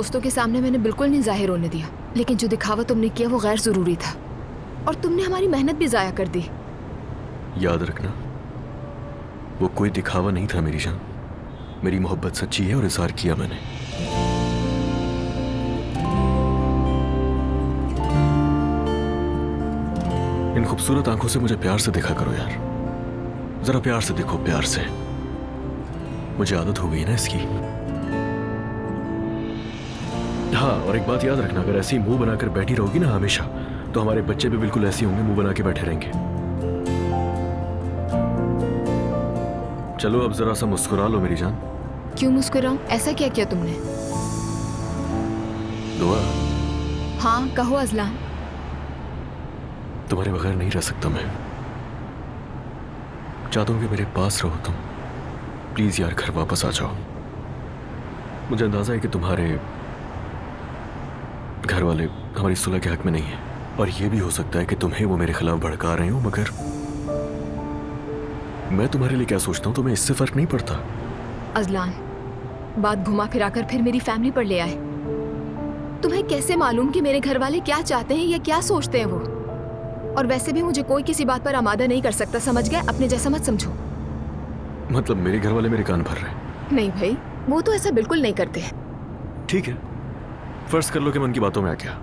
दोस्तों के सामने मैंने बिल्कुल नहीं जाहिर होने दिया, लेकिन जो दिखावा तुमने किया वो गैर जरूरी था और तुमने हमारी मेहनत भी जाया कर दी। याद रखना, वो कोई दिखावा नहीं था मेरी जान। मेरी मोहब्बत सच्ची है और इजहार किया मैंने। इन खूबसूरत आंखों से मुझे प्यार से देखा करो यार, जरा प्यार से देखो, प्यार से। मुझे आदत हो गई ना इसकी। हाँ, और एक बात याद रखना, अगर ऐसी मुंह बनाकर बैठी रहोगी ना हमेशा, तो हमारे बच्चे भी बिल्कुल ऐसे होंगे, मुंह बना के बैठे रहेंगे। चलो अब जरा सा मुस्कुरा लो मेरी जान। क्यों मुस्कुराऊं? ऐसा क्या किया तुमने? दुआ। हाँ कहो अजलान। तुम्हारे बगैर नहीं रह सकता मैं। चाहता हूं कि मेरे पास रहो तुम। प्लीज यार घर वापस आ जाओ। मुझे अंदाजा है कि तुम्हारे घर वाले हमारी सुलह के हक में नहीं है, और यह भी हो सकता है कि तुम्हें वो मेरे खिलाफ भड़का रहे हो, मगर मैं तुम्हारे लिए क्या सोचता हूं तुम्हें इससे फर्क नहीं पड़ता। अजलान, बात घुमा फिराकर फिर मेरी फैमिली पर ले आए। तुम्हें कैसे मालूम कि मेरे घर वाले क्या चाहते हैं या क्या सोचते हैं वो? और वैसे भी मुझे कोई किसी बात पर आमादा नहीं कर सकता, समझ गए? अपने जैसा मत समझो। मतलब मेरे घर वाले मेरे कान भर रहे हैं? नहीं भाई, वो तो ऐसा बिल्कुल नहीं करते। ठीक है, फर्ज कर लो कि मैं उनकी बातों में आ गया,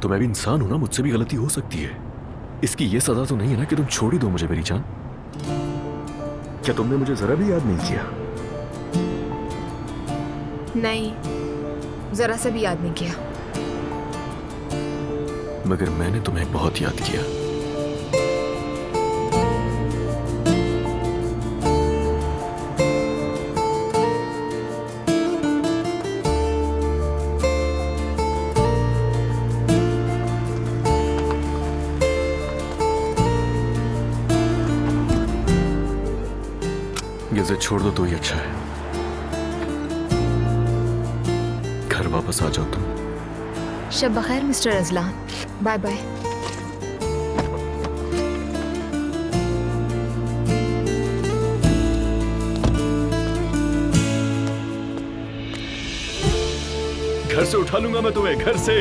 तो मैं भी इंसान हूं ना, मुझसे भी गलती हो सकती है। इसकी ये सजा तो नहीं है ना कि तुम छोड़ ही दो मुझे मेरी जान। क्या तुमने मुझे जरा भी याद नहीं किया? नहीं, जरा से भी याद नहीं किया। मगर मैंने तुम्हें बहुत याद किया। ये छोड़ दो तो ही अच्छा है। घर वापस आ जाओ तुम। शब बखैर मिस्टर अजलान। Bye bye. घर से उठा लूंगा मैं तुम्हें, घर से।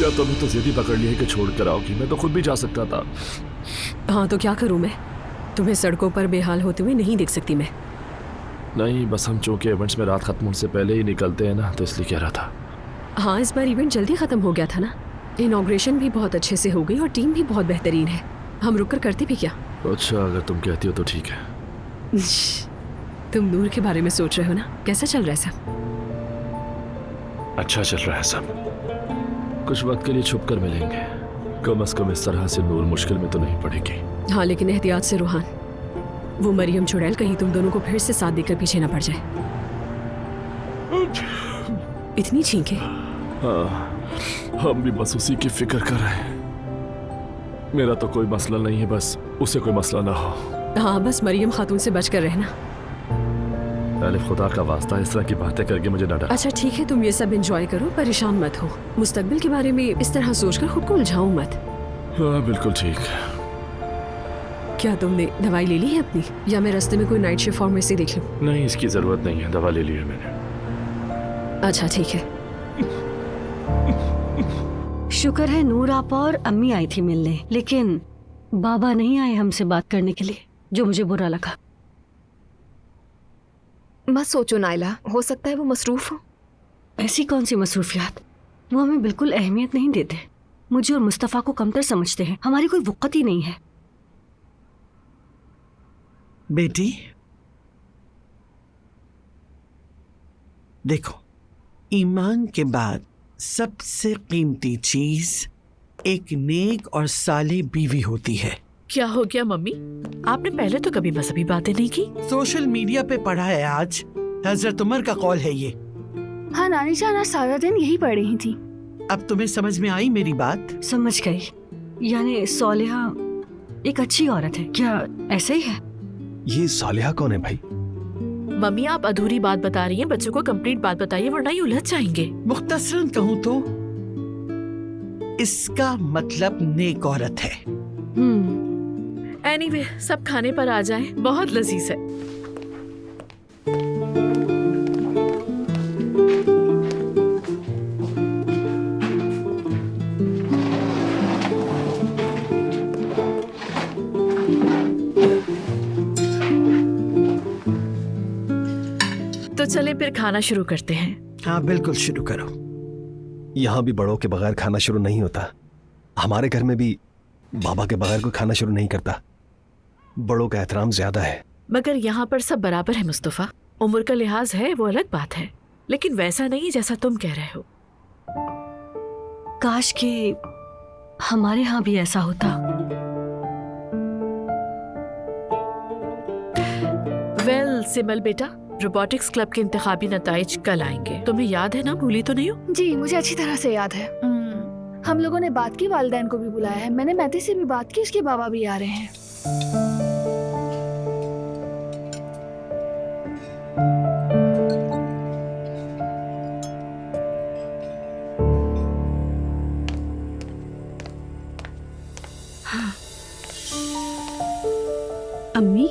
या तुम्हें तो जिद्दी पकड़ ली है कि छोड़ कर आओगी, मैं तो खुद भी जा सकता था। हाँ तो क्या करूं मैं? तुम्हें सड़कों पर बेहाल होते हुए नहीं देख सकती मैं। नहीं, बस हम चूंकि इवेंट्स में रात खत्म होने से पहले ही निकलते हैं ना, तो इसलिए कह रहा था। हाँ, इस बार इवेंट जल्दी खत्म हो गया था ना। इनॉग्रेशन भी बहुत अच्छे से हो गई और टीम भी बहुत बेहतरीन है। हम रुक कर करते भी क्या? अच्छा, अगर तुम कहती हो तो ठीक है। तुम नूर के बारे में सोच रहे हो ना? कैसा चल रहा है सब? अच्छा चल रहा है सब। कुछ वक्त के लिए छुप कर मिलेंगे, कम से कम इस तरह से नूर मुश्किल में तो नहीं पड़ेगी। हाँ, लेकिन एहतियात से रूहान। वो मरियम चुड़ैल कहीं तुम दोनों को फिर से साथ देकर पीछे ना पड़ जाए। इतनी छींके? हाँ, हम भी बस उसी की फिक्र कर रहे हैं। मेरा तो कोई मसला नहीं है, बस उसे कोई मसला ना हो। हाँ, बस मरियम खातून से बचकर रहना। पहले खुदा का वास्ता इस तरह की बातें करके मुझे ना डरा। अच्छा ठीक है, तुम ये सब एंजॉय करो, परेशान मत हो। मुस्तकबिल के बारे में इस तरह सोचकर खुद को उलझाओ मत। हाँ बिल्कुल ठीक। क्या तुमने दवाई ले ली है अपनी, या मैं रास्ते में कोई नाइट शिफ्ट फार्मेसी देख लूं? नहीं, इसकी जरूरत नहीं है, दवा ले ली है मैंने। अच्छा ठीक है। शुक्र है नूर आपा और अम्मी आई थी मिलने, लेकिन बाबा नहीं आए हमसे बात करने के लिए, जो मुझे बुरा लगा। मत सोचो नाइला, हो सकता है वो मसरूफ हो। ऐसी कौन सी मसरूफियात? वो हमें बिल्कुल अहमियत नहीं देते। मुझे और मुस्तफ़ा को कमतर समझते हैं। हमारी कोई वक़्त ही नहीं है। बेटी देखो, ईमान के बाद सबसे कीमती चीज एक नेक और साले बीवी होती है। क्या हो गया मम्मी? आपने पहले तो कभी मजहबी बातें नहीं की। सोशल मीडिया पे पढ़ा है आज, हजरत उमर का कौल है ये। हाँ नानी जान, आज सारा दिन यही पढ़ रही थी। अब तुम्हें समझ में आई मेरी बात? समझ गई। यानी सोलेहा एक अच्छी औरत है, क्या ऐसा ही है? ये सालिहा कौन है भाई? मम्मी आप अधूरी बात बता रही हैं, बच्चों को कंप्लीट बात बताइए वरना ये उलझ जाएंगे। मुख्तसरन कहूँ तो इसका मतलब नेक औरत है। एनीवे, सब खाने पर आ जाएं, बहुत लजीज है। तो चलें फिर खाना शुरू करते हैं। हाँ बिल्कुल, शुरू करो। यहाँ भी बड़ों के बगैर खाना शुरू नहीं होता। हमारे घर में भी बाबा के बगैर कोई खाना शुरू नहीं करता। बड़ों का एहतराम ज्यादा है। मगर यहाँ पर सब बराबर है मुस्तफा। उम्र का लिहाज है वो अलग बात है, लेकिन वैसा नहीं जैसा तुम कह रहे हो। काश कि हमारे यहाँ भी ऐसा होता। वेल सिमल बेटा, रोबोटिक्स क्लब के इंतखाबी नताइज कल आएंगे। तुम्हें याद है ना? भूली तो नहीं हो? जी मुझे अच्छी तरह से याद है। हम लोगों ने बात की, वालिदैन को भी बुलाया है। मैंने मैती से भी बात की, उसके बाबा भी आ रहे हैं। अम्मी,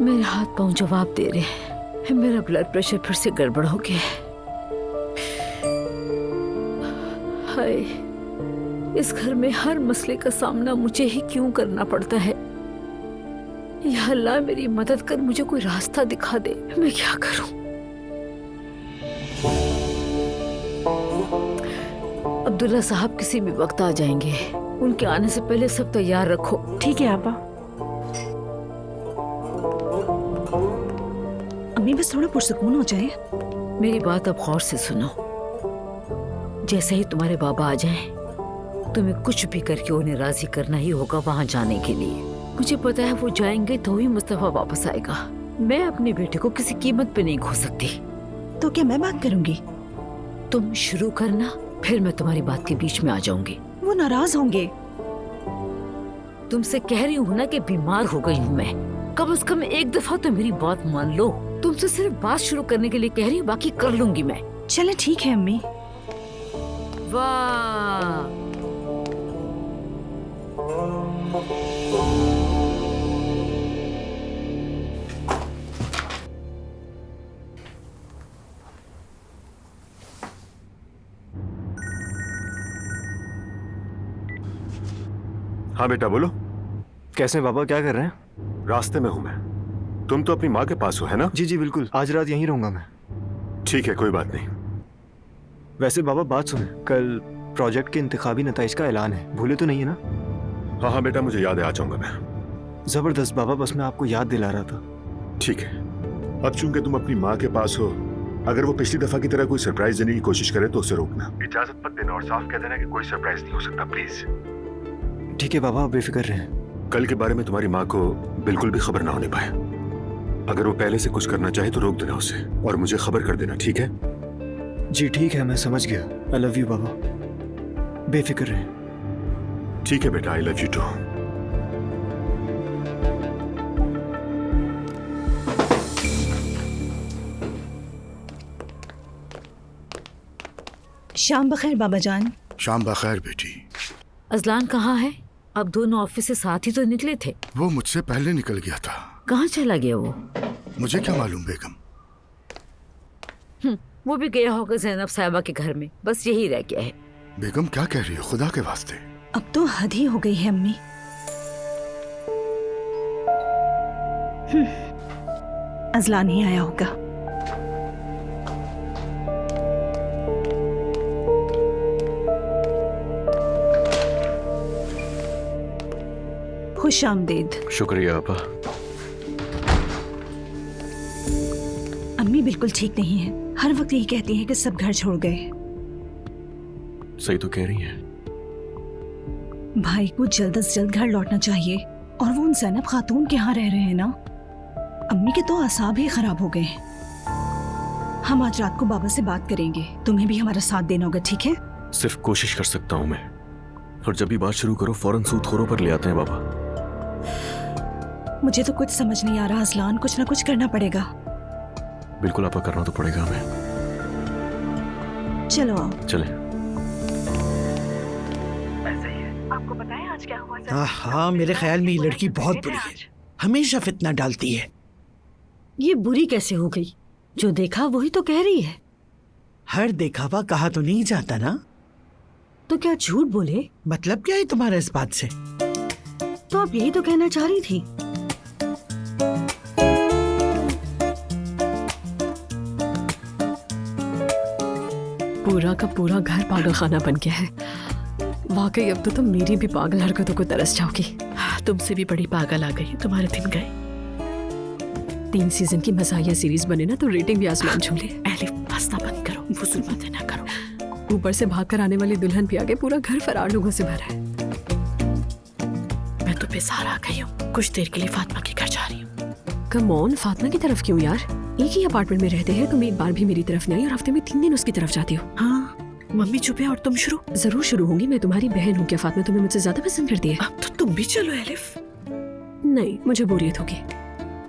मेरे हाथ पांव जवाब दे रहे हैं। मेरा ब्लड प्रेशर फिर से गड़बड़ हो गया है। हाय, इस घर में हर मसले का सामना मुझे ही क्यों करना पड़ता है? या अल्लाह मेरी मदद कर, मुझे कोई रास्ता दिखा दे। मैं क्या करूं? अब्दुल्ला साहब किसी भी वक्त आ जाएंगे। उनके आने से पहले सब तैयार रखो। ठीक है आपा। अम्मी बस थोड़ा पुरसकून हो जाए। मेरी बात अब गौर से सुनो। जैसे ही तुम्हारे बाबा आ जाएं, तुम्हें कुछ भी करके उन्हें राजी करना ही होगा वहां जाने के लिए। मुझे पता है वो जाएंगे तो ही मुस्तफा वापस आएगा। मैं अपने बेटे को किसी कीमत पे नहीं खो सकती। तो क्या मैं बात करूंगी? तुम शुरू करना, फिर मैं तुम्हारी बात के बीच में आ जाऊंगी। वो नाराज होंगे। तुमसे कह रही हूँ ना कि बीमार हो गई हूँ मैं। कम से कम एक दफा तो मेरी बात मान लो। तुमसे सिर्फ बात शुरू करने के लिए कह रही हूँ, बाकी कर लूंगी मैं। चले ठीक है अम्मी। वाह, हाँ बेटा बोलो। कैसे बाबा, क्या कर रहे हैं? रास्ते में हूं मैं। तुम तो अपनी माँ के पास हो, है ना? जी जी बिल्कुल, आज रात यहीं रहूंगा मैं। ठीक है, कोई बात नहीं। वैसे बाबा बात सुने, कल प्रोजेक्ट के इंतखाबी नताइज का ऐलान है, भूले तो नहीं है ना? हाँ हाँ बेटा, मुझे याद है, आ जाऊंगा मैं। जबरदस्त बाबा, बस मैं आपको याद दिला रहा था। ठीक है। अब चूंकि तुम अपनी माँ के पास हो, अगर वो पिछली दफा की तरह कोई सरप्राइज देने की कोशिश करे तो उसे रोकना। इजाजत मत देना और साफ कह देना कि कोई सरप्राइज नहीं हो सकता, प्लीज। ठीक है बाबा, आप बेफिक्र रहें। कल के बारे में तुम्हारी माँ को बिल्कुल भी खबर ना होने पाए। अगर वो पहले से कुछ करना चाहे तो रोक देना उसे और मुझे खबर कर देना, ठीक है? जी ठीक है, मैं समझ गया। आई लव यू बाबा, बेफिक्र रहें। ठीक है बेटा, आई लव यू टू। शाम बखैर बाबा जान। शाम बखैर बेटी। अजलान कहाँ है? अब दोनों ऑफिस से साथ ही तो निकले थे। वो मुझसे पहले निकल गया था। कहाँ चला गया वो? मुझे क्या मालूम बेगम। वो भी गया होगा ज़ैनब साहिबा के घर में, बस यही रह गया है। बेगम क्या कह रही हो, खुदा के वास्ते। अब तो हद ही हो गई है अम्मी। अजलान ही आया होगा। खुश आमदीद। शुक्रिया आपा। अम्मी बिल्कुल ठीक नहीं है, हर वक्त यही कहती हैं कि सब घर छोड़ गए। सही तो कह रही हैं। भाई को जल्द से जल्द घर लौटना चाहिए और वो उन ज़ैनब खातून के यहाँ रह रहे हैं ना। अम्मी के तो असाब ही खराब हो गए हैं। हम आज रात को बाबा से बात करेंगे, तुम्हें भी हमारा साथ देना होगा, ठीक है? सिर्फ कोशिश कर सकता हूं मैं, और जब भी बात शुरू करो फौरन सूदखोरों पर ले आते हैं बाबा। मुझे तो कुछ समझ नहीं आ रहा अजलान, कुछ ना कुछ करना पड़ेगा। बिल्कुल आपा, करना तो पड़ेगा हमें। चलो आओ। चले। आपको पता है आज क्या हुआ? हाँ, मेरे ख्याल में ये लड़की बहुत बुरी है, हमेशा फितना डालती है। ये बुरी कैसे हो गई? जो देखा वही तो कह रही है। हर देखावा कहा तो नहीं जाता ना। तो क्या झूठ बोले? मतलब क्या है तुम्हारा इस बात से? तो आप यही तो कहना चाह रही थी। पूरा का पूरा घर पागल खाना बन गया है। वाकई अब तो तुम मेरी भी पागल हरकतों को तरस जाओगी। तुमसे भी बड़ी पागल आ गई, तुम्हारे दिन गए। 3 सीजन की मज़ाहिया सीरीज बने ना तो रेटिंग भी आसमान छू ले। एलिफ, हंसना बंद करो, फुसूल बातें ना करो। ऊपर से भागकर आने वाली दुल्हन भी आगे, पूरा घर फरार लोगों से भरा है। मैं तो बेसहारा आ गई हूँ, कुछ देर के लिए फातिमा के घर जा रही हूँ। कम ऑन, फातिमा की तरफ क्यों यार? एक ही अपार्टमेंट में रहते हैं, तुम एक बार भी मेरी तरफ नहीं आई और हफ्ते में 3 दिन उसकी तरफ जाती हो। हाँ, मम्मी चुप है और तुम शुरू। जरूर शुरू होंगी, मैं तुम्हारी बहन हूँ। क्या फातिमा तुम्हें मुझसे ज्यादा पसंद करती है? अब तो तुम भी चलो एलिफ। नहीं, मुझे बोरियत होगी।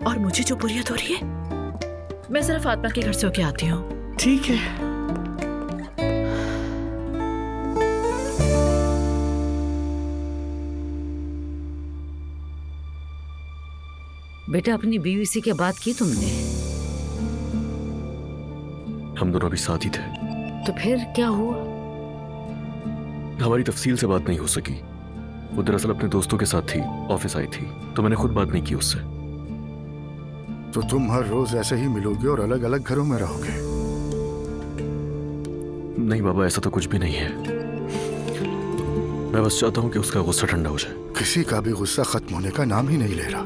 और मुझे जो बोरियत हो रही है, मैं जरा फातिमा के घर से होके आती हूँ। ठीक है। बेटा, अपनी बीवी से क्या बात की तुमने? हम दोनों अभी साथ ही थे। तो फिर क्या हुआ? हमारी तफसील से बात नहीं हो सकी। वो दरअसल अपने दोस्तों के साथ थी, ऑफिस आई थी, तो मैंने खुद बात नहीं की उससे। तो तुम हर रोज ऐसे ही मिलोगे और अलग अलग घरों में रहोगे? नहीं बाबा, ऐसा तो कुछ भी नहीं है। मैं बस चाहता हूँ कि उसका गुस्सा ठंडा हो जाए। किसी का भी गुस्सा खत्म होने का नाम ही नहीं ले रहा।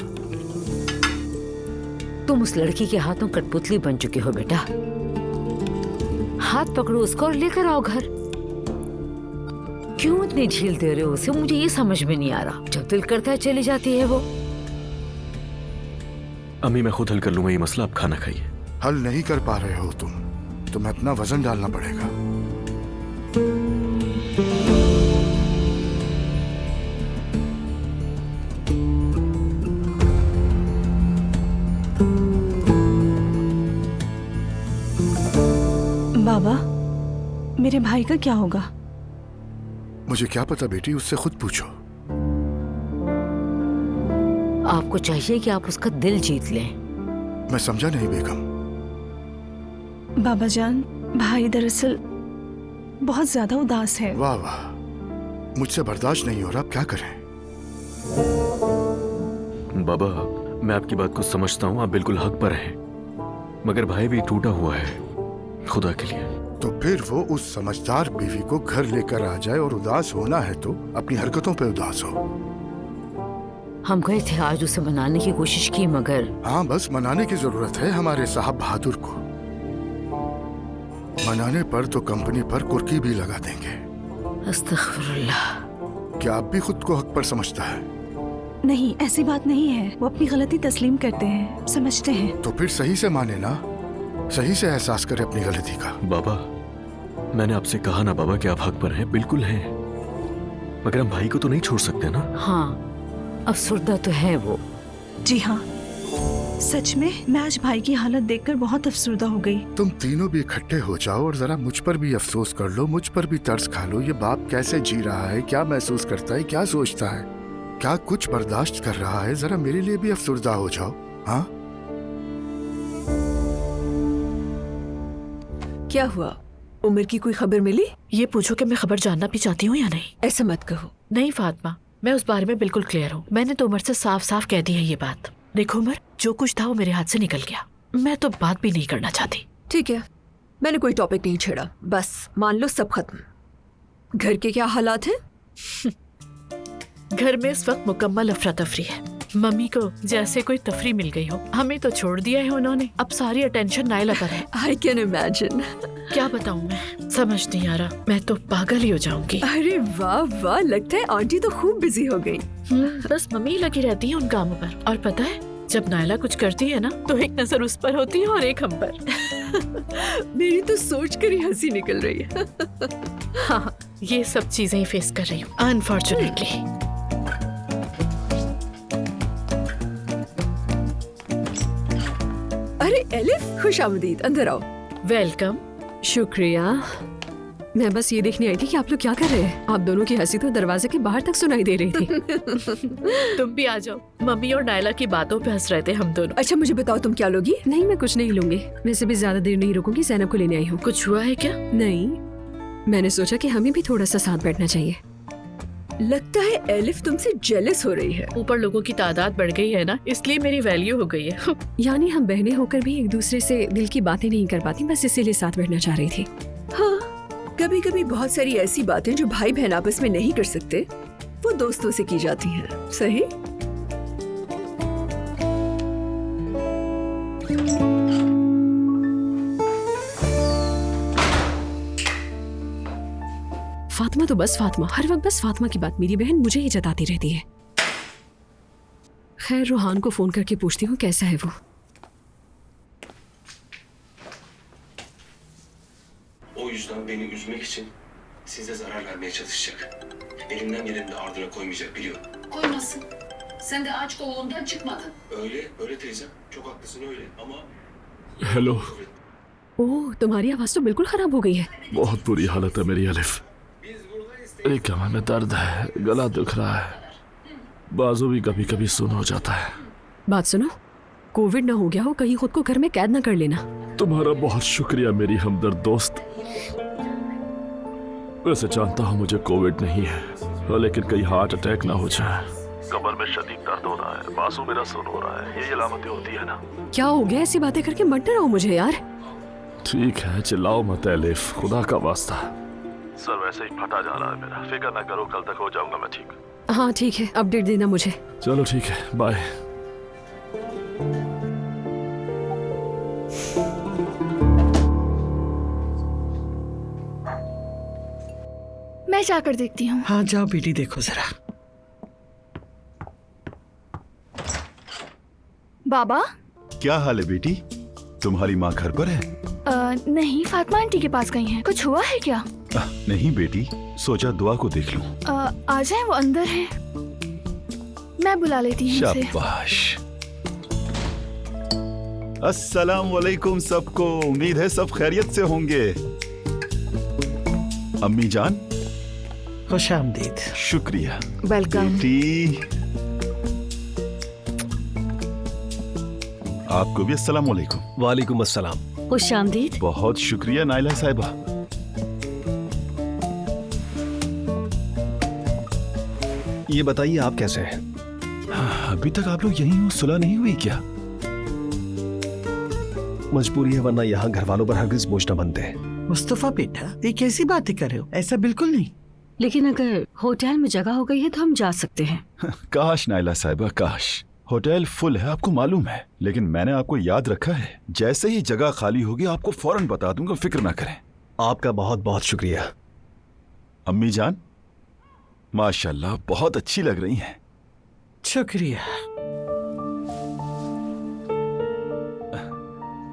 तुम उस लड़की के हाथों कठपुतली बन चुके हो बेटा। हाथ पकड़ो उसको और लेकर आओ घर। क्यों इतनी झील दे रहे हो उसे? मुझे ये समझ में नहीं आ रहा। जब दिल करता है चली जाती है वो। अम्मी, मैं खुद हल कर लूंगा ये मसला, आप खाना खाइए। हल नहीं कर पा रहे हो तुम, तुम्हें अपना वजन डालना पड़ेगा। बाबा, मेरे भाई का क्या होगा? मुझे क्या पता बेटी, उससे खुद पूछो। आपको चाहिए कि आप उसका दिल जीत लें। मैं समझा नहीं बेगम। बाबा जान, भाई दरअसल बहुत ज्यादा उदास है। वाह वाह, मुझसे बर्दाश्त नहीं हो रहा, अब क्या करें? बाबा, मैं आपकी बात को समझता हूँ, आप बिल्कुल हक पर हैं, मगर भाई भी टूटा हुआ है, खुदा के लिए। तो फिर वो उस समझदार बीवी को घर लेकर आ जाए, और उदास होना है तो अपनी हरकतों पे उदास हो। हम गए थे आज उसे मनाने की कोशिश की, मगर हाँ, बस मनाने की जरूरत है हमारे साहब बहादुर को। मनाने पर तो कंपनी पर कुर्की भी लगा देंगे। अस्तगफिरुल्लाह। क्या आप भी खुद को हक पर समझता है? नहीं, ऐसी बात नहीं है। वो अपनी गलती तस्लीम करते हैं, समझते हैं। तो फिर सही से माने ना, सही से एहसास करे अपनी गलती का। बाबा, मैंने आपसे कहा ना बाबा कि आप हक पर हैं, बिल्कुल हैं, मगर हम भाई को तो नहीं छोड़ सकते ना। हाँ, अफसुर्दा तो है वो। जी हाँ, सच में मैं आज भाई की हालत देखकर बहुत अफसुर्दा हो गई। तुम तीनों भी इकट्ठे हो जाओ और जरा मुझ पर भी अफसोस कर लो, मुझ पर भी तरस खा लो। ये बाप कैसे जी रहा है, क्या महसूस करता है, क्या सोचता है, क्या कुछ बर्दाश्त कर रहा है। जरा मेरे लिए भी अफसुर्दा हो जाओ। हाँ, क्या हुआ? उमर की कोई खबर मिली? ये पूछो कि मैं खबर जानना भी चाहती हूँ या नहीं। ऐसा मत कहो। नहीं फातिमा, मैं उस बारे में बिल्कुल क्लियर हूँ। मैंने तो उमर से साफ साफ कह दी है ये बात। देखो उमर, जो कुछ था वो मेरे हाथ से निकल गया, मैं तो बात भी नहीं करना चाहती। ठीक है, मैंने कोई टॉपिक नहीं छेड़ा, बस मान लो सब खत्म। घर के क्या हालात हैं? घर में इस वक्त मुकम्मल अफरा तफरी है। मम्मी को जैसे कोई तफरी मिल गई हो। हमें तो छोड़ दिया है उन्होंने, अब सारी अटेंशन नायला पर है। I can imagine. क्या बताऊं मैं, समझ नहीं आ रहा, मैं तो पागल ही हो जाऊंगी। अरे वाह वाह, लगता है आंटी तो खूब बिजी हो गई। बस मम्मी लगी रहती है उन कामों पर। और पता है, जब नायला कुछ करती है ना तो एक नजर उस पर होती है और एक हम पर। मेरी तो सोच कर ही हंसी निकल रही है। हाँ, ये सब चीजें ही फेस कर रही हूँ अनफॉर्चुनेटली। अरे एलिफ, खुश आमदीद, अंदर आओ। वेलकम। शुक्रिया। मैं बस ये देखने आई थी कि आप लोग क्या कर रहे हैं। आप दोनों की हंसी तो दरवाजे के बाहर तक सुनाई दे रही थी। तुम भी आ जाओ। मम्मी और नायला की बातों पे हंस रहे थे हम दोनों। अच्छा मुझे बताओ तुम क्या लोगी? नहीं मैं कुछ नहीं लूंगी। वैसे भी ज्यादा देर नहीं रुकूंगी, ज़ैनब को लेने आई हूँ। कुछ हुआ है क्या? नहीं, मैंने सोचा कि हमें भी थोड़ा सा साथ बैठना चाहिए। लगता है एलिफ तुमसे जेलस हो रही है। ऊपर लोगों की तादाद बढ़ गई है ना, इसलिए मेरी वैल्यू हो गई है। यानी हम बहनें होकर भी एक दूसरे से दिल की बातें नहीं कर पाती, बस इसीलिए साथ बैठना चाह रही थी। हाँ, कभी कभी बहुत सारी ऐसी बातें जो भाई बहन आपस में नहीं कर सकते, वो दोस्तों से की जाती हैं। सही? फातिमा तो बस फातिमा, हर वक्त बस फातिमा की बात मेरी बहन मुझे ही जताती रहती है। खैर रोहान को फोन करके पूछती हूँ कैसा है वो। O yüzden beni üzmek için size zarar vermeye çalışacak. Elimden geleni de ardına koymayacak biliyorum. Koymasın. Sen de aç oğlundan çıkmadın. Öyle teyzem. Çok haklısın öyle ama... hello. Oh, तुम्हारी आवाज तो बिल्कुल खराब हो गई है। बहुत बुरी हालत है मेरी अलिफ। एक कमर में दर्द है, गला दुख रहा है, बाजू भी कभी कभी सुन हो जाता है। बात सुनो, कोविड ना हो गया हो, कहीं खुद को घर में कैद ना कर लेना। तुम्हारा बहुत शुक्रिया मेरी हमदर्द दोस्त। वैसे जानता हूँ मुझे कोविड नहीं है, लेकिन कहीं हार्ट अटैक ना हो जाए। कमर में शदीद दर्द हो रहा है, बाजू मेरा सुन हो रहा है, ये अलामतें होती है ना। क्या हो गया? ऐसी बातें करके मत डराओ मुझे यार। ठीक है, चिल्लाओ मत एलिफ, खुदा का वास्ता। सर वैसे ही फटा जा रहा है मेरा, फिक्र ना करो, कल तक हो जाऊंगा मैं ठीक। हाँ ठीक है, अपडेट देना मुझे। चलो ठीक है, बाय। मैं जाकर देखती हूँ। हाँ जाओ बेटी, देखो जरा। बाबा, क्या हाल है बेटी? तुम्हारी माँ घर पर है? नहीं, फातिमा आंटी के पास गई हैं। कुछ हुआ है क्या? नहीं बेटी, सोचा दुआ को देख लूं। आ जाए, वो अंदर है। मैं बुला लेती हूँ उसे। शाबाश। अस्सलाम वालेकुम सबको, उम्मीद है सब खैरियत से होंगे। अम्मी जान, खुश आमदीद। शुक्रिया। वेलकम। बेटी, आपको भी अस्सलाम वालेकुम। वालेकुम अस्सलाम। खुश आमदीद। बहुत शुक्रिया नाइला साहिबा। ये बताइए आप कैसे हैं? अभी तक आप लोग यहीं हो, सुलह नहीं हुई क्या? मजबूरी है, वरना यहाँ घर वालों पर हरगिज बोझ न बनते। मुस्तफा बेटा, ये कैसी बातें कर रहे हो? ऐसा बिल्कुल नहीं। लेकिन अगर होटल में जगह हो गई है तो हम जा सकते हैं। काश नाइला साहिबा, काश। होटल फुल है, आपको मालूम है, लेकिन मैंने आपको याद रखा है। जैसे ही जगह खाली होगी आपको फौरन बता दूंगा, फिक्र ना करें। आपका बहुत बहुत शुक्रिया। अम्मी जान, माशाल्लाह बहुत अच्छी लग रही हैं। शुक्रिया।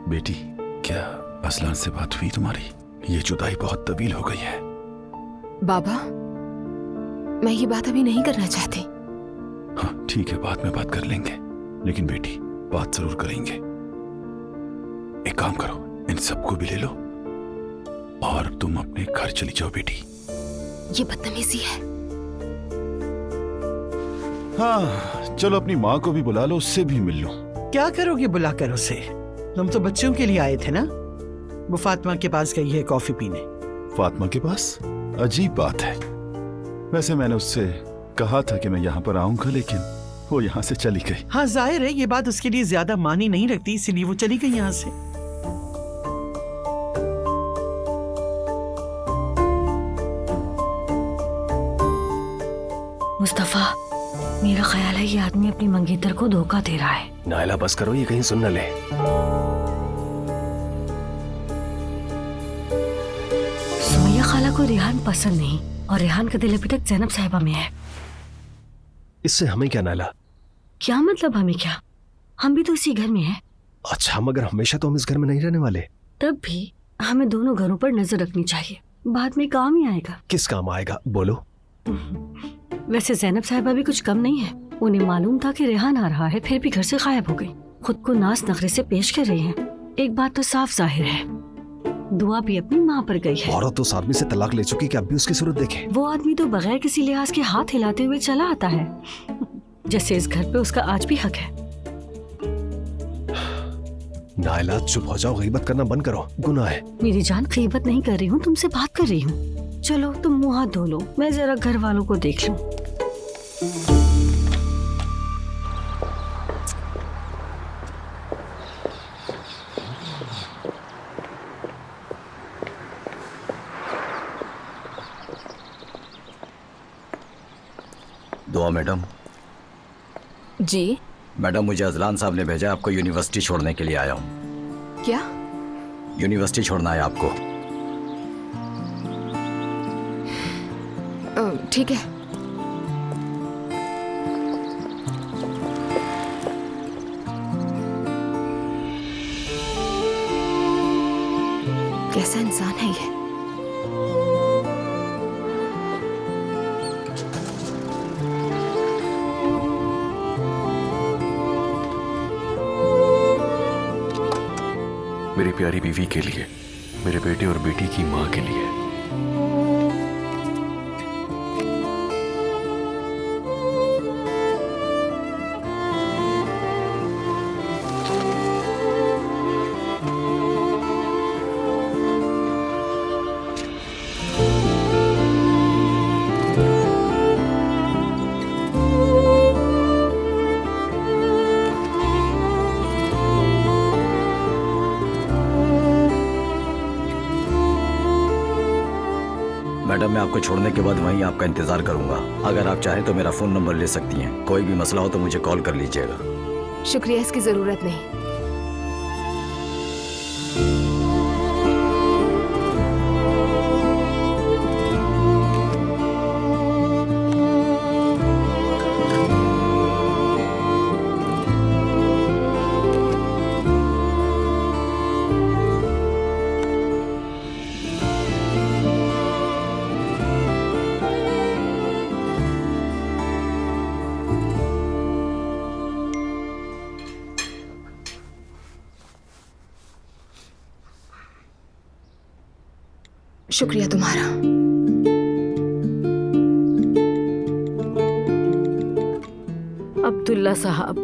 बेटी, क्या असलान से बात हुई तुम्हारी? ये जुदाई बहुत तवील हो गई है। बाबा, मैं ये बात अभी नहीं करना चाहती। हाँ ठीक है, बाद में बात कर लेंगे, लेकिन बेटी बात जरूर करेंगे। एक काम करो, इन सबको भी ले लो और तुम अपने घर चली जाओ बेटी। ये बदतमीजी है। हाँ चलो, अपनी माँ को भी बुला लो, उससे भी मिल लो। क्या करोगे बुलाकर उसे? तुम तो बच्चों के लिए आए थे ना। वो फातिमा के पास गई है कॉफी पीने। फातिमा के पास? अजीब बात है। वैसे मैंने उससे कहा था कि मैं यहाँ पर आऊंगा, लेकिन वो यहाँ से चली गई। हाँ जाहिर है ये बात उसके लिए ज्यादा मानी नहीं रखती, इसीलिए वो चली गई यहाँ से। मुस्तफा, मेरा ख्याल है ये आदमी अपनी मंगेतर को धोखा दे रहा है। नायला बस करो, ये कहीं सुन न ले। सुमैया खाला को रेहान पसंद नहीं और रेहान का दिल अभी तक ज़ैनब साहिबा में है। इससे हमें क्या नायला? क्या मतलब हमें क्या? हम भी तो इसी घर में हैं। अच्छा, मगर हमेशा तो हम इस घर में नहीं रहने वाले। तब भी हमें दोनों घरों पर नजर रखनी चाहिए, बाद में काम ही आएगा। किस काम आएगा बोलो? वैसे ज़ैनब साहिबा भी कुछ कम नहीं है। उन्हें मालूम था कि रेहान आ रहा है, फिर भी घर से गायब हो गई। खुद को नाज नखरे से पेश कर रही हैं। एक बात तो साफ जाहिर है, दुआ भी अपनी माँ पर गई है। औरत उस आदमी से तलाक ले चुकी कि अब भी उसकी सूरत देखे। वो आदमी तो बगैर किसी लिहाज के हाथ हिलाते हुए चला आता है, जैसे इस घर पे उसका आज भी हक है। नाइला चुप हो जाओ, गीबत करना बंद करो, गुनाह है। मेरी जान, गीबत नहीं कर रही हूँ, तुमसे बात कर रही हूँ। चलो तुम मुंह हाथ धो लो, मैं जरा घर वालों को देख लूं। दुआ मैडम। जी मैडम, मुझे अजलान साहब ने भेजा, आपको यूनिवर्सिटी छोड़ने के लिए आया हूँ। क्या? यूनिवर्सिटी छोड़ना है आपको। ठीक है। कैसा इंसान है ये? मेरी प्यारी बीवी के लिए, मेरे बेटे और बेटी की माँ के लिए। मैडम, मैं आपको छोड़ने के बाद वहीं आपका इंतजार करूंगा। अगर आप चाहें तो मेरा फोन नंबर ले सकती हैं। कोई भी मसला हो तो मुझे कॉल कर लीजिएगा। शुक्रिया, इसकी जरूरत नहीं। शुक्रिया तुम्हारा। अब्दुल्ला साहब,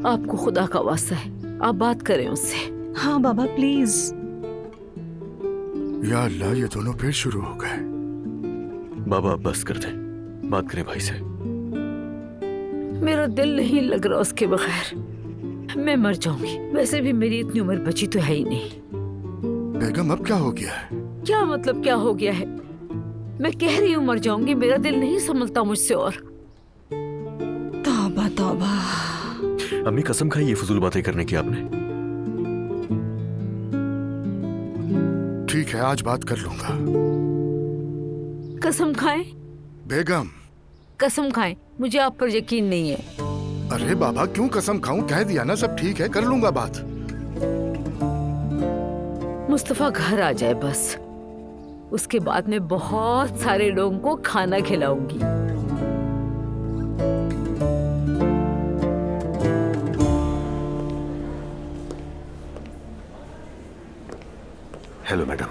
आपको खुदा का वास्ता है, आप बात करें उससे। हाँ बाबा प्लीज। या अल्लाह, ये दोनों फिर शुरू हो गए। बाबा बस कर दें, बात करें भाई से। मेरा दिल नहीं लग रहा उसके बगैर। मैं मर जाऊंगी। वैसे भी मेरी इतनी उम्र बची तो है ही नहीं। बेगम, अब क्या हो गया है? क्या मतलब क्या हो गया है? मैं कह रही हूँ मर जाऊंगी, मेरा दिल नहीं संभलता मुझसे और। तौबा तौबा। अम्मी कसम खाई ये फजूल बातें करने की आपने। ठीक है, आज बात कर लूंगा। कसम खाएं? बेगम, कसम खाएं, मुझे आप पर यकीन नहीं है। अरे बाबा, क्यों कसम खाऊं? कह दिया ना सब ठीक है, कर लूंगा बात। मुस्तफा घर आ जाए बस, उसके बाद मैं बहुत सारे लोगों को खाना खिलाऊंगी। हेलो मैडम,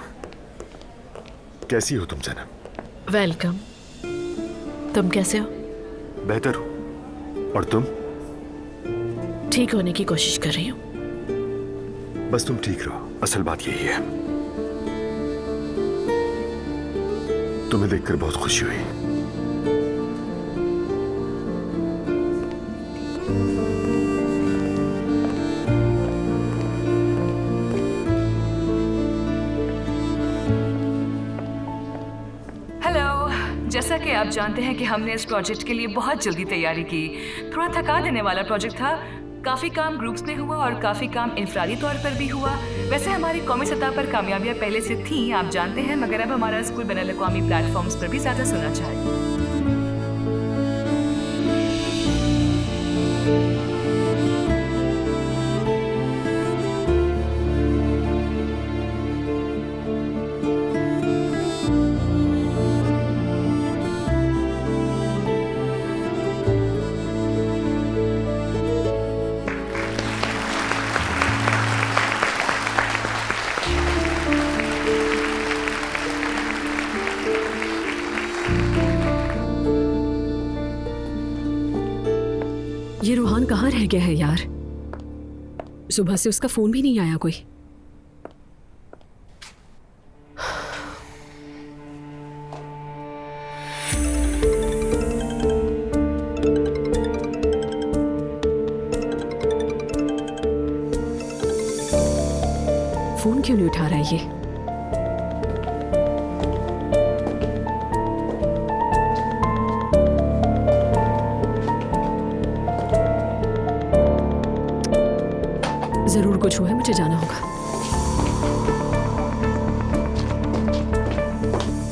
कैसी हो तुम जनाब? वेलकम। तुम कैसे हो? बेहतर हो। और तुम? ठीक होने की कोशिश कर रही हूँ। बस तुम ठीक रहो, असल बात यही है। तुम्हें देखकर बहुत खुशी हुई। जैसा कि आप जानते हैं कि हमने इस प्रोजेक्ट के लिए बहुत जल्दी तैयारी की। थोड़ा थका देने वाला प्रोजेक्ट था। काफ़ी काम ग्रुप्स में हुआ और काफ़ी काम इंफरादी तौर पर भी हुआ। वैसे हमारी कौमी सतह पर कामयाबियां पहले से थीं, आप जानते हैं, मगर अब हमारा स्कूल बैनुल-अक़वामी प्लेटफॉर्म्स पर भी ज़्यादा सुना चाहिए। ये रूहान कहाँ रह गया है यार? सुबह से उसका फोन भी नहीं आया कोई। फोन क्यों नहीं उठा रहा है ये? जरूर कुछ हुआ है, मुझे जाना होगा।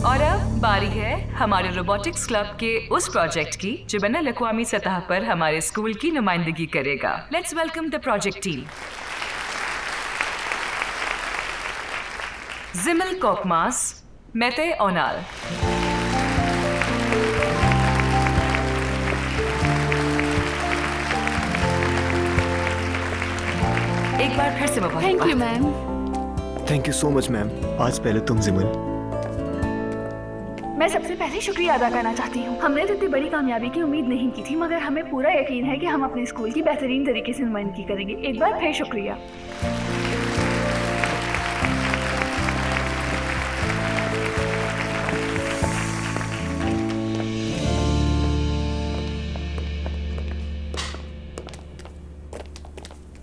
और अब बारी है हमारे रोबोटिक्स क्लब के उस प्रोजेक्ट की जो बैनुल अक़वामी सतह पर हमारे स्कूल की नुमाइंदगी करेगा। Let's welcome the project team. जिमल कोकमास, मेते ओनाल। एक बार फिर से मुबारक। Thank you ma'am. Thank you so much ma'am. आज पहले तुम जिमल। मैं सबसे पहले शुक्रिया अदा करना चाहती हूँ। हमने तो इतनी बड़ी कामयाबी की उम्मीद नहीं की थी, मगर हमें पूरा यकीन है कि हम अपने स्कूल की बेहतरीन तरीके से नुमाइंदगी करेंगे। एक बार फिर शुक्रिया।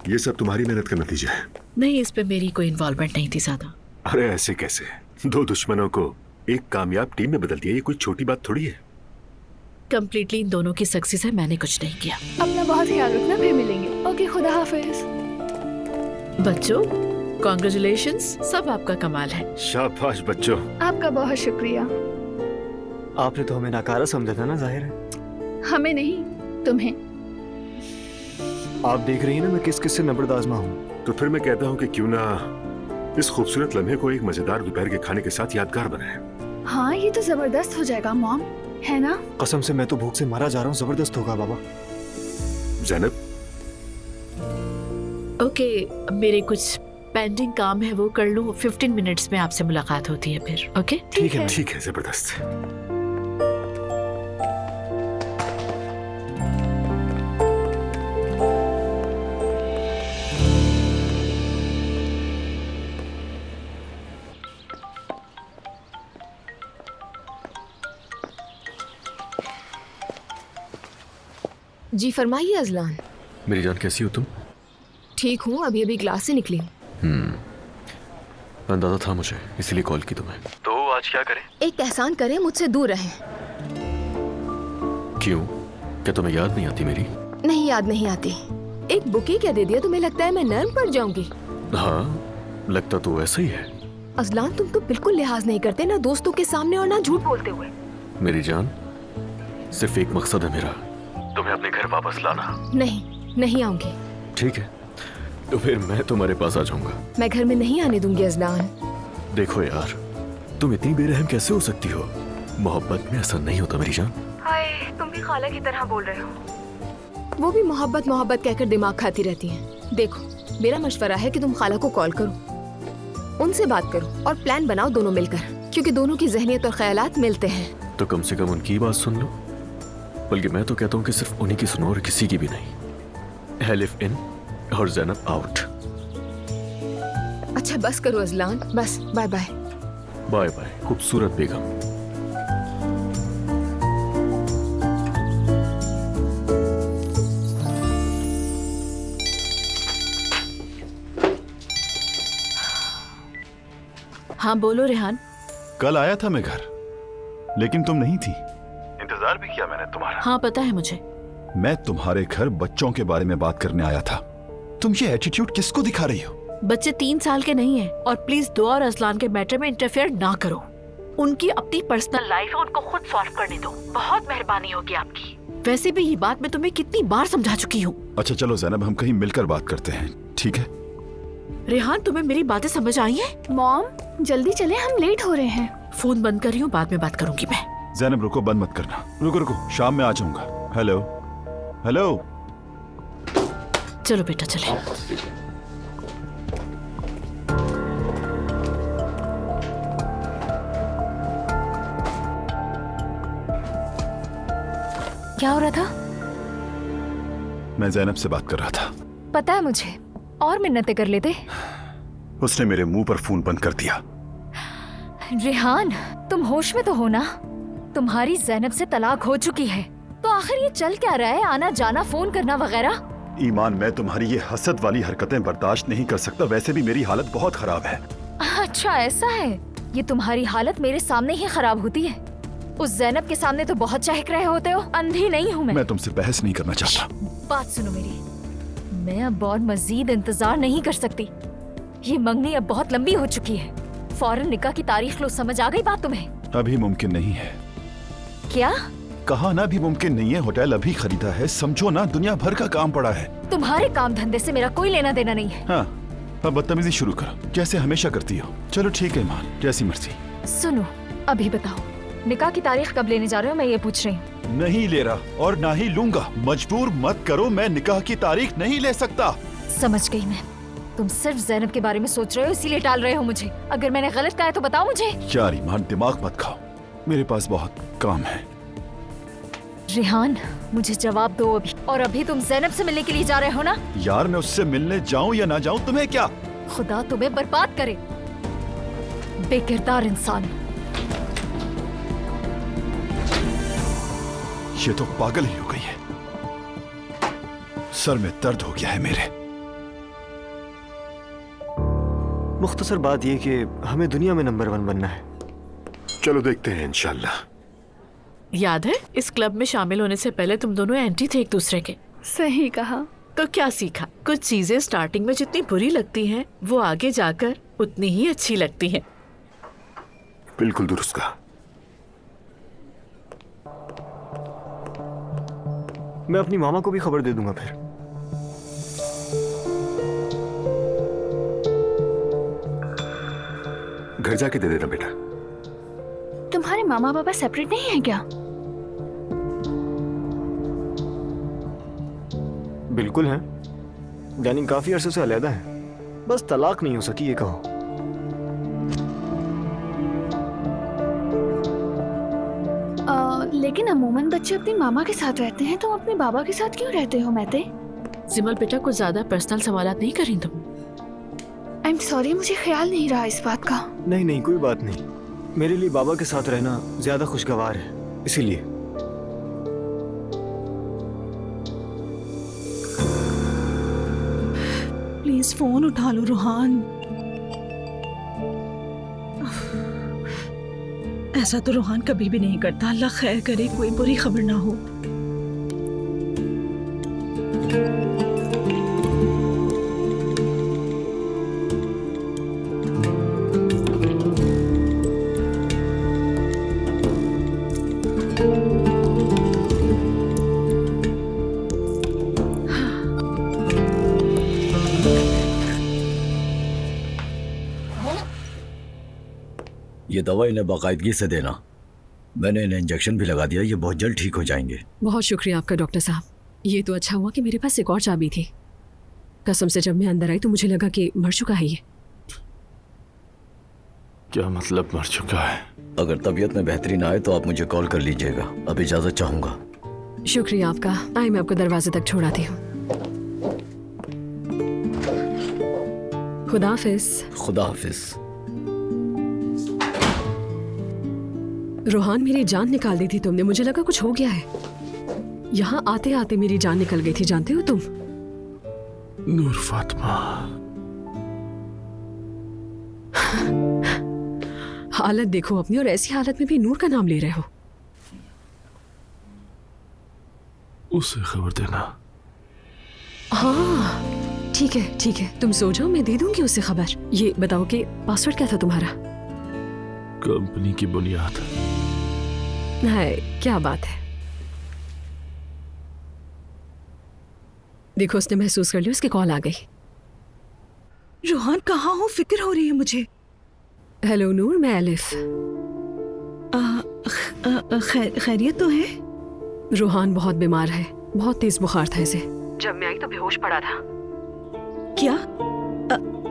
ये सब तुम्हारी मेहनत का नतीजा है। नहीं, इस पे मेरी कोई इन्वॉल्वमेंट नहीं थी ज्यादा। अरे ऐसे कैसे? दो दुश्मनों को एक कामयाब टीम में बदल दिया, ये कोई छोटी बात थोड़ी है। कंप्लीटली इन दोनों की सक्सेस है, मैंने कुछ नहीं किया। अपना बहुत ख्याल रखना, फिर मिलेंगे। ओके, खुदा हाफिज। बच्चों, कॉन्ग्रेचुलेशंस, सब आपका कमाल है। शाबाश बच्चों। आपका बहुत शुक्रिया। आपने तो हमें नाकारा समझा था ना, जाहिर है। हमें नहीं, तुम्हें। आप देख रही हैं ना मैं किस किस से नबर्द आजमा हूँ। तो फिर मैं कहता हूँ कि क्यों ना इस खूबसूरत लम्हे को एक मजेदार दोपहर के खाने के साथ यादगार बनाएं। हाँ, ये तो जबरदस्त हो जाएगा मॉम, है ना? कसम से मैं तो भूख से मारा जा रहा हूँ। जबरदस्त होगा बाबा। ज़ैनब। ओके, मेरे कुछ पेंडिंग काम है वो कर लूँ। 15 मिनट्स में आपसे मुलाकात होती है फिर। ओके ठीक है, ठीक है, जबरदस्त। जी फरमाइए अजलान। मेरी जान कैसी हो तुम? ठीक हूँ, अभी अभी क्लास से निकली हूँ। अंदाजा था मुझे, इसीलिए कॉल की तुम्हें। तो आज क्या करें? एक एहसान करें, मुझसे दूर रहें। क्यों? क्या तुम्हें याद नहीं आती मेरी? नहीं, याद नहीं आती। एक बुके क्या दे दिया, तुम्हें लगता है मैं नर्म पड़ जाऊंगी? हाँ, लगता तो ऐसा ही है। अजलान, तुम तो बिल्कुल लिहाज नहीं करते, ना दोस्तों के सामने और ना झूठ बोलते हुए। मेरी जान, सिर्फ एक मकसद है मेरा, तुम्हें अपने घर वापस लाना। नहीं, नहीं आऊंगी। ठीक है, तो फिर मैं तुम्हारे पास आ जाऊंगा। मैं घर में नहीं आने दूंगी अजलान। देखो यार, तुम इतनी बेरहम कैसे हो सकती हो? मोहब्बत में ऐसा नहीं होता मेरी जान। हाय, तुम भी खाला की तरह बोल रहे हो। वो भी मोहब्बत मोहब्बत कहकर दिमाग खाती रहती हैं। देखो, मेरा मशवरा है कि तुम खाला को कॉल करो, उनसे बात करो और प्लान बनाओ दोनों मिलकर, क्योंकि दोनों की ज़हनियत और ख्यालात मिलते हैं। तो कम से कम उनकी बात सुन लो। बल्कि मैं तो कहता हूँ कि सिर्फ उन्हीं की सुनो और किसी की भी नहीं। हेलिफ इन और ज़ैनब आउट। अच्छा बस करो अजलान, बस। Bye bye. बाय बाय खूबसूरत बेगम। हाँ बोलो रेहान। कल आया था मैं घर, लेकिन तुम नहीं थी। इंतजार भी किया मैंने तुम्हारा। हाँ पता है मुझे। मैं तुम्हारे घर बच्चों के बारे में बात करने आया था। तुम ये एटीट्यूड किसको दिखा रही हो? बच्चे 3 साल के नहीं हैं, और प्लीज दुआ और असलान के मैटर में इंटरफेयर ना करो। उनकी अपनी पर्सनल लाइफ है, उनको खुद सॉल्व करने दो। बहुत मेहरबानी होगी आपकी। वैसे भी ये बात मैं तुम्हें कितनी बार समझा चुकी हूँ। अच्छा चलो ज़ैनब, हम कहीं मिलकर बात करते हैं, ठीक है? रेहान, तुम्हें मेरी बातें समझ आई हैं? मॉम जल्दी चले, हम लेट हो रहे हैं। फोन बंद कर रही हूँ, बाद में बात करूंगी मैं। ज़ैनब रुको, बंद मत करना। रुको रुको, शाम में आ जाऊंगा। Hello hello. चलो बेटा चले। क्या हो रहा था? मैं जैनब से बात कर रहा था। पता है मुझे, और मिन्नतें कर लेते। उसने मेरे मुंह पर फोन बंद कर दिया। रेहान, तुम होश में तो हो ना? तुम्हारी जैनब से तलाक हो चुकी है, तो आखिर ये चल क्या रहा है? आना जाना, फोन करना वगैरह। ईमान, मैं तुम्हारी ये हसद वाली हरकतें बर्दाश्त नहीं कर सकता। वैसे भी मेरी हालत बहुत खराब है। अच्छा ऐसा है? ये तुम्हारी हालत मेरे सामने ही खराब होती है। उस जैनब के सामने तो बहुत चहक रहे होते हो। अंधी नहीं हूँ मैं तुमसे बहस नहीं करना चाहता। बात सुनो मेरी, मैं अब और मजीद इंतजार नहीं कर सकती। ये मंगनी अब बहुत लंबी हो चुकी है। फौरन निकाह की तारीख लो। समझ आ गई बात तुम्हें? अभी मुमकिन नहीं है। क्या कहा ना, भी मुमकिन नहीं है। होटल अभी खरीदा है, समझो ना, दुनिया भर का काम पड़ा है। तुम्हारे काम धंधे से मेरा कोई लेना देना नहीं है। हाँ, अब बदतमीजी शुरू करो, जैसे हमेशा करती हो। चलो ठीक है ईमान, जैसी मर्जी। सुनो, अभी बताओ, निकाह की तारीख कब लेने जा रहे हो? मैं ये पूछ रही हूँ। नहीं ले रहा और ना ही लूंगा। मजबूर मत करो, मैं निकाह की तारीख नहीं ले सकता। समझ गई मैं। तुम सिर्फ जैनब के बारे में सोच रहे हो, इसीलिए टाल रहे हो मुझे। अगर मैंने गलत कहा है तो बताओ मुझे। यार ईमान, दिमाग मत खाओ, मेरे पास बहुत काम है। रेहान, मुझे जवाब दो अभी। और अभी तुम जैनब से मिलने के लिए जा रहे हो ना? यार मैं उससे मिलने जाऊं या ना जाऊं, तुम्हें क्या? खुदा तुम्हें बर्बाद करे, बेकिरदार इंसान। ये तो पागल ही हो गई है। सर में दर्द हो गया है मेरे। मुख्तसर बात ये कि हमें दुनिया में नंबर 1 बनना है। चलो देखते हैं इंशाल्लाह। याद है इस क्लब में शामिल होने से पहले तुम दोनों एंटी थे एक दूसरे के। सही कहा। तो क्या सीखा? कुछ चीजें स्टार्टिंग में जितनी बुरी लगती हैं वो आगे जाकर उतनी ही अच्छी लगती हैं। बिल्कुल दुरुस्त कहा। मैं अपनी मामा को भी खबर दे दूंगा फिर। घर जाके दे देना बेटा। तुम्हारे मामा पापा सेपरेट नहीं है क्या? बिल्कुल है, यानी काफी अरसे से अलहदा है। बस तलाक नहीं हो सकी, ये कहो। लेकिन अमूमन बच्चे अपने मामा के साथ रहते हैं, तुम अपने बाबा के साथ क्यों रहते हो मैते? जिमल बेटा, कुछ ज्यादा पर्सनल सवालात नहीं करें तुम। आई एम सॉरी, मुझे ख्याल नहीं रहा इस बात का। नहीं नहीं, कोई बात नहीं। मेरे लिए बाबा के साथ रहना ज्यादा खुशगवार है, इसीलिए। प्लीज फोन उठा लो रुहान। ऐसा तो रुहान कभी भी नहीं करता। अल्लाह खैर करे, कोई बुरी खबर ना हो। ये दवा इन्हें बाकायदगी से देना। मैंने इन्हें इंजेक्शन भी लगा दिया, ये बहुत जल्द ठीक हो जाएंगे। बहुत शुक्रिया आपका डॉक्टर साहब। ये तो अच्छा हुआ कि मेरे पास एक और चाबी थी। कसम से जब मैं अंदर आई तो मुझे लगा कि मर चुका है ये। क्या मतलब मर चुका है? अगर तबीयत में बेहतरी ना आए तो आप मुझे कॉल कर लीजिएगा। अब इजाजत चाहूंगा। शुक्रिया आपका। आई मैं आपको दरवाजे तक छोड़ाती हूँ। खुदा हाफिज। खुदा हाफिज। रोहान, मेरी जान निकाल दी थी तुमने। मुझे लगा कुछ हो गया है। यहाँ आते आते मेरी जान निकल गई थी, जानते हो तुम? नूर फातिमा। हालत देखो अपनी, और ऐसी हालत में भी नूर का नाम ले रहे हो। उसे खबर देना। हाँ ठीक है ठीक है, तुम सो जाओ, मैं दे दूंगी उसे खबर। ये बताओ कि पासवर्ड क्या था तुम्हारा? कंपनी की बुनियाद। है, क्या बात है। देखो उसने महसूस कर लिया, उसकी कॉल आ गई। रोहान कहाँ हो? फिक्र हो रही है मुझे। हेलो नूर, मैं एलिफ। खैरियत तो है? रोहान बहुत बीमार है, बहुत तेज बुखार था इसे। जब मैं आई तो बेहोश पड़ा था। क्या?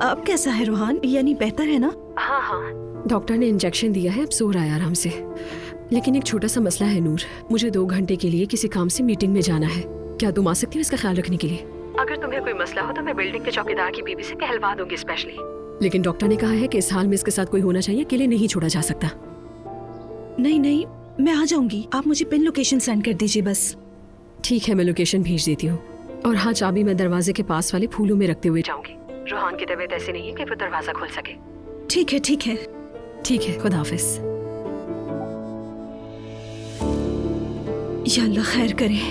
अब कैसा है रोहान? यानी बेहतर है ना? हाँ हाँ, डॉक्टर ने इंजेक्शन दिया है, अब सो रहा है आराम से। लेकिन एक छोटा सा मसला है नूर, मुझे 2 घंटे के लिए किसी काम से मीटिंग में जाना है। क्या तुम आ सकती हो इसका ख्याल रखने के लिए? अगर तुम्हें कोई मसला हो तो मैं बिल्डिंग के चौकीदार की बीवी से कहलवा दूंगी स्पेशली। लेकिन डॉक्टर ने कहा है कि इस हाल में इसके साथ कोई होना चाहिए, अकेले नहीं छोड़ा जा सकता। नहीं नहीं, मैं आ जाऊंगी, आप मुझे पिन लोकेशन सेंड कर दीजिए बस। ठीक है, मैं लोकेशन भेज देती हूँ। और हाँ, चाबी मैं दरवाजे के पास वाले फूलों में रखते हुए जाऊंगी। रोहान की तबीयत ऐसी नहीं है कि वो दरवाजा खोल सके। ठीक है ठीक है ठीक है, खुदा हाफिज। या अल्लाह खैर करे।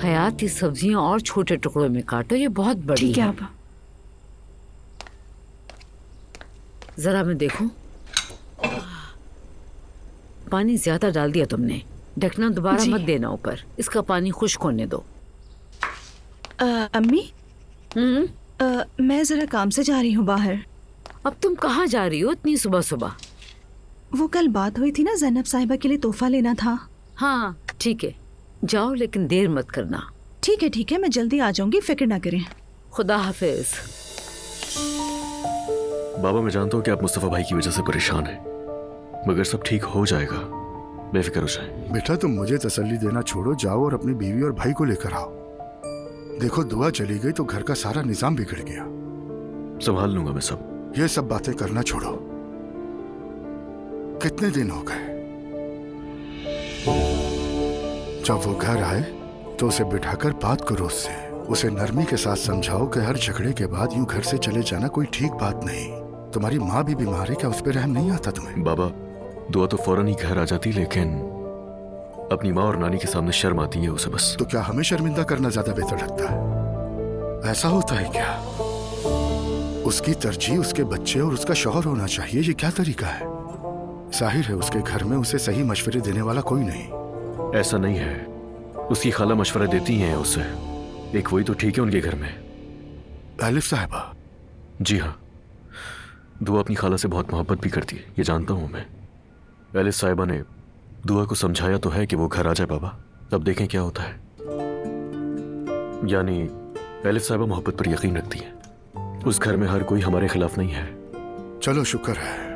हयात, ये सब्जियां और छोटे टुकड़ों में काटो, ये बहुत बड़ी ठीक है आपा। जरा मैं देखूं। पानी ज्यादा डाल दिया तुमने, ढकना दोबारा मत देना ऊपर, इसका पानी खुश्क होने दो। अम्मी, मैं जरा काम से जा रही हूँ बाहर। अब तुम कहाँ जा रही हो इतनी सुबह सुबह? वो कल बात हुई थी ना, ज़ैनब साहिबा के लिए तोहफा लेना था। हाँ ठीक है, जाओ लेकिन देर मत करना। ठीक है, मैं जल्दी आ जाऊंगी, फिक्र ना करें। खुदा हाफिज। बाबा, मैं जानता हूँ कि आप मुस्तफा भाई की वजह से परेशान हैं, मगर सब ठीक हो जाएगा, बेफिक्र हो जाए। बेटा तुम मुझे तसल्ली देना छोड़ो, जाओ और अपनी बीवी और भाई को लेकर आओ। देखो दुआ चली गई तो घर का सारा निजाम बिगड़ गया। संभाल लूंगा मैं सब। ये सब बातें करना छोड़ो। कितने दिन हो गए? जब वो घर आए तो उसे बिठाकर बात करो उससे, उसे नरमी के साथ समझाओ कि हर झगड़े के बाद यूं घर से चले जाना कोई ठीक बात नहीं। तुम्हारी माँ भी बीमार है, क्या उस पर रहम नहीं आता तुम्हें? बाबा, दुआ तो फौरन ही घर आ जाती, लेकिन अपनी माँ और नानी के सामने शर्म आती है उसे बस। तो क्या हमें शर्मिंदा करना ज्यादा बेहतर लगता है? ऐसा होता है क्या? उसकी तरजीह उसके बच्चे और उसका शौहर होना चाहिए, ये क्या तरीका है? जाहिर है उसके घर में उसे सही मशवरे देने वाला कोई नहीं। ऐसा नहीं है, उसकी खाला मशवरा देती हैं उसे, एक वही तो ठीक है उनके घर में। आलिफ साहिबा? जी हाँ, दुआ अपनी खाला से बहुत मोहब्बत भी करती है, ये जानता हूँ मैं। आलिफ साहिबा ने दुआ को समझाया तो है कि वो घर आ जाए बाबा, तब देखें क्या होता है। यानी आलिफ साहिबा मोहब्बत पर यकीन रखती है, उस घर में हर कोई हमारे खिलाफ नहीं है। चलो शुक्र है।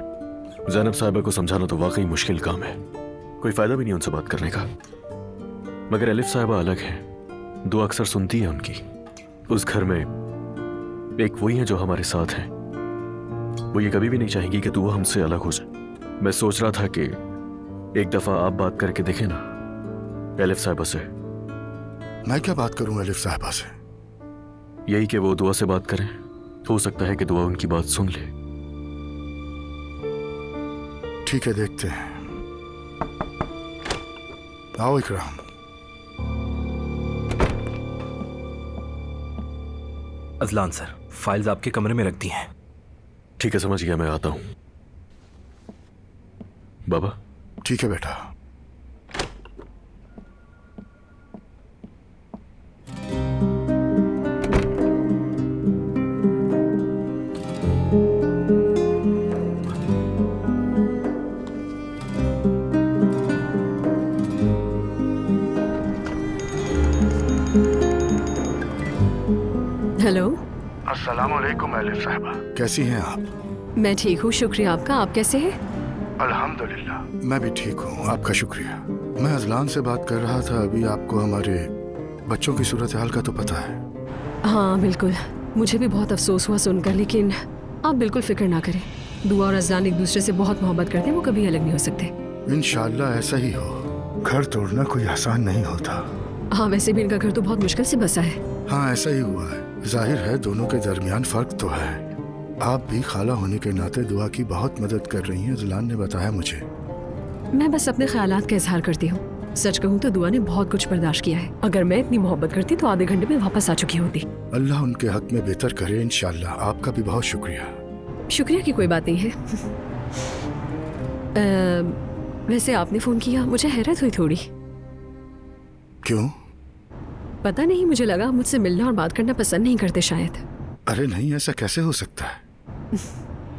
ज़ैनब साहिबा को समझाना तो वाकई मुश्किल काम है, कोई फायदा भी नहीं उनसे बात करने का। मगर आलिफ साहिबा अलग है, दुआ अक्सर सुनती है उनकी। उस घर में एक वही है जो हमारे साथ हैं, वो ये कभी भी नहीं चाहेंगी कि दुआ हमसे अलग हो जाए। मैं सोच रहा था कि एक दफा आप बात करके देखें ना आलिफ साहिबा से। मैं क्या बात करूं आलिफ साहिबा से? यही कि वो दुआ से बात करें, हो सकता है कि दुआ उनकी बात सुन ले। ठीक है, देखते हैं। आओ इकराम। अजलान सर, फाइल्स आपके कमरे में रख दी हैं। ठीक है, समझ गया, मैं आता हूं। बाबा? ठीक है बेटा। हेलो। अस्सलाम वालेकुम आलिफ साहिबा, कैसी हैं आप? मैं ठीक हूँ, शुक्रिया आपका। आप कैसे हैं? अल्हम्दुलिल्लाह, मैं भी ठीक हूँ, आपका शुक्रिया। मैं अजलान से बात कर रहा था अभी। आपको हमारे बच्चों की सूरत हाल का तो पता है? हाँ बिल्कुल, मुझे भी बहुत अफसोस हुआ सुनकर, लेकिन आप बिल्कुल फिक्र ना करें। दुआ और अजलान एक दूसरे से बहुत मोहब्बत करते हैं, वो कभी अलग नहीं हो सकते। इंशाल्लाह ऐसा ही हो। घर तोड़ना कोई आसान नहीं होता। हाँ, वैसे भी इनका घर तो बहुत मुश्किल से बसा है। हाँ ऐसा ही हुआ है। जाहिर है दोनों के दरमियान फर्क तो है। आप भी खाला होने के नाते दुआ की बहुत मदद कर रही हैं, अजलान ने बताया मुझे। मैं बस अपने ख्यालात का इजहार करती हूँ। सच कहूँ तो दुआ ने बहुत कुछ बर्दाश्त किया है। अगर मैं इतनी मोहब्बत करती तो आधे घंटे में वापस आ चुकी होती। अल्लाह उनके हक में बेहतर करे इंशाल्लाह। आपका भी बहुत शुक्रिया। शुक्रिया की कोई बात नहीं है। वैसे आपने फोन किया, मुझे हैरत हुई थोड़ी। क्यों? पता नहीं, मुझे लगा मुझसे मिलना और बात करना पसंद नहीं करते शायद। अरे नहीं, ऐसा कैसे हो सकता है?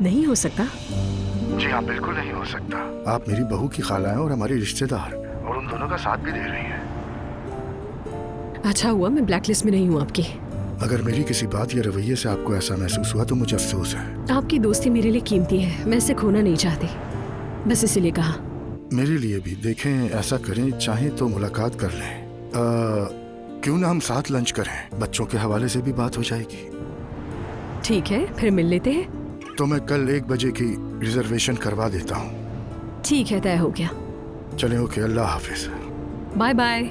नहीं हो सकता? जी हाँ, बिल्कुल नहीं हो सकता। आप मेरी बहू की खाला हैं और हमारी रिश्तेदार, और उन दोनों का साथ भी दे रही हैं। अच्छा हुआ मैं ब्लैकलिस्ट में नहीं हूँ आपकी। अगर मेरी किसी बात या रवैये से आपको ऐसा महसूस हुआ तो मुझे अफसोस है। आपकी दोस्ती मेरे लिए कीमती है, मैं इसे खोना नहीं चाहती, बस इसीलिए कहा। मेरे लिए भी देखें, ऐसा करें, चाहे तो मुलाकात कर लें। क्यों ना हम साथ लंच करें, बच्चों के हवाले से भी बात हो जाएगी। ठीक है, फिर मिल लेते हैं। तो मैं कल 1 बजे की रिजर्वेशन करवा देता हूँ। ठीक है, तय हो गया। चलें, ओके, अल्लाह हाफिज। Bye bye.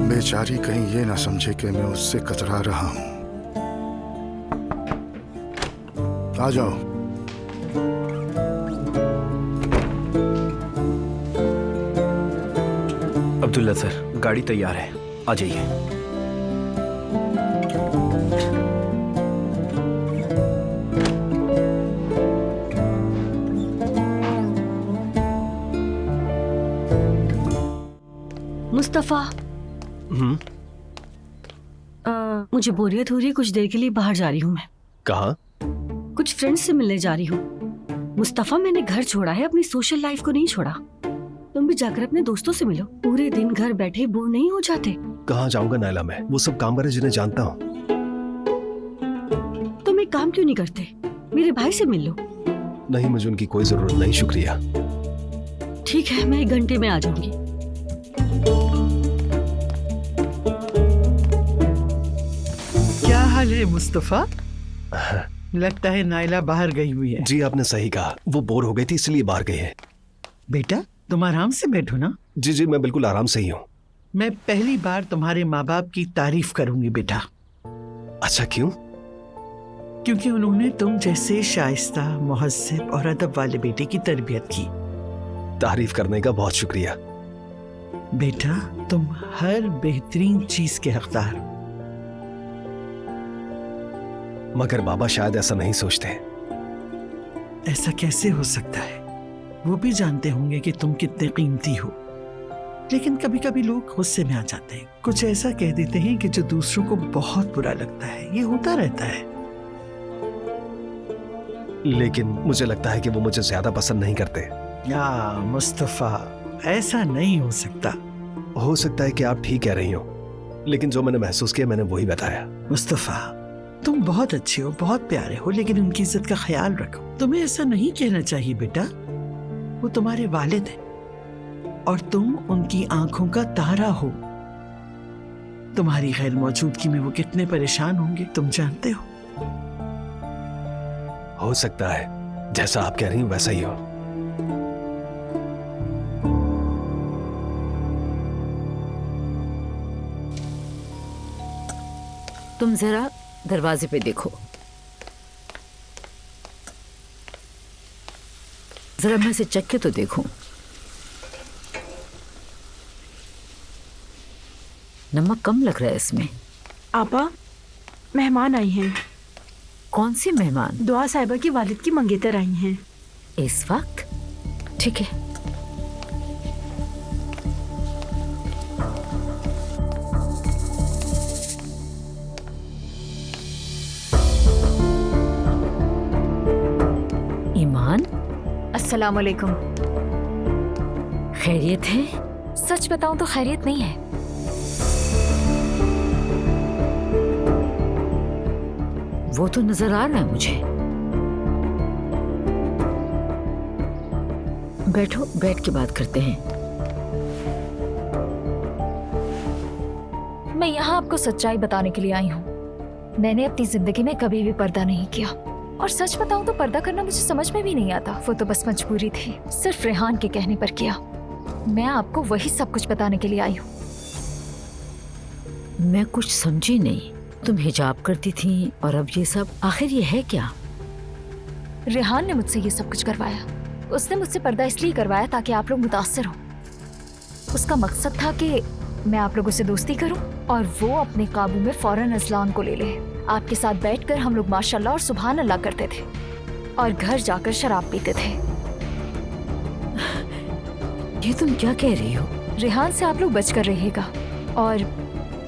बेचारी कहीं ये ना समझे कि मैं उससे कतरा रहा हूँ। आ जाओ। अब्दुल्ला सर, गाड़ी तैयार है, आ जाइए। मुस्तफा, मुझे बोरियत हो रही है, कुछ देर के लिए बाहर जा रही हूँ मैं। कहाँ? कुछ फ्रेंड्स से मिलने जा रही हूँ। मुस्तफा, मैंने घर छोड़ा है, अपनी सोशल लाइफ को नहीं छोड़ा। तुम भी जाकर अपने दोस्तों से मिलो। पूरे दिन घर बैठे बोर नहीं हो जाते? कहाँ जाऊंगा नायला मैं, वो सब काम वाले जिन्हें जानता हूँ। तुम एक काम क्यों नहीं करते, मेरे भाई से मिल लो। नहीं, मुझे उनकी कोई जरूरत नहीं, शुक्रिया। ठीक है, मैं 1 घंटे में आ जाऊंगी। क्या हाल है मुस्तफा? लगता है नायला बाहर गई हुई है। जी आपने सही कहा, वो बोर हो गई थी इसलिए बाहर गई है। बेटा, तुम आराम से बैठो ना। जी जी, मैं बिल्कुल आराम से ही हूँ। मैं पहली बार तुम्हारे माँ बाप की तारीफ करूंगी बेटा। अच्छा, क्यों? क्योंकि उन्होंने तुम जैसे शाइस्ता, मुहज्जब और अदब वाले बेटे की तरबियत की। तारीफ करने का बहुत शुक्रिया। बेटा, तुम हर बेहतरीन चीज के हकदार। मगर बाबा शायद ऐसा नहीं सोचते। ऐसा कैसे हो सकता है? वो भी जानते होंगे कि तुम कितने कीमती हो। लेकिन कभी कभी लोग गुस्से में आ जाते हैं, कुछ ऐसा कह देते हैं कि जो दूसरों को बहुत बुरा लगता है। ये होता रहता है। लेकिन मुझे लगता है कि वो मुझे ज्यादा पसंद नहीं करते। या मुस्तफा, ऐसा नहीं हो सकता। हो सकता है कि आप ठीक कह रही हो, लेकिन जो मैंने महसूस किया मैंने वही बताया। मुस्तफा, तुम बहुत अच्छे हो, बहुत प्यारे हो, लेकिन उनकी इज्जत का ख्याल रखो। तुम्हें ऐसा नहीं कहना चाहिए बेटा। वो तुम्हारे वालिद हैं और तुम उनकी आंखों का तारा हो। तुम्हारी गैर मौजूदगी में वो कितने परेशान होंगे तुम जानते हो। हो सकता है जैसा आप कह रही हो वैसा ही हो। तुम जरा दरवाजे पे देखो। जरा मैं इसे चख के तो देखूं। नमक कम लग रहा है इसमें। आपा, मेहमान आई हैं। कौन सी मेहमान? दुआ साहिबा की वालिद की मंगेतर आई हैं। इस वक्त? ठीक है। ईमान, अस्सलाम वालेकुम। खैरियत है? सच बताऊं तो खैरियत नहीं है। वो तो नजर आ रहा है मुझे। बैठो, बैठ के बात करते हैं। मैं यहाँ आपको सच्चाई बताने के लिए आई हूँ। मैंने अपनी जिंदगी में कभी भी पर्दा नहीं किया, और सच बताऊं तो पर्दा करना मुझे समझ में भी नहीं आता। वो तो बस मजबूरी थी, सिर्फ रेहान के कहने पर किया। मैं आपको वही सब कुछ बताने के लिए आई हूँ। मैं कुछ समझी नहीं। तुम हिजाब करती थी और अब ये सब, आखिर ये है क्या? रेहान ने मुझसे ये सब कुछ करवाया। उसने मुझसे पर्दा इसलिए करवाया ताकि आप लोग मुतासिर हो। उसका मकसद था कि मैं आप लोगों से दोस्ती करूं और वो अपने काबू में फौरन अजलान को ले ले। आपके साथ बैठकर हम लोग माशाल्लाह और सुभान अल्लाह करते थे और घर जाकर शराब पीते थे। ये तुम क्या कह रही हो? रेहान से आप लोग बचकर रहिएगा। और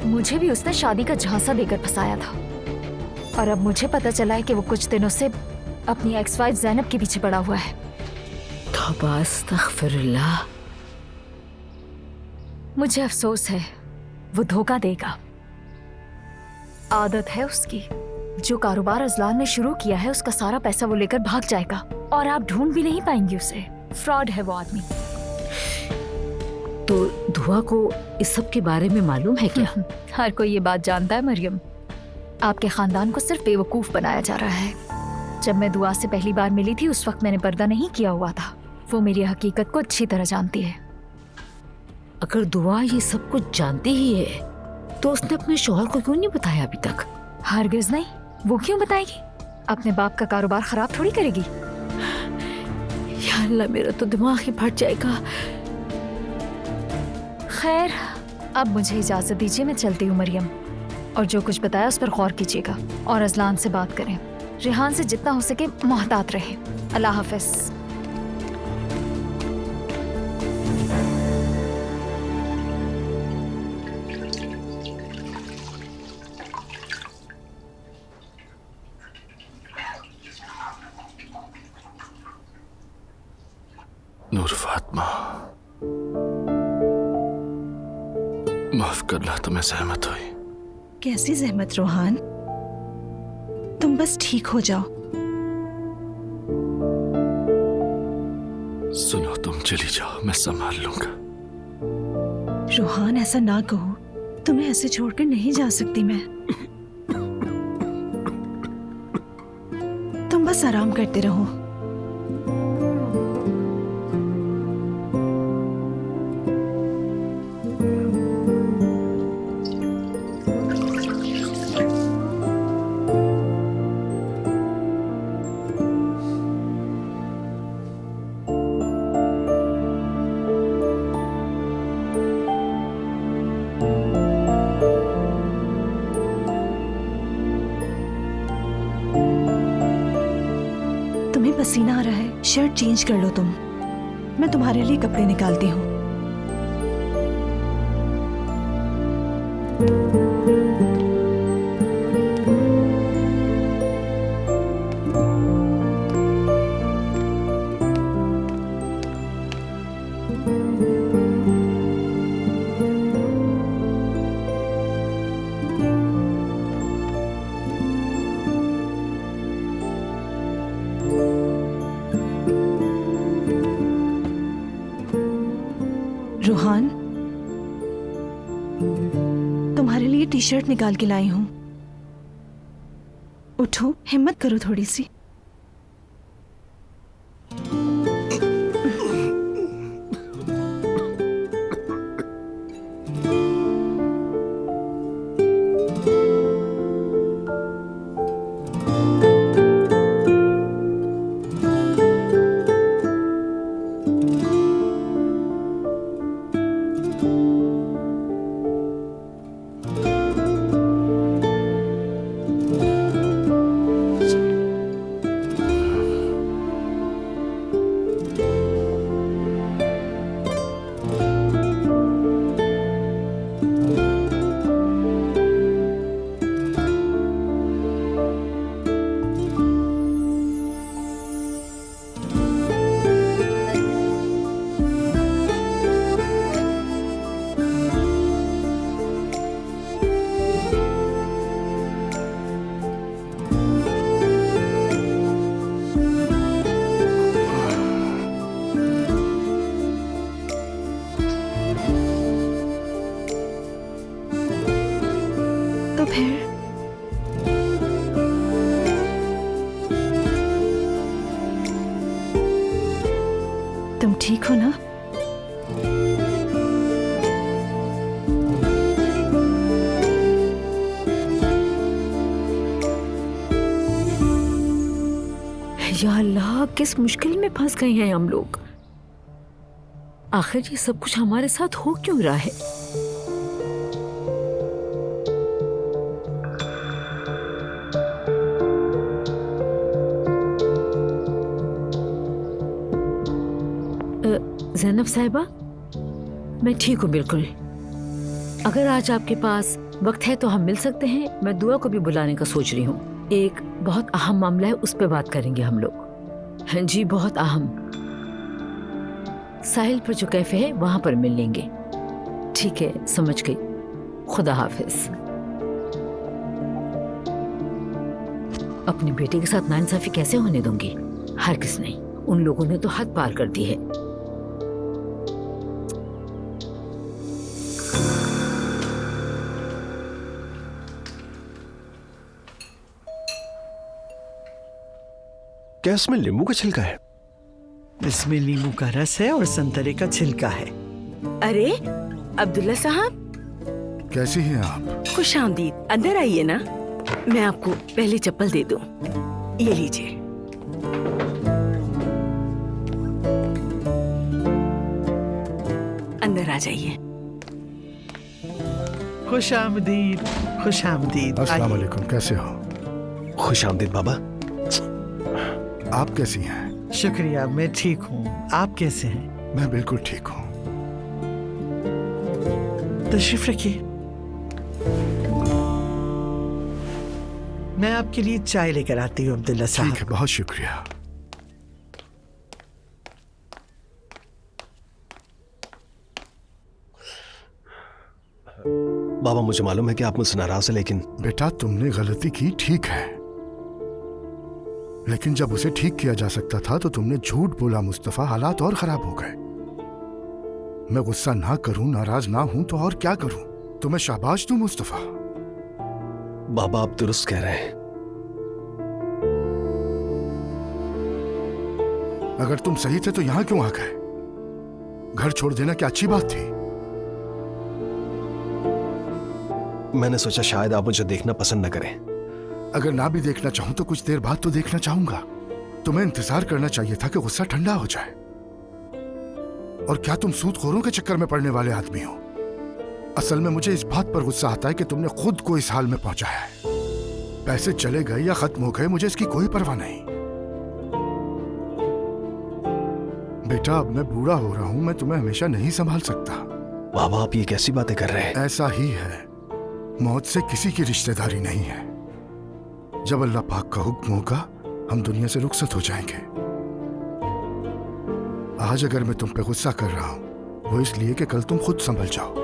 मुझे भी उसने शादी का झांसा देकर फंसाया था, और अब मुझे पता चला है कि वो कुछ दिनों से अपनी एक्स वाइफ ज़ैनब के पीछे पड़ा हुआ है। तौबा अस्तगफिरुल्लाह। मुझे अफसोस है, वो धोखा देगा। आदत है उसकी, जो कारोबार अजलान ने शुरू किया है उसका सारा पैसा वो लेकर भाग जाएगा और आप ढूंढ भी नहीं पाएंगे उसे। फ्रॉड है वो आदमी। तो दुआ को इस सब के बारे में मालूम है क्या? हर कोई ये बात जानता है मरियम। आपके खानदान को सिर्फ बेवकूफ बनाया जा रहा है। जब मैं दुआ से पहली बार मिली थी उस वक्त मैंने पर्दा नहीं किया हुआ था। वो मेरी हकीकत को अच्छी तरह जानती है। अगर दुआ ये सब कुछ जानती ही है तो उसने अपने शौहर को क्यों नहीं बताया अभी तक? हरगिज नहीं। वो क्यों बताएगी? अपने बाप का कारोबार खराब थोड़ी करेगी। या अल्लाह, मेरा तो दिमाग ही फट जाएगा। खैर, अब मुझे इजाजत दीजिए, मैं चलती हूँ मरियम। और जो कुछ बताया उस पर गौर कीजिएगा और अजलान से बात करें। रेहान से जितना हो सके मोहतात रहे। अल्लाह हाफिज। नूर फातिमा, माफ करना, तुम्हें सहमत हुई। कैसी जहमत रोहान, तुम बस ठीक हो जाओ। सुनो, तुम चली जाओ, मैं संभाल लूंगा। रोहान, ऐसा ना कहो। तुम्हें ऐसे छोड़कर नहीं जा सकती मैं। तुम बस आराम करते रहो। तुम्हें पसीना आ रहा है, शर्ट चेंज कर लो तुम। मैं तुम्हारे लिए कपड़े निकालती हूँ। रोहान, तुम्हारे लिए टी शर्ट निकाल के लाई हूं। उठो, हिम्मत करो थोड़ी सी। तो फिर तुम ठीक हो ना? या अल्लाह, किस मुश्किल में फंस गए हैं हम लोग। आखिर ये सब कुछ हमारे साथ हो क्यों रहा है? ज़ैनब साहिबा, मैं ठीक हूँ बिल्कुल। अगर आज आपके पास वक्त है तो हम मिल सकते हैं। मैं दुआ को भी बुलाने का सोच रही हूँ। एक बहुत अहम मामला है, उस पर बात करेंगे हम लोग। हाँ जी, बहुत अहम। साहिल पर जो कैफे है वहां पर मिल लेंगे। ठीक है, समझ गई। खुदा हाफिज। अपनी बेटी के साथ नाइंसाफी कैसे होने दूंगी? हरगिज़ नहीं। उन लोगों ने तो हद पार कर दी है। क्या इसमें नींबू का छिलका है? इसमें नींबू का रस है और संतरे का छिलका है। अरे अब्दुल्ला साहब, कैसी हैं आप? खुश आमदीद। अंदर आइए ना, मैं आपको पहली चप्पल दे दूं। ये लीजिए। अंदर आ जाइए। खुश आमदीद, खुश आमदीद। अस्सलाम वालेकुम, कैसे हो? खुश आमदीद बाबा। आप कैसी हैं? शुक्रिया, मैं ठीक हूँ। आप कैसे हैं? मैं बिल्कुल ठीक हूँ। तशरीफ रखिए, मैं आपके लिए चाय लेकर आती हूँ अब्दुल्ला साहब। ठीक है, बहुत शुक्रिया। बाबा मुझे मालूम है कि आप मुझसे नाराज हैं, लेकिन बेटा तुमने गलती की, ठीक है, लेकिन जब उसे ठीक किया जा सकता था तो तुमने झूठ बोला मुस्तफा। हालात और खराब हो गए। मैं गुस्सा ना करूं, नाराज ना हूं तो और क्या करूं? तुम्हें शाबाश दूं मुस्तफा। बाबा आप दुरुस्त कह रहे हैं। अगर तुम सही थे तो यहां क्यों आ गए? घर छोड़ देना क्या अच्छी बात थी? मैंने सोचा शायद आप मुझे देखना पसंद न करें। अगर ना भी देखना चाहूं तो कुछ देर बाद तो देखना चाहूंगा। तुम्हें इंतजार करना चाहिए था कि गुस्सा ठंडा हो जाए। और क्या तुम सूदखोरों के चक्कर में पड़ने वाले आदमी हो? असल में मुझे इस बात पर गुस्सा आता है कि तुमने खुद को इस हाल में पहुंचाया है। पैसे चले गए या खत्म हो गए, मुझे इसकी कोई परवाह नहीं। बेटा अब मैं बूढ़ा हो रहा हूं, मैं तुम्हें हमेशा नहीं संभाल सकता। बाबा आप ये कैसी बातें कर रहे हैं? ऐसा ही है, मौत से किसी की रिश्तेदारी नहीं है। जब अल्लाह पाक का हुक्म होगा हम दुनिया से रुखसत हो जाएंगे। आज अगर मैं तुम पे गुस्सा कर रहा हूं वो इसलिए कि कल तुम खुद संभल जाओ।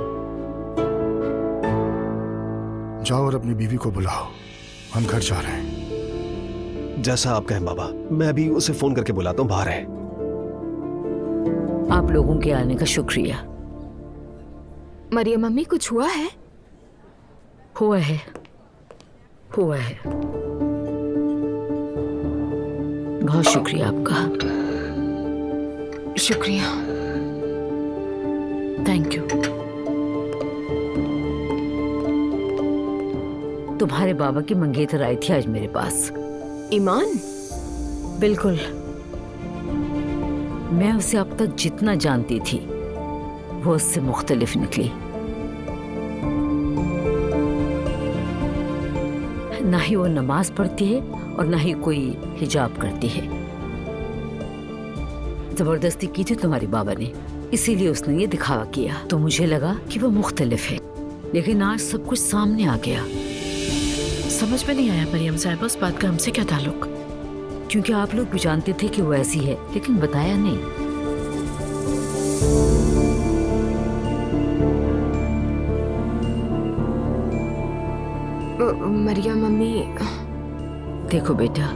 जाओ और अपनी बीवी को बुलाओ, हम घर जा रहे हैं। जैसा आप कहें बाबा, मैं अभी उसे फोन करके बुलाता हूँ, बाहर है। आप लोगों के आने का शुक्रिया। मरियम मम्मी, कुछ हुआ है? हुआ है, हुआ है। बहुत शुक्रिया आपका। शुक्रिया। Thank you. तुम्हारे बाबा की मंगेतर आई थी आज मेरे पास। ईमान? बिल्कुल। मैं उसे अब तक जितना जानती थी वो उससे मुख्तलिफ निकली। ना ही वो नमाज पढ़ती है और ना ही कोई हिजाब करती है। जबरदस्ती की थी तुम्हारे बाबा ने, इसीलिए उसने ये दिखावा किया। तो मुझे लगा कि वो मुख्तलिफ है, लेकिन आज सब कुछ सामने आ गया। समझ में नहीं आया मरियम साहिबा, उस बात का हमसे क्या ताल्लुक? क्योंकि आप लोग भी जानते थे कि वो ऐसी है, लेकिन बताया नहीं। मरियम मम्मी। देखो बेटा,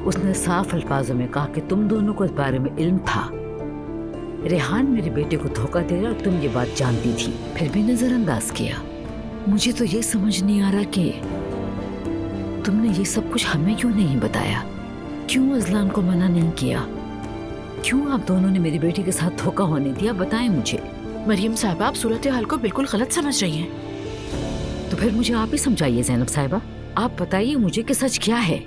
उसने साफ अल्फाजों में कहा कि तुम दोनों को इस बारे में इल्म था। रेहान मेरे बेटे को धोखा दे रहा और तुम ये बात जानती थी, फिर भी नजरअंदाज किया। मुझे तो ये समझ नहीं आ रहा कि तुमने ये सब कुछ हमें क्यों नहीं बताया, क्यों अजलान को मना नहीं किया, क्यों आप दोनों ने मेरी बेटी के साथ धोखा होने दिया? बताएं मुझे। मरियम साहिबा, आप सूरत हाल को बिल्कुल गलत समझ रही हैं। तो फिर मुझे आप ही समझाइए ज़ैनब साहिबा, आप बताइए मुझे कि सच क्या है।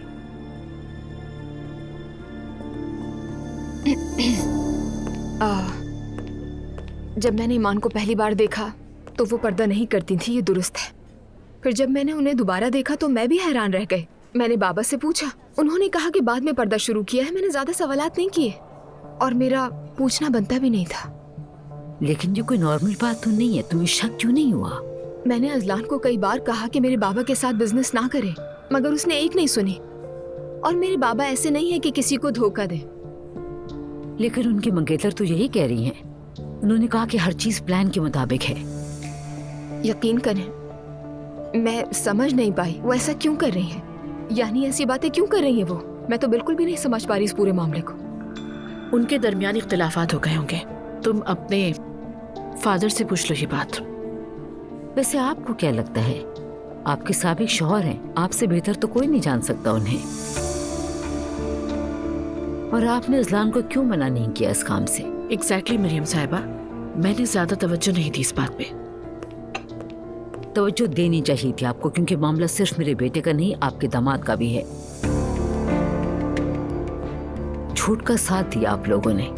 जब मैंने ईमान को पहली बार देखा तो वो पर्दा नहीं करती थी, ये दुरुस्त है। फिर जब मैंने उन्हें दोबारा देखा तो मैं भी हैरान रह गई। मैंने बाबा से पूछा, उन्होंने कहा कि बाद में पर्दा शुरू किया है। मैंने ज्यादा सवालात नहीं किए और मेरा पूछना बनता भी नहीं था। लेकिन ये कोई नॉर्मल बात तो नहीं है, तुम्हें शक क्यों नहीं हुआ? मैंने अजलान को कई बार कहा कि मेरे बाबा के साथ बिजनेस ना करे, मगर उसने एक नहीं सुनी। और मेरे बाबा ऐसे नहीं है कि किसी को धोखा दे। लेकिन उनकी मंगेतर तो यही कह रही हैं। उन्होंने कहा कि हर चीज प्लान के मुताबिक है। यकीन करें, मैं समझ नहीं पाई वो ऐसा क्यों कर रही हैं। यानी ऐसी बातें क्यों कर रही है वो? मैं तो बिल्कुल भी नहीं समझ पा रही इस पूरे मामले को। उनके दरमियान इख्तिलाफात हो गए होंगे। तुम अपने फादर से पूछ लो ये बात। वैसे आपको क्या लगता है, आपके साबिक शौहर हैं, आपसे बेहतर तो कोई नहीं जान सकता उन्हें। और आपने अजलान को क्यों मना नहीं किया इस काम से? एग्जैक्टली मरियम साहिबा, मैंने ज्यादा तवज्जो नहीं दी इस बात पे। तवज्जो देनी चाहिए थी आपको, क्योंकि मामला सिर्फ मेरे बेटे का नहीं, आपके दामाद का भी है। झूठ का साथ दिया आप लोगों ने।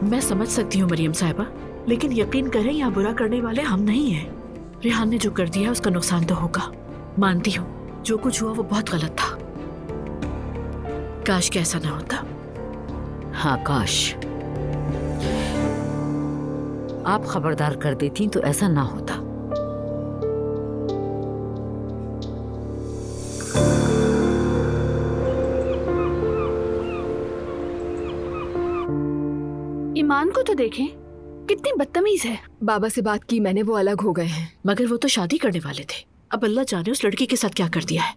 मैं समझ सकती हूँ मरियम साहिबा, लेकिन यकीन करें यहाँ बुरा करने वाले हम नहीं हैं। रेहान ने जो कर दिया उसका नुकसान तो होगा, मानती हूँ। जो कुछ हुआ वो बहुत गलत था। काश कि ऐसा ना होता। हाँ काश आप खबरदार कर देती तो ऐसा ना होता। ईमान को तो देखें, कितनी बदतमीज है। बाबा से बात की मैंने, वो अलग हो गए हैं। मगर वो तो शादी करने वाले थे। अब अल्लाह जाने उस लड़की के साथ क्या कर दिया है।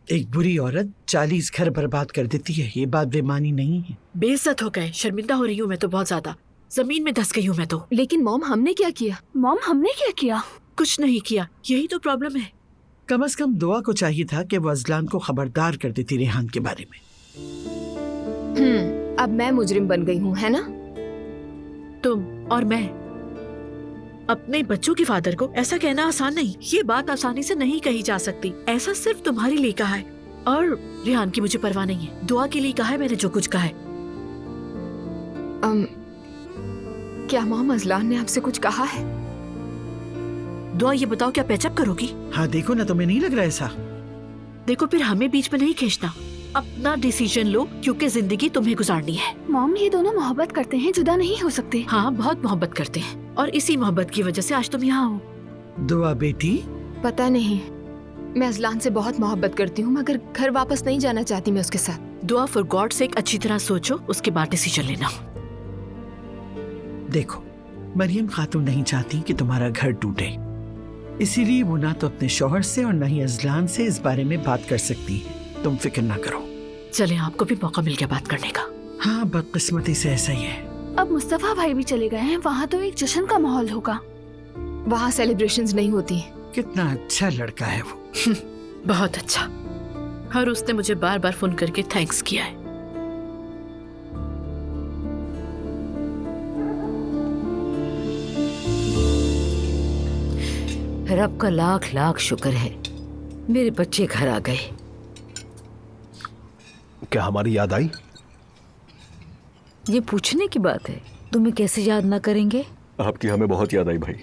एक बुरी औरत 40 घर बर्बाद कर देती है, ये बात बेमानी नहीं है। बेइज्जत हो गए, शर्मिंदा हो रही हूँ मैं तो बहुत ज्यादा। जमीन में धस गई हूँ मैं तो। लेकिन मॉम हमने क्या किया? मॉम हमने क्या किया? कुछ नहीं किया, यही तो प्रॉब्लम है। कम से कम दुआ को चाहिए था कि वो अजलान को खबरदार कर देती रेहान के बारे में। अब मैं मुजरिम बन गई हूँ, है ना? तुम और मैं। अपने बच्चों के फादर को ऐसा कहना आसान नहीं। ये बात आसानी से नहीं कही जा सकती। ऐसा सिर्फ तुम्हारे लिए कहा है, और रेहान की मुझे परवाह नहीं है। दुआ के लिए कहा है मैंने जो कुछ कहा है। क्या मॉम अजलान ने आपसे कुछ कहा है? दुआ ये बताओ, क्या पैचअप करोगी? हाँ देखो ना, तुम्हें नहीं लग रहा ऐसा? देखो फिर हमें बीच में नहीं खींचना। अपना डिसीजन लो, क्योंकि जिंदगी तुम्हें गुजारनी है। मॉम ये दोनों मोहब्बत करते हैं, जुदा नहीं हो सकते। हाँ बहुत मोहब्बत करते हैं, और इसी मोहब्बत की वजह से आज तुम यहाँ हो। दुआ बेटी, पता नहीं, मैं अजलान से बहुत मोहब्बत करती हूँ, मगर घर वापस नहीं जाना चाहती मैं उसके साथ। दुआ फॉर गॉड से अच्छी तरह सोचो, उसके बाद डिसीजन लेना। देखो मरियम खातून नहीं चाहती कि तुम्हारा घर टूटे, इसीलिए वो ना तो अपने शौहर से और ना ही अजलान से इस बारे में बात कर सकती है। तुम फिक्र ना करो। चले, आपको भी मौका मिल गया बात करने का। हाँ बदकिस्मती से ऐसा ही है। अब मुस्तफा भाई भी चले गए हैं, वहाँ तो एक जश्न का माहौल होगा। वहाँ सेलिब्रेशंस नहीं होती। कितना अच्छा लड़का है वो। बहुत अच्छा, और उसने मुझे बार बार फोन करके थैंक्स किया है। रब का लाख लाख शुक्र है मेरे बच्चे घर आ गए। क्या हमारी याद आई? ये पूछने की बात है, तुम्हें कैसे याद ना करेंगे? आपकी हमें बहुत याद आई भाई।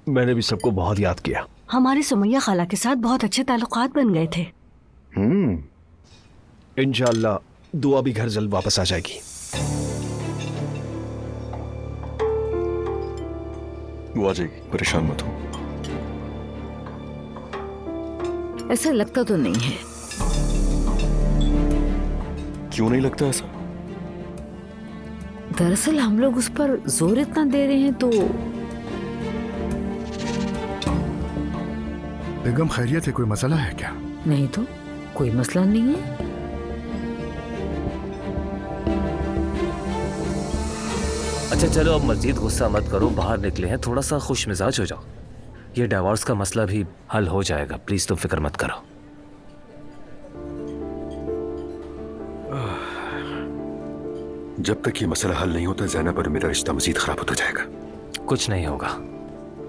मैंने भी सबको बहुत याद किया। हमारे सुमैया खाला के साथ बहुत अच्छे ताल्लुकात बन गए थे। इंशाअल्लाह दुआ भी घर जल्द वापस आ जाएगी। वो आ जाएगी, परेशान मत हो। ऐसा लगता तो नहीं है। क्यों नहीं लगता ऐसा? दरअसल हम लोग उस पर जोर इतना दे रहे हैं तो। बेगम खैरियत है, कोई मसला है क्या? नहीं तो कोई मसला नहीं है। अच्छा चलो अब मजीद गुस्सा मत करो, बाहर निकले हैं, थोड़ा सा खुश मिजाज हो जाओ। ये डिवोर्स का मसला भी हल हो जाएगा, प्लीज तुम फिक्र मत करो। जब तक ये मसला हल नहीं होता ज़ैनब और मेरा रिश्ता मजीद खराब होता जाएगा। कुछ नहीं होगा,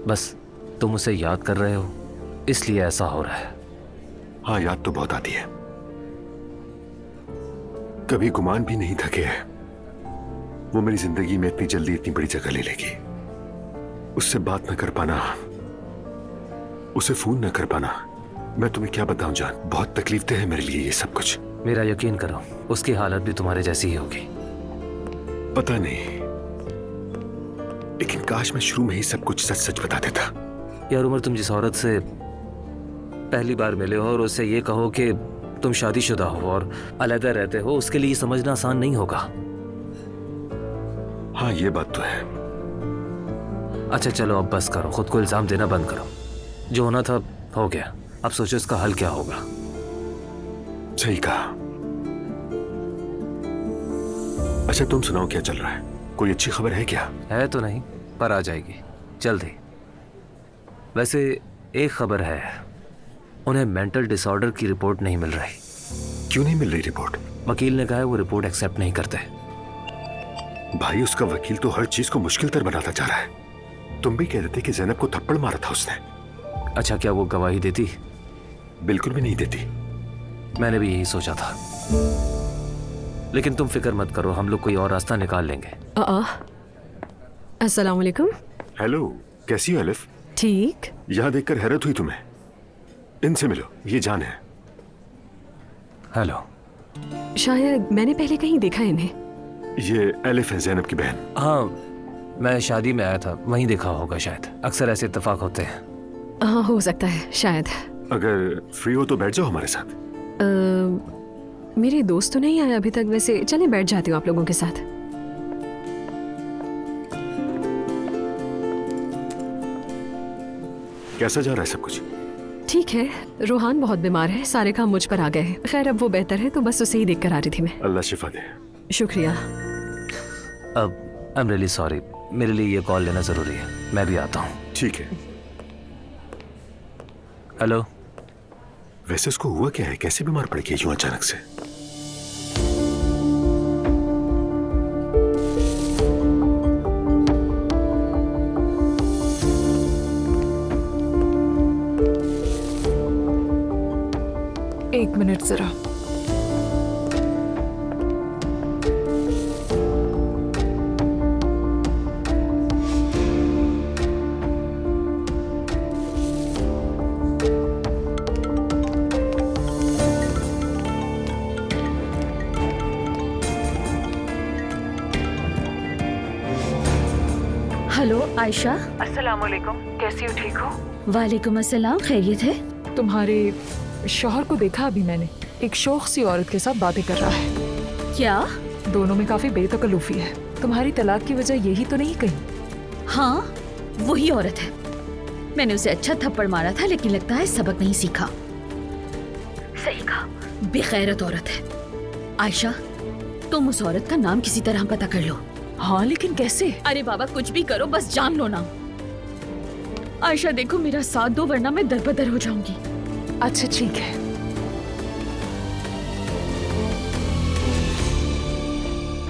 बस तुम उसे याद कर रहे हो इसलिए ऐसा हो रहा है। हाँ याद तो बहुत आती है, कभी गुमान भी नहीं था कि वो मेरी जिंदगी में इतनी जल्दी इतनी बड़ी जगह ले लेगी। उससे बात न कर पाना, उसे फोन न कर पाना, मैं तुम्हें क्या बताऊं जान, बहुत तकलीफ है मेरे लिए ये सब कुछ। मेरा यकीन करो उसकी हालत भी तुम्हारे जैसी ही होगी। पता नहीं, लेकिन काश मैं शुरू में ही सब कुछ सच सच बता देता। यार उमर, तुम जिस औरत से पहली बार मिले हो और उससे ये कहो कि तुम शादीशुदा हो और अलग रहते हो, उसके लिए समझना आसान नहीं होगा। हाँ ये बात तो है। अच्छा चलो अब बस करो, खुद को इल्जाम देना बंद करो। जो होना था हो गया, अब सोचो इसका हल क्या होगा। सही कहा। अच्छा तुम सुनाओ, क्या चल रहा है? कोई अच्छी खबर है क्या? है तो नहीं, पर आ जाएगी जल्दी। वैसे एक खबर है, उन्हें मेंटल डिसऑर्डर की रिपोर्ट नहीं मिल रही। क्यों नहीं मिल रही रिपोर्ट? वकील ने कहा है वो रिपोर्ट एक्सेप्ट नहीं करते। भाई उसका वकील तो हर चीज को मुश्किल तर बनाता जा रहा है। तुम भी कह रहे थे कि जैनब को थप्पड़ मारा था उसने। अच्छा, क्या वो गवाही देती? बिल्कुल भी नहीं देती। मैंने भी यही सोचा था, लेकिन तुम फिक्र मत करो, हम लोग कोई और रास्ता निकाल लेंगे। अस्सलाम वालेकुम। हेलो, कैसी हो एलिफ? ठीक। यहाँ देखकर हैरत हुई तुम्हें। इनसे मिलो, ये जान है। हेलो। शायद मैंने पहले कहीं देखा इन्हें। ये एलिफ है, जैनब की बहन। हाँ, मैं शादी में आया था, वहीं देखा होगा शायद। अक्सर ऐसे इत्तेफाक होते हैं। हाँ, हो सकता है शायद। अगर फ्री हो तो बैठ जाओ हमारे साथ। मेरे दोस्त तो नहीं आए अभी तक, वैसे चलें बैठ जाती हूँ आप लोगों के साथ। कैसा जा रहा है सब कुछ? ठीक है, रोहान बहुत बीमार है, सारे काम मुझ पर आ गए हैं। खैर अब वो बेहतर है, तो बस उसे ही देख कर आ रही थी मैं। अल्लाह शिफा दे। शुक्रिया। अब आई एम रियली सॉरी, मेरे लिए ये कॉल लेना जरूरी है, मैं भी आता हूँ। ठीक है। हेलो। वैसे उसको हुआ क्या है? कैसे बीमार पड़ गई यूं अचानक से? एक मिनट जरा। हेलो आयशा। अस्सलाम वालेकुम, कैसी हो? ठीक हो? वालेकुम अस्सलाम, खैरियत है? तुम्हारे शौहर को देखा अभी मैंने, एक शौक सी औरत के साथ बातें कर रहा है। क्या? दोनों में काफी बेतकल्लुफी है। तुम्हारी तलाक की वजह यही तो नहीं कहीं? हाँ, वही औरत है। मैंने उसे अच्छा थप्पड़ मारा था, लेकिन लगता है सबक नहीं सीखा। सही कहा, बेगैरत औरत है। आयशा, तुम उस औरत का नाम किसी तरह पता कर लो। हाँ, लेकिन कैसे? अरे बाबा, कुछ भी करो, बस जान लो ना। आयशा देखो, मेरा साथ दो वरना मैं दरबदर हो जाऊंगी। अच्छा ठीक है।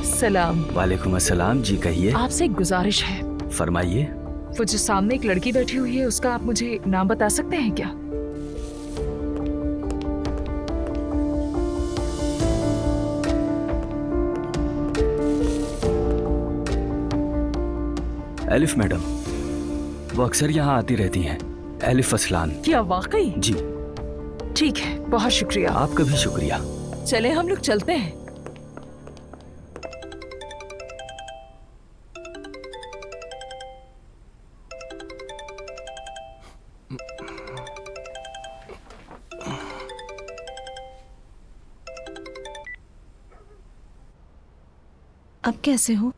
सलाम। वालेकुम अस्सलाम। जी कहिए। आपसे एक गुजारिश है। फरमाइए। वो जो सामने एक लड़की बैठी हुई है, उसका आप मुझे नाम बता सकते हैं क्या? एलिफ मैडम, वो अक्सर यहाँ आती रहती हैं। एलिफ असलान। क्या वाकई? जी। ठीक है, बहुत शुक्रिया। आपका भी शुक्रिया। चले हम लोग चलते हैं। अब कैसे हो?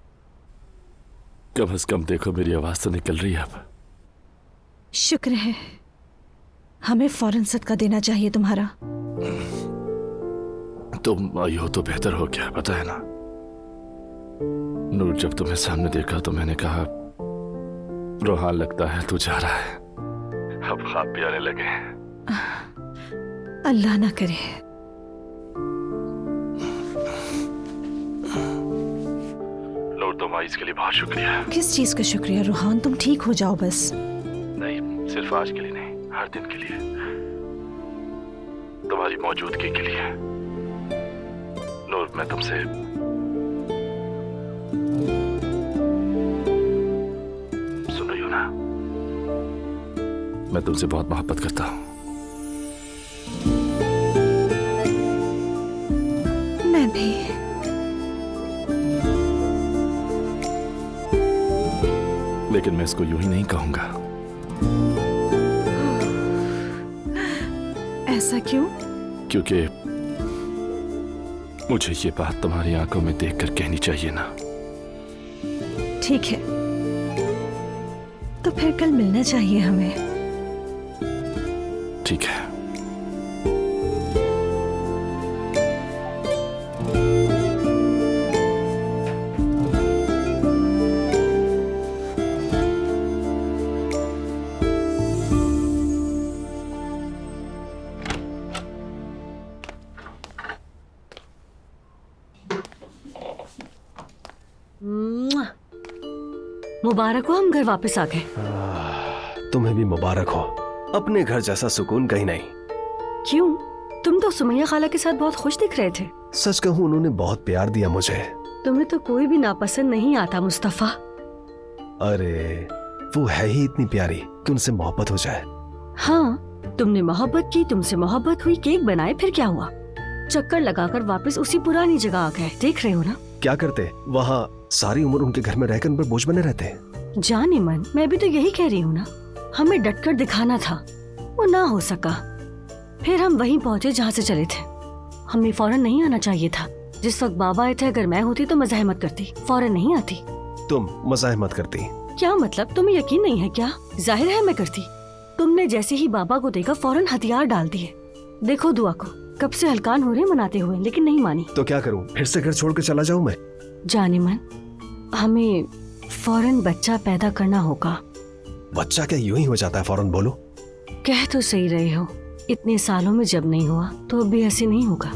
कम से कम देखो, मेरी आवाज तो निकल रही है अब। शुक्र है। हमें फौरन सदका देना चाहिए तुम्हारा। तुम आई हो तो बेहतर हो गया, पता है ना। नूर, जब तुम्हें सामने देखा तो मैंने कहा, रोहान लगता है तू जा रहा है। अब ख्वाब भी आने लगे। अल्लाह ना करे। नूर, तुम आई इसके लिए बहुत शुक्रिया। किस चीज का शुक्रिया रोहान? तुम ठीक हो जाओ बस। नहीं, सिर्फ आज के लिए नहीं, हर दिन के लिए, तुम्हारी मौजूदगी के लिए। नूर, मैं तुमसे सुन रही हो ना? मैं तुमसे बहुत मोहब्बत करता हूँ। मैं भी। लेकिन मैं इसको यूं ही नहीं कहूंगा। ऐसा क्यों? क्योंकि मुझे ये बात तुम्हारी आंखों में देखकर कहनी चाहिए ना। ठीक है, तो फिर कल मिलना चाहिए हमें। ठीक है। मुबारक हो, हम घर वापस आ गए। तुम्हें भी मुबारक हो। अपने घर जैसा सुकून कहीं नहीं। क्यों? तुम तो सुमैया खाला के साथ बहुत खुश दिख रहे थे। सच कहूँ उन्होंने बहुत प्यार दिया मुझे। तुम्हें तो कोई भी नापसंद नहीं आता मुस्तफा। अरे वो है ही इतनी प्यारी कि उनसे मोहब्बत हो जाए। हाँ, तुमने मोहब्बत की, तुमसे मोहब्बत हुई, केक बनाए, फिर क्या हुआ? चक्कर लगाकर वापस उसी पुरानी जगह आ गए। देख रहे हो ना? क्या करते वहाँ सारी उम्र उनके घर में रहकर उन पर बोझ बने रहते। जाने मन, मैं भी तो यही कह रही हूँ ना, हमें डटकर दिखाना था, वो ना हो सका। फिर हम वहीं पहुँचे जहाँ से चले थे। हमें फौरन नहीं आना चाहिए था। जिस वक्त बाबा आए थे, अगर मैं होती तो मज़ाहमत करती, फौरन नहीं आती। तुम मज़ाहमत करती? क्या मतलब? तुम्हें यकीन नहीं है क्या? जाहिर है मैं करती। तुमने जैसे ही बाबा को देखा फौरन हथियार डाल दिए। देखो दुआ को, कब से हलकान हो रहे मनाते हुए, लेकिन नहीं मानी। तो क्या करूं? फिर से घर छोड़कर चला जाऊं मैं? जाने मन, हमें फौरन बच्चा पैदा करना होगा। बच्चा क्या यूं ही हो जाता है फौरन? बोलो। कह तो सही रहे हो, इतने सालों में जब नहीं हुआ तो अब भी ऐसे नहीं होगा।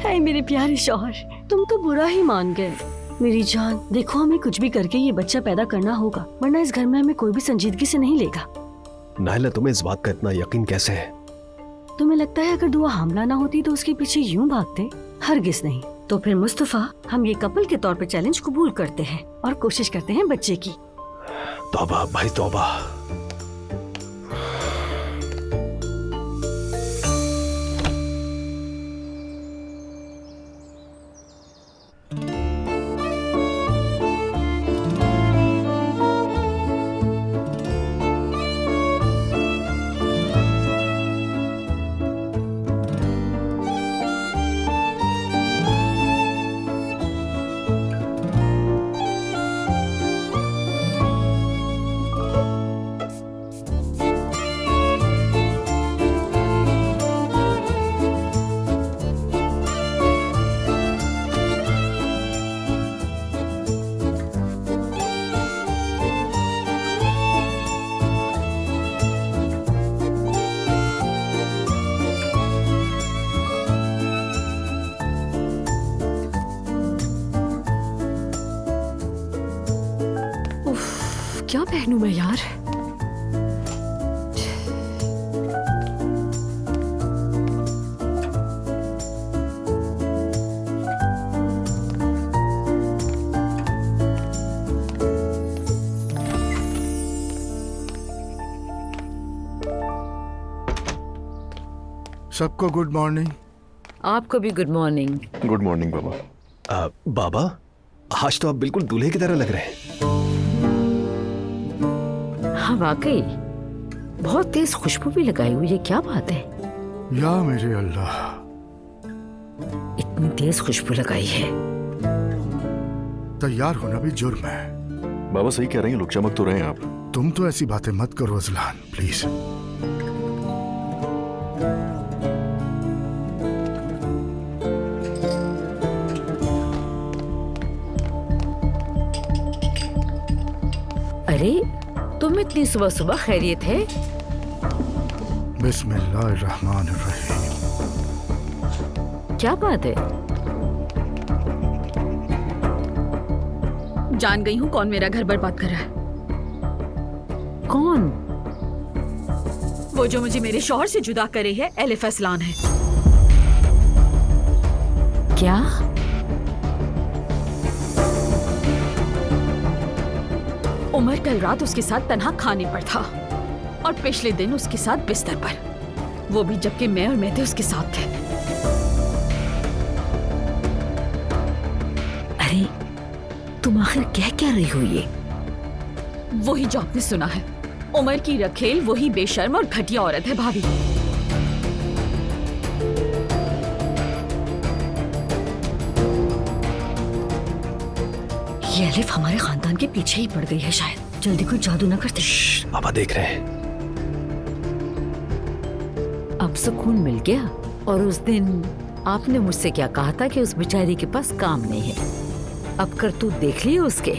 है मेरे प्यारे शौहर, तुम तो बुरा ही मान गए। मेरी जान, देखो हमें कुछ भी करके ये बच्चा पैदा करना होगा, वरना इस घर में हमें कोई भी संजीदगी से नहीं लेगा। नाहिला, तुम्हें इस बात का इतना यकीन कैसे है? तुम्हें लगता है अगर दुआ हामला ना होती तो उसके पीछे यूं भागते? हरगिज नहीं। तो फिर मुस्तफा, हम ये कपल के तौर पे चैलेंज कबूल करते हैं और कोशिश करते हैं बच्चे की। तौबा भाई तौबा। क्या पहनूं मैं यार? सबको गुड मॉर्निंग। आपको भी गुड मॉर्निंग। गुड मॉर्निंग बाबा। बाबा, आज तो आप बिल्कुल दूल्हे की तरह लग रहे हैं। हाँ वाकई, बहुत तेज खुशबू भी लगाई हुई है। क्या बात है? या मेरे अल्लाह, इतनी तेज खुशबू लगाई है। तैयार होना भी जुर्म है। बाबा सही कह रहे हैं, लोग चमक तो रहे हैं आप। तुम तो ऐसी बातें मत करो अजलान, प्लीज। अरे तुम इतनी सुबह सुबह खैरियत है? बिस्मिल्लाहिर्रहमानिर्रहीम। क्या बात है? जान गई हूँ कौन मेरा घर बर्बाद कर रहा है। कौन? वो जो मुझे मेरे शौहर से जुदा करे है, एलिफ असलान है। क्या? उमर कल रात उसके साथ तन्हा खाने पर था और पिछले दिन उसके साथ बिस्तर पर, वो भी जबकि मैं और मेहदी उसके साथ थे। अरे तुम आखिर कह क्या रही हो ये? वही जो आपने सुना है। उमर की रखेल वही बेशर्म और घटिया औरत है भाभी। ये एलिफ हमारे खानदान के पीछे ही पड़ गई है शायद। जल्दी कोई जादू न करते। पापा देख रहे हैं। अब सुकून मिल गया। और उस दिन आपने मुझसे क्या कहा था कि उस बेचारी के पास काम नहीं है। अब करतूत देख लिए उसके।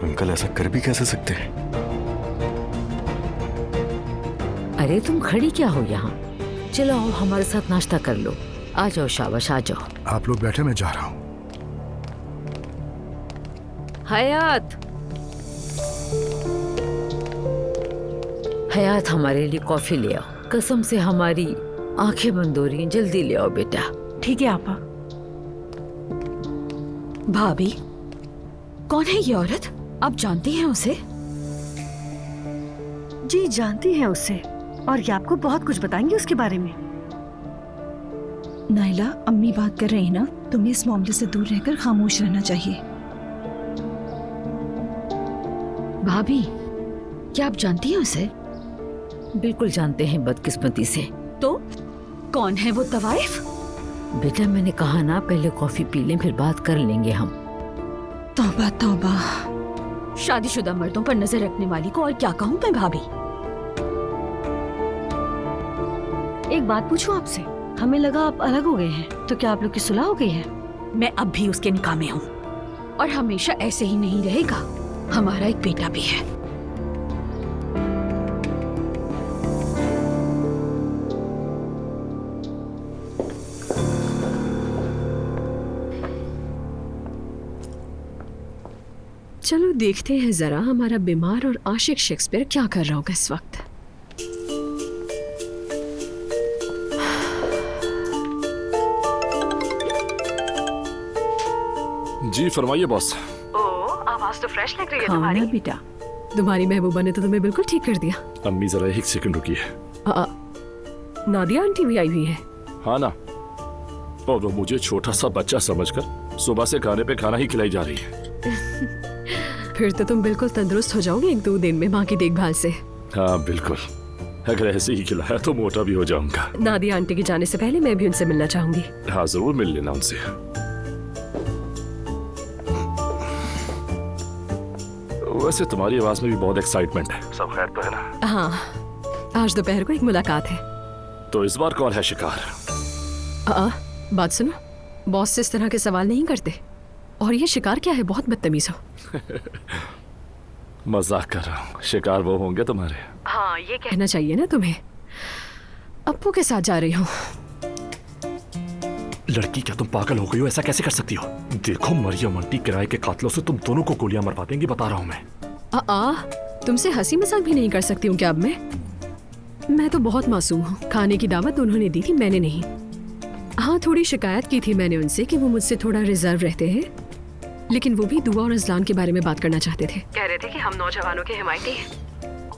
अंकल ऐसा कर भी कैसे सकते हैं? अरे तुम खड़ी क्या हो यहाँ? चलो आओ हमारे साथ नाश्ता कर लो। आ जाओ शाबाश, आ जाओ। आप लोग बैठे, मैं जा रहा हूँ। हयात, हयात हमारे लिए कॉफी ले आओ। कसम से हमारी आंखें बंद हो रही हैं, जल्दी ले आओ बेटा। ठीक है आपा। भाभी, कौन है ये औरत? आप जानती हैं उसे? जी जानती हैं उसे, और ये आपको बहुत कुछ बताएंगे उसके बारे में। नाइला, अम्मी बात कर रही है ना, तुम्हें इस मामले से दूर रहकर खामोश रहना चाहिए। भाभी, क्या आप जानती हैं उसे? बिल्कुल जानते हैं, बदकिस्मती से। तो कौन है वो तवाइफ? बेटा मैंने कहा ना, पहले कॉफी पी लें फिर बात कर लेंगे हम। तौबा तौबा। शादीशुदा मर्दों पर नजर रखने वाली को और क्या कहूँ मैं भाभी। एक बात पूछूं आपसे, हमें लगा आप अलग हो गए हैं, तो क्या आप लोग की सुलह हो गई है? मैं अब भी उसके निकाह में हूँ और हमेशा ऐसे ही नहीं रहेगा। हमारा एक बेटा भी है। चलो देखते हैं जरा हमारा बीमार और आशिक शेक्सपियर क्या कर रहा होगा इस वक्त। जी फरमाइए बॉस। आवाज तो फ्रेश लग रही है तुम्हारी। बेटा, तुम्हारी महबूबा ने तो तुम्हें बिल्कुल ठीक कर दिया। अम्मी जरा एक सेकंड रुकिए। नादिया आंटी भी आई हुई है। हाँ ना, और वो मुझे छोटा सा बच्चा समझकर सुबह से खाने पे खाना ही खिलाई जा रही है। फिर तो तुम बिल्कुल तंदुरुस्त हो जाओगे 1-2 दिन में माँ की देखभाल से। हाँ बिल्कुल, अगर ऐसे ही खिलाया तो मोटा भी हो जाऊंगा। नादिया आंटी के जाने से पहले मैं भी उनसे मिलना चाहूंगी। हाँ जरूर मिल लेना उनसे। वैसे तुम्हारी आवाज में भी बहुत एक्साइटमेंट है। सब खैर तो है ना? हाँ, आज दोपहर को एक मुलाकात है। तो इस बार कौन है शिकार? बात सुनो, बॉस से इस तरह के सवाल नहीं करते। और ये शिकार क्या है? बहुत बदतमीज हो। मजाक कर रहा हूँ, शिकार वो होंगे तुम्हारे। हाँ, ये कहना चाहिए ना तुम्हें। अप्पू के साथ जा रही हूँ। लड़की, क्या तुम पागल हो गई हो? ऐसा कैसे कर सकती हो? देखो मरियम आंटी किराए के कातलों से तुम दोनों को गोलियां मरवा देंगी, बता रहा हूँ मैं। तुमसे हंसी मजाक भी नहीं कर सकती हूँ क्या अब मैं तो बहुत मासूम हूँ। खाने की दावत उन्होंने दी थी, मैंने नहीं। हाँ, थोड़ी शिकायत की थी मैंने उनसे कि वो मुझसे थोड़ा रिजर्व रहते हैं, लेकिन वो भी दुआ और इस्लाम के बारे में बात करना चाहते थे। कह रहे थे कि हम नौजवानों के हिमायती हैं।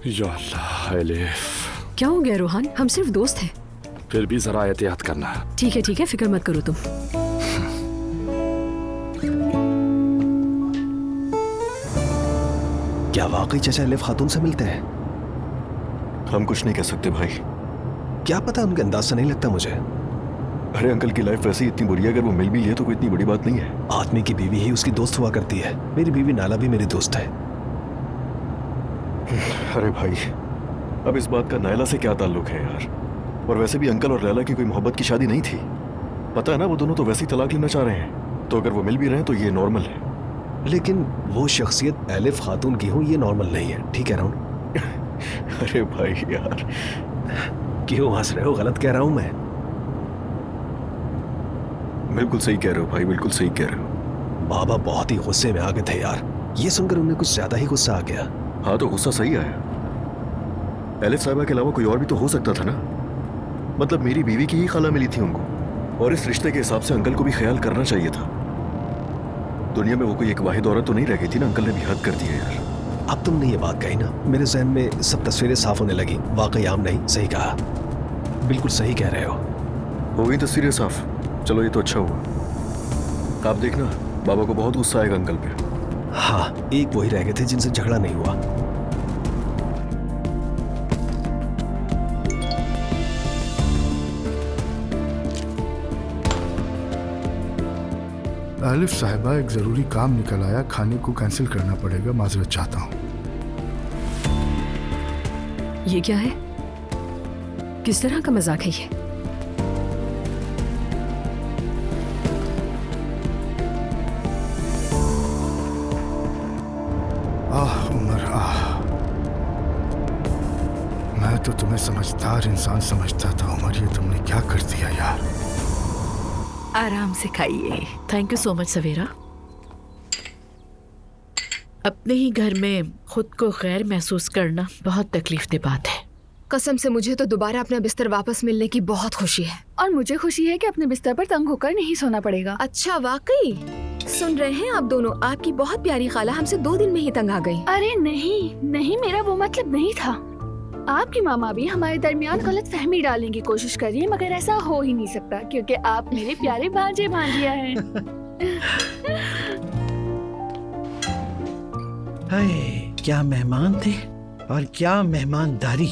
या अल्लाह एलिफ। क्या हो गया रोहान? हम सिर्फ दोस्त हैं। फिर भी जरा एहतियात करना। ठीक है, फिक्र मत करो तुम। क्या वाकई चचा एलिफ खातून से मिलते हैं? हम कुछ नहीं कह सकते भाई। क्या पता, उनके अंदाज से नहीं लगता मुझे। अरे अंकल की लाइफ वैसे ही इतनी बुरी है, अगर वो मिल भी लिए तो कोई इतनी बड़ी बात नहीं है। आदमी की बीवी ही उसकी दोस्त हुआ करती है। मेरी बीवी नाला भी मेरी दोस्त है। अरे भाई, अब इस बात का नायला से क्या ताल्लुक है यार? और वैसे भी अंकल और लैला की कोई मोहब्बत की शादी नहीं थी, पता है ना? वो दोनों तो वैसे ही तलाक लेना चाह रहे हैं, तो अगर वो मिल भी रहे हैं तो ये नॉर्मल है। लेकिन वो शख्सियत एलिफ खातून की हो, ये नॉर्मल नहीं है। ठीक कह रहा हूँ? अरे भाई यार, क्यों हंस रहे हो? गलत कह रहा हूँ मैं? बिल्कुल सही कह रहे हो भाई, बिल्कुल सही कह रहे हो। बाबा बहुत ही गुस्से में आ गए थे यार। ये सुनकर उन्हें कुछ ज्यादा ही गुस्सा आ गया। हाँ, तो गुस्सा सही आया। एलिफ साहिबा के अलावा कोई और भी तो हो सकता था ना? मतलब मेरी बीवी की ही खाला मिली थी उनको, और इस रिश्ते के हिसाब से अंकल को भी ख्याल करना चाहिए था। दुनिया में वो कोई एक वाहिद औरत तो नहीं रह गई थी ना? अंकल ने भी हद कर दिया यार। अब तुमने ये बात कही ना, मेरे जहन में सब तस्वीरें साफ होने लगी। वाकई आम नहीं, सही कहा, बिल्कुल सही कह रहे हो गई तस्वीरें साफ। चलो ये तो अच्छा हुआ। आप देखना, बाबा को बहुत गुस्सा आएगा अंकल पे। हाँ, एक वही रह गए थे जिनसे झगड़ा नहीं हुआ। आलिफ साहिबा, एक जरूरी काम निकल आया, खाने को कैंसिल करना पड़ेगा, माजरत चाहता हूँ। ये क्या है? किस तरह का मजाक है ये? उमर मैं तो तुम्हें समझदार इंसान समझता था उमर, ये तुमने क्या कर दिया यार? आराम से खाइए। थैंक यू सो मच सवेरा। अपने ही घर में खुद को गैर महसूस करना बहुत तकलीफ दे बात है। कसम से मुझे तो दोबारा अपना बिस्तर वापस मिलने की बहुत खुशी है। और मुझे खुशी है कि अपने बिस्तर पर तंग होकर नहीं सोना पड़ेगा। अच्छा, वाकई सुन रहे हैं आप दोनों? आपकी बहुत प्यारी खाला हमसे 2 दिन में ही तंग आ गई। अरे नहीं, मेरा वो मतलब नहीं था। आपकी मामा भी हमारे दरमियान गलत फहमी डालने की कोशिश कर रही है, मगर ऐसा हो ही नहीं सकता क्योंकि आप मेरे प्यारे भांजे भांजिया हैं। हाय, क्या मेहमान थे और क्या मेहमानदारी।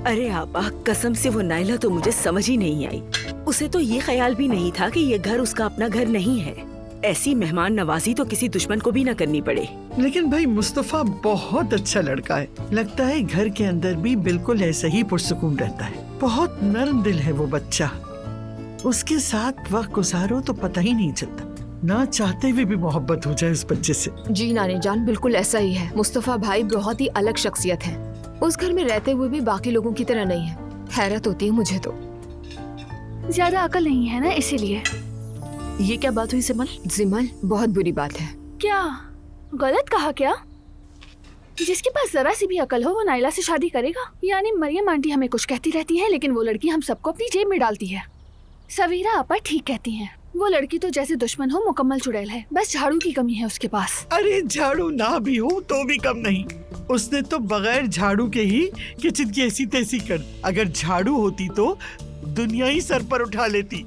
अरे आपा, कसम से वो नाइला तो मुझे समझ ही नहीं आई। उसे तो ये ख्याल भी नहीं था कि ये घर उसका अपना घर नहीं है। ऐसी मेहमान नवाजी तो किसी दुश्मन को भी न करनी पड़े। लेकिन भाई मुस्तफा बहुत अच्छा लड़का है। लगता है घर के अंदर भी बिल्कुल ऐसा ही पुरसुकून रहता है। बहुत नरम दिल है वो बच्चा। उसके साथ वक्त गुजारो तो पता ही नहीं चलता। ना चाहते हुए भी मोहब्बत हो जाए उस बच्चे से। जी नानी जान, बिल्कुल ऐसा ही है। मुस्तफा भाई बहुत ही अलग शख्सियत है। उस घर में रहते हुए भी बाकी लोगों की तरह नहीं है। हैरत होती है मुझे तो। ज्यादा अकल नहीं है ना, इसीलिए। ये क्या बात हुई सिमल? जिमल, बहुत बुरी बात है। क्या गलत कहा क्या? जिसके पास जरा सी भी अकल हो वो नाइला से शादी करेगा? यानी मरियम आंटी हमें कुछ कहती रहती है, लेकिन वो लड़की हम सबको अपनी जेब में डालती है। सवीरा आपा ठीक कहती हैं। वो लड़की तो जैसे दुश्मन हो मुकम्मल चुड़ैल है। बस झाड़ू की कमी है उसके पास। अरे झाड़ू ना भी हो तो भी कम नहीं। उसने तो बगैर झाड़ू के ही किचन की ऐसी तैसी कर। अगर झाड़ू होती तो दुनिया ही सर पर उठा लेती।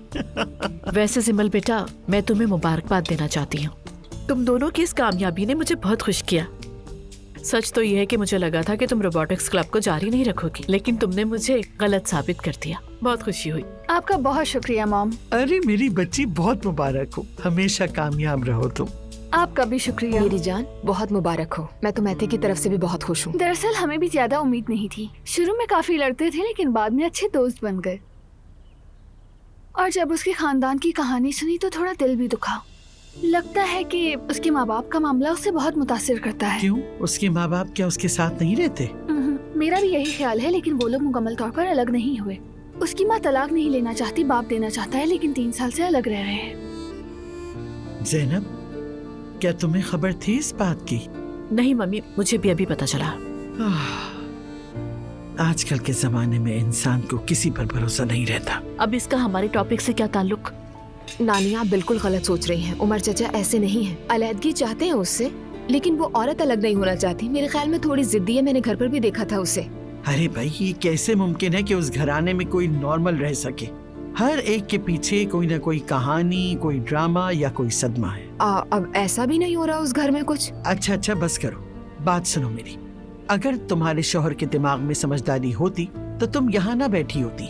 वैसे सिमल बेटा, मैं तुम्हें मुबारकबाद देना चाहती हूँ। तुम दोनों की इस कामयाबी ने मुझे बहुत खुश किया। सच तो यह है कि मुझे लगा था कि तुम रोबोटिक्स क्लब को जारी नहीं रखोगी, लेकिन तुमने मुझे गलत साबित कर दिया। बहुत खुशी हुई। आपका बहुत शुक्रिया मॉम। अरे मेरी बच्ची, बहुत मुबारक हो। हमेशा कामयाब रहो तुम। आपका भी शुक्रिया मेरी जान, बहुत मुबारक हो। मैं तो मैथे की तरफ से भी बहुत खुश हूँ। दरअसल हमें भी ज्यादा उम्मीद नहीं थी। शुरू में काफी लड़ते थे, लेकिन बाद में अच्छे दोस्त बन गए। और जब उसके खानदान की कहानी सुनी तो थोड़ा दिल भी दुखा। लगता है कि उसके माँ बाप का मामला उसे बहुत मुतासिर करता है। क्यों? उसके माँ बाप क्या उसके साथ नहीं रहते? मेरा भी यही ख्याल है, लेकिन वो लोग मुकम्मल तौर पर अलग नहीं हुए। उसकी माँ तलाक नहीं लेना चाहती, बाप देना चाहता है, लेकिन 3 साल से अलग रह रहे हैं। ज़ैनब, क्या तुम्हें खबर थी इस बात की? नहीं मम्मी, मुझे भी अभी पता चला। आजकल के जमाने में इंसान को किसी पर भरोसा नहीं रहता। अब इसका हमारे टॉपिक से क्या ताल्लुक? नानी, आप बिल्कुल गलत सोच रही हैं। उमर चाचा ऐसे नहीं हैं। अलहदगी चाहते हैं उससे, लेकिन वो औरत अलग नहीं होना चाहती। मेरे ख्याल में थोड़ी जिद्दी है। मैंने घर पर भी देखा था उसे। अरे भाई, ये कैसे मुमकिन है कि उस घराने में कोई नॉर्मल रह सके? हर एक के पीछे कोई ना कोई कहानी, कोई ड्रामा या कोई सदमा है। अब ऐसा भी नहीं हो रहा उस घर में कुछ? अच्छा, बस करो। बात सुनो मेरी। अगर तुम्हारे शौहर के दिमाग में समझदारी होती तो तुम यहाँ ना बैठी होती।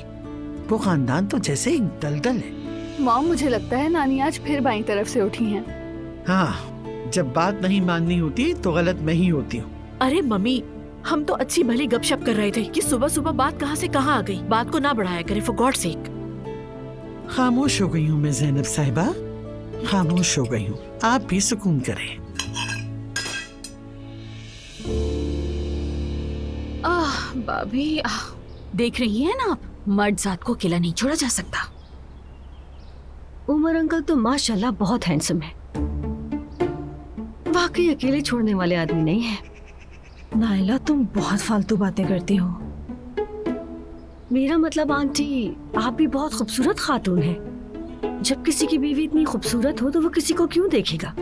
वो खानदान तो जैसे एक दलदल है। मॉम, मुझे लगता है नानी आज फिर बाईं तरफ से उठी हैं। हाँ, जब बात नहीं माननी होती तो गलत मैं ही होती हूँ। अरे मम्मी, हम तो अच्छी भली गपशप कर रहे थे कि सुबह सुबह बात कहाँ से कहाँ आ गई। बात को ना बढ़ाया करे, फॉर गॉड सेक। खामोश हो गई हूँ मैं ज़ैनब साहिबा, खामोश हो गई हूँ। आप भी सुकून करें। भाभी, देख रही हैं ना आप, मर्द जात को अकेला नहीं छोड़ा जा सकता। उमर अंकल तो माशाल्लाह बहुत हैंडसम है। वाकई अकेले छोड़ने वाले आदमी नहीं है। नाइला, तुम बहुत फालतू बातें करती हो। मेरा मतलब आंटी, आप भी बहुत खूबसूरत खातून हैं। जब किसी की बीवी इतनी खूबसूरत हो तो वो किसी को क्यों देखेगा?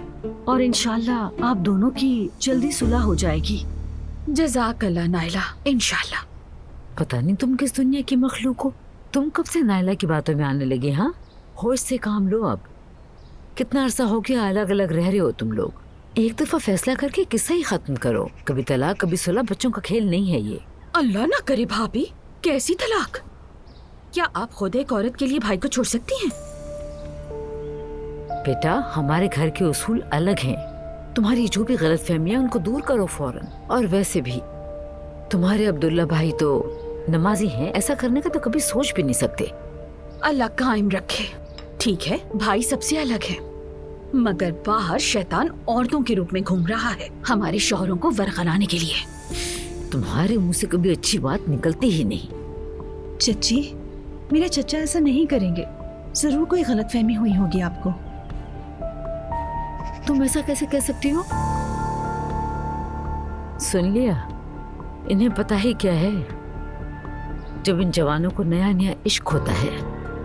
और इंशाल्लाह आप दोनों की जल्दी सुलह हो जाएगी। जज़ाकल्लाह नाइला, इंशाल्लाह। पता नहीं तुम किस दुनिया की मखलूक हो। तुम कब से नाइला की बातों में आने लगे? हाँ, होश से काम लो। अब कितना अरसा हो गया अलग अलग रह रहे हो तुम लोग। एक दफा फैसला करके किस्सा ही खत्म करो। कभी तलाक कभी सुलह, बच्चों का खेल नहीं है ये। अल्लाह ना करे भाभी, कैसी तलाक? क्या आप खुद एक औरत के लिए भाई को छोड़ सकती हैं? बेटा, हमारे घर के उसूल अलग हैं। तुम्हारी जो भी गलतफहमियां उनको दूर करो फौरन। और वैसे भी तुम्हारे अब्दुल्ला भाई तो नमाजी हैं, ऐसा करने का तो कभी सोच भी नहीं सकते। अल्लाह कायम रखे। ठीक है, भाई सबसे अलग है, मगर बाहर शैतान औरतों के रूप में घूम रहा है हमारे शौहरों को वरगलाने के लिए। तुम्हारे मुंह से कभी अच्छी बात निकलती ही नहीं। चच्ची, मेरे चचा ऐसा नहीं करेंगे। जरूर कोई गलतफहमी हुई होगी आपको। तुम ऐसा कैसे कह सकती हो? सुन लिया, इन्हें पता ही क्या है, जब इन जवानों को नया नया इश्क होता है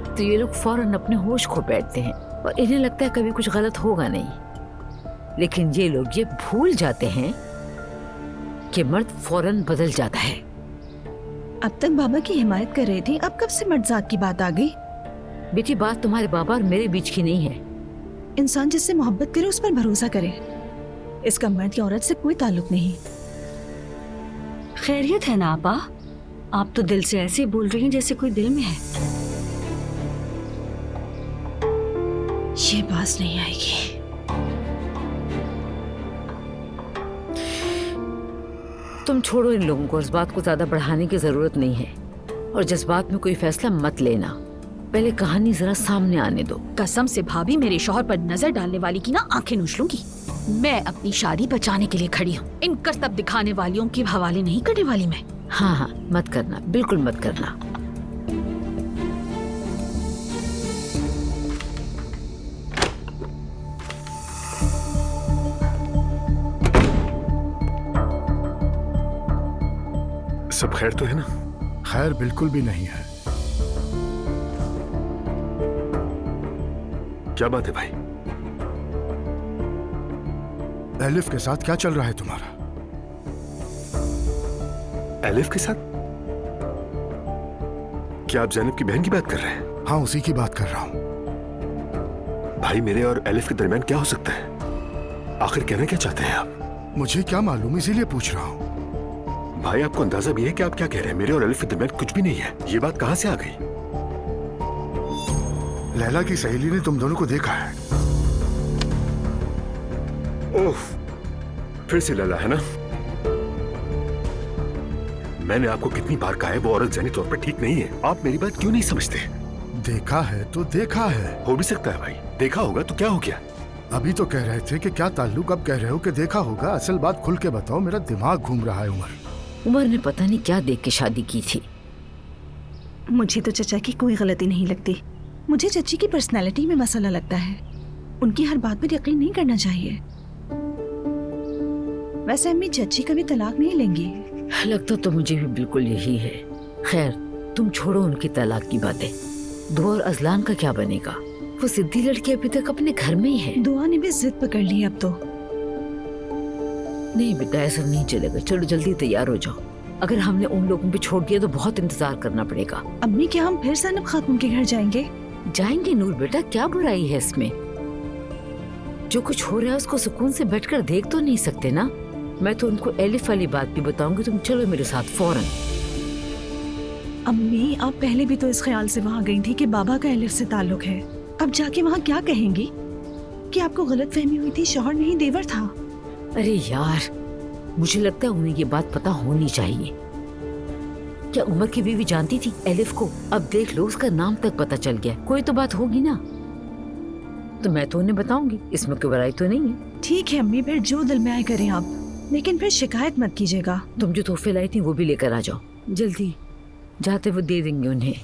तो ये लोग फौरन अपने होश खो बैठते हैं और इन्हें लगता है कभी कुछ गलत होगा नहीं। लेकिन ये लोग ये भूल जाते हैं कि मर्द फौरन बदल जाता है। अब तक बाबा की हिमायत कर रही थी, अब कब से मर्दजात की बात आ गई? बेटी, बात तुम्हारे बाबा और मेरे बीच की नहीं है। इंसान जिससे मोहब्बत करे उस पर भरोसा करे, इसका मर्द या औरत से कोई ताल्लुक नहीं। खैरियत है ना आपा? आप तो दिल से ऐसे बोल रही हैं जैसे कोई दिल में है। ये बात नहीं आएगी। तुम छोड़ो इन लोगों को, इस बात को ज्यादा बढ़ाने की जरूरत नहीं है और जज्बात में कोई फैसला मत लेना। पहले कहानी जरा सामने आने दो। कसम से भाभी, मेरे शौहर पर नजर डालने वाली की ना आंखें नोच लूंगी। मैं अपनी शादी बचाने के लिए खड़ी हूँ, इन करतब दिखाने वालियों के हवाले नहीं करने वाली मैं। हाँ हाँ, मत करना, बिल्कुल मत करना। सब खैर तो है ना? खैर बिल्कुल भी नहीं है। क्या बात है भाई? एलिफ के साथ क्या चल रहा है तुम्हारा? एलिफ के साथ? क्या आप जैनब की बहन की बात कर रहे हैं? हाँ, उसी की बात कर रहा हूँ। भाई, मेरे और एलिफ के दरमियान क्या हो सकता है? आखिर कहना क्या चाहते हैं आप? मुझे क्या मालूम, इसीलिए पूछ रहा हूँ। भाई, आपको अंदाजा भी है कि आप क्या कह रहे हैं? मेरे और एलिफ के दरमियान कुछ भी नहीं है। ये बात कहां से आ गई? लैला की सहेली ने तुम दोनों को देखा है। ओह, फिर से लैला है ना? मैंने आपको कितनी बार कहा है वो औरत ज़हनी तौर पर ठीक नहीं है। आप मेरी बात क्यों नहीं समझते? देखा है तो देखा है। हो भी सकता है भाई, देखा होगा तो क्या हो गया? अभी तो कह रहे थे कि क्या ताल्लुक, अब कह रहे हो कि देखा होगा। असल बात खुल के बताओ, मेरा दिमाग घूम रहा है। उमर ने पता नहीं क्या देख के शादी की थी। मुझे तो चचा की कोई गलती नहीं लगती। मुझे चची की पर्सनालिटी में मसला लगता है। उनकी हर बात पर यकीन नहीं करना चाहिए। वैसे अम्मी चची कभी तलाक नहीं लेंगी। लगता तो मुझे भी बिल्कुल यही है। खैर, तुम छोड़ो उनकी तलाक की बातें। दुआ और अजलान का क्या बनेगा? वो सिद्धि लड़की अभी तक अपने घर में ही है। दुआ ने भी जिद पकड़ ली अब तो। नहीं बेटा, ऐसा नहीं चलेगा। चलो जल्दी तैयार हो जाओ। अगर हमने उन लोगों पे छोड़ दिया तो बहुत इंतजार करना पड़ेगा। अम्मी, क्या हम फिर ज़ैनब खातून के घर जाएंगे? जाएंगे नूर बेटा, क्या बुराई है इसमें? जो कुछ हो रहा है उसको सुकून से बैठकर देख तो नहीं सकते ना? मैं तो उनको एलिफ वाली बात भी बताऊंगी। तुम चलो मेरे साथ फौरन। अम्मी, आप पहले भी तो इस ख्याल से वहाँ गई थी कि बाबा का एलिफ से ताल्लुक है। अब जाके वहाँ क्या कहेंगी कि आपको गलतफहमी हुई थी, शौहर नहीं देवर था? अरे यार, मुझे लगता है उन्हें ये बात पता होनी चाहिए। क्या उमर की बीवी जानती थी एलिफ को? अब देख लो, उसका नाम तक पता चल गया। कोई तो बात होगी ना, तो मैं तो उन्हें बताऊंगी। इसमें कोई बुराई तो नहीं है। ठीक है अम्मी, फिर जो दिल में आए करें आप, लेकिन फिर शिकायत मत कीजिएगा। तुम जो तोहफे लाई थी वो भी लेकर आ जाओ जल्दी। जाते वो दे देंगे उन्हें।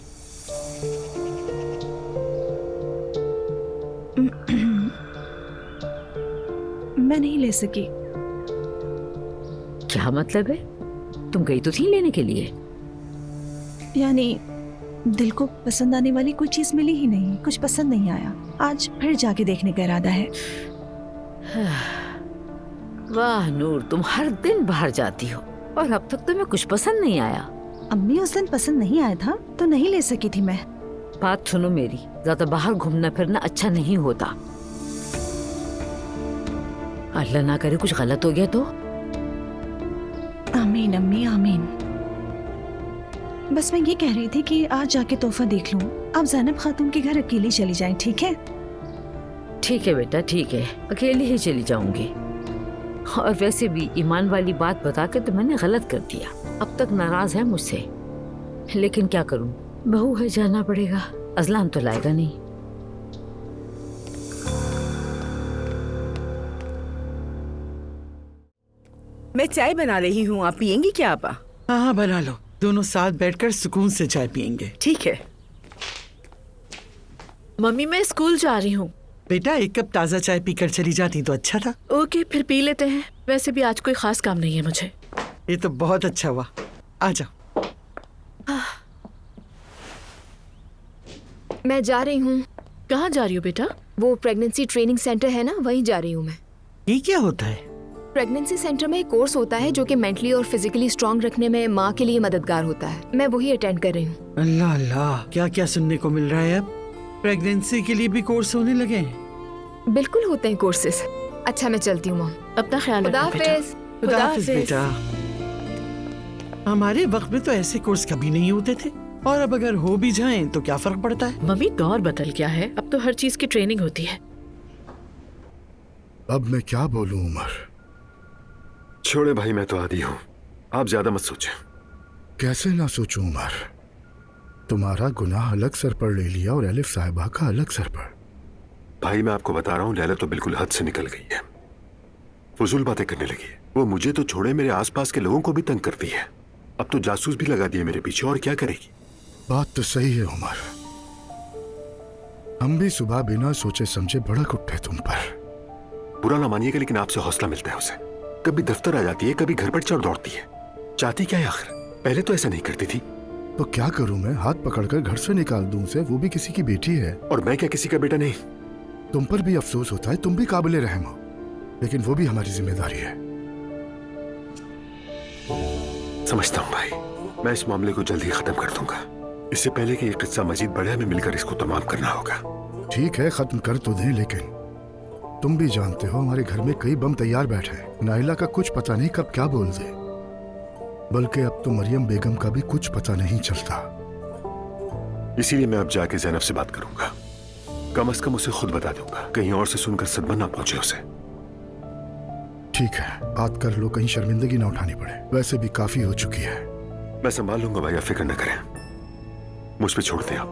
मैं नहीं ले सकी। क्या मतलब है? तुम गई तो थी लेने के लिए। यानी दिल को पसंद आने वाली कोई चीज मिली ही नहीं, कुछ पसंद नहीं आया। आज फिर जाके देखने का इरादा है। वाह नूर, तुम हर दिन बाहर जाती हो और अब तक तुम्हें कुछ पसंद नहीं आया। अम्मी, उस दिन पसंद नहीं आया था तो नहीं ले सकी थी मैं। बात सुनो मेरी, ज्यादा बाहर घूमना फिरना अच्छा नहीं होता। अल्लाह ना करे कुछ गलत हो गया तो। आमीन अम्मी, आमीन। बस मैं ये कह रही थी कि आज जाके तोहफा देख लूं। आप ज़ैनब खातून के घर अकेली चली जाएं, ठीक है? ठीक है बेटा, ठीक है, अकेली ही चली जाऊंगी। और वैसे भी ईमान वाली बात बता के तो मैंने गलत कर दिया। अब तक नाराज है मुझसे, लेकिन क्या करूं, बहू है, जाना पड़ेगा। अजलान तो लाएगा नहीं। मैं चाय बना रही हूँ, आप पियेंगी क्या आपा? हाँ हाँ, बना लो। दोनों साथ बैठकर सुकून से चाय पियेंगे। ठीक है। मम्मी मैं स्कूल जा रही हूँ। बेटा एक कप ताज़ा चाय पीकर चली जाती तो अच्छा था। ओके फिर पी लेते हैं। वैसे भी आज कोई खास काम नहीं है मुझे। ये तो बहुत अच्छा हुआ। आ जाओ। मैं जा रही हूँ। कहाँ जा रही हो बेटा? वो प्रेगनेंसी ट्रेनिंग सेंटर है ना, वहीं जा रही हूँ मैं। ये क्या होता है? प्रेगनेंसी सेंटर में एक कोर्स होता है जो कि मेंटली और फिजिकली स्ट्रांग रखने में माँ के लिए मददगार होता है। मैं वही अटेंड कर रही हूँ। अल्लाह अल्लाह, क्या क्या सुनने को मिल रहा है। अब प्रेगनेंसी के लिए भी कोर्स होने लगे हैं? बिल्कुल होते हैं कोर्सेज। अच्छा मैं चलती हूँ मॉम। अपना ख्याल खुदा रखना बेटा। हाफिज। खुदा हाफिज बेटा। हमारे वक्त में तो ऐसे कोर्स कभी नहीं होते थे, और अब अगर हो भी जाएं तो क्या फर्क पड़ता है। मम्मी दौर बदल गया है, अब तो हर चीज की ट्रेनिंग होती है। अब मैं क्या बोलूं उमर? छोड़े भाई, मैं तो आदी हूँ, आप ज्यादा मत सोचें। कैसे ना सोचूं उमर? तुम्हारा गुनाह अलग सर पर ले लिया और एलिफ साहिबा का अलग सर पर। भाई मैं आपको बता रहा हूँ, लैला तो बिल्कुल हद से निकल गई है। फजूल बातें करने लगी है। वो मुझे तो छोड़े मेरे आसपास के लोगों को भी तंग करती है। अब तो जासूस भी लगा दिए मेरे पीछे, और क्या करेगी? बात तो सही है उमर। हम भी सुबह बिना सोचे समझे भड़क उठे तुम पर। बुरा ना मानिएगा, लेकिन आपसे हौसला मिलता है उसे। कभी दफ्तर आ जाती है, कभी घर पर चढ़ दौड़ती है। चाहती क्या है आखिर? पहले तो ऐसा नहीं करती थी। तो क्या करूं मैं? हाथ पकड़कर घर से निकाल दूं उसे? वो भी किसी की बेटी है। और मैं क्या किसी का बेटा नहीं? तुम पर भी अफसोस होता है, तुम भी काबिल रहम हो, लेकिन वो भी हमारी जिम्मेदारी है। समझता हूँ भाई, मैं इस मामले को जल्द ही खत्म कर दूंगा। इससे पहले कि ये किस्सा मजीद बढ़े, हमें मिलकर इसको तमाम करना होगा। ठीक है, खत्म कर तो दें, लेकिन तुम भी जानते हो हमारे घर में कई बम तैयार बैठे हैं। नाइला का कुछ पता नहीं कब क्या बोल दे। बल्कि अब तो मरियम बेगम का भी कुछ पता नहीं चलता। इसीलिए मैं अब जाके ज़ैनब से बात करूंगा। कम से कम उसे खुद बता दूंगा, कहीं और से सुनकर सदमा ना पहुंचे उसे। ठीक है, बात कर लो, कहीं शर्मिंदगी ना उठानी पड़े। वैसे भी काफी हो चुकी है। मैं संभाल लूंगा भाई, आप फिक्र न करें। मुझ पे छोड़ दें आप।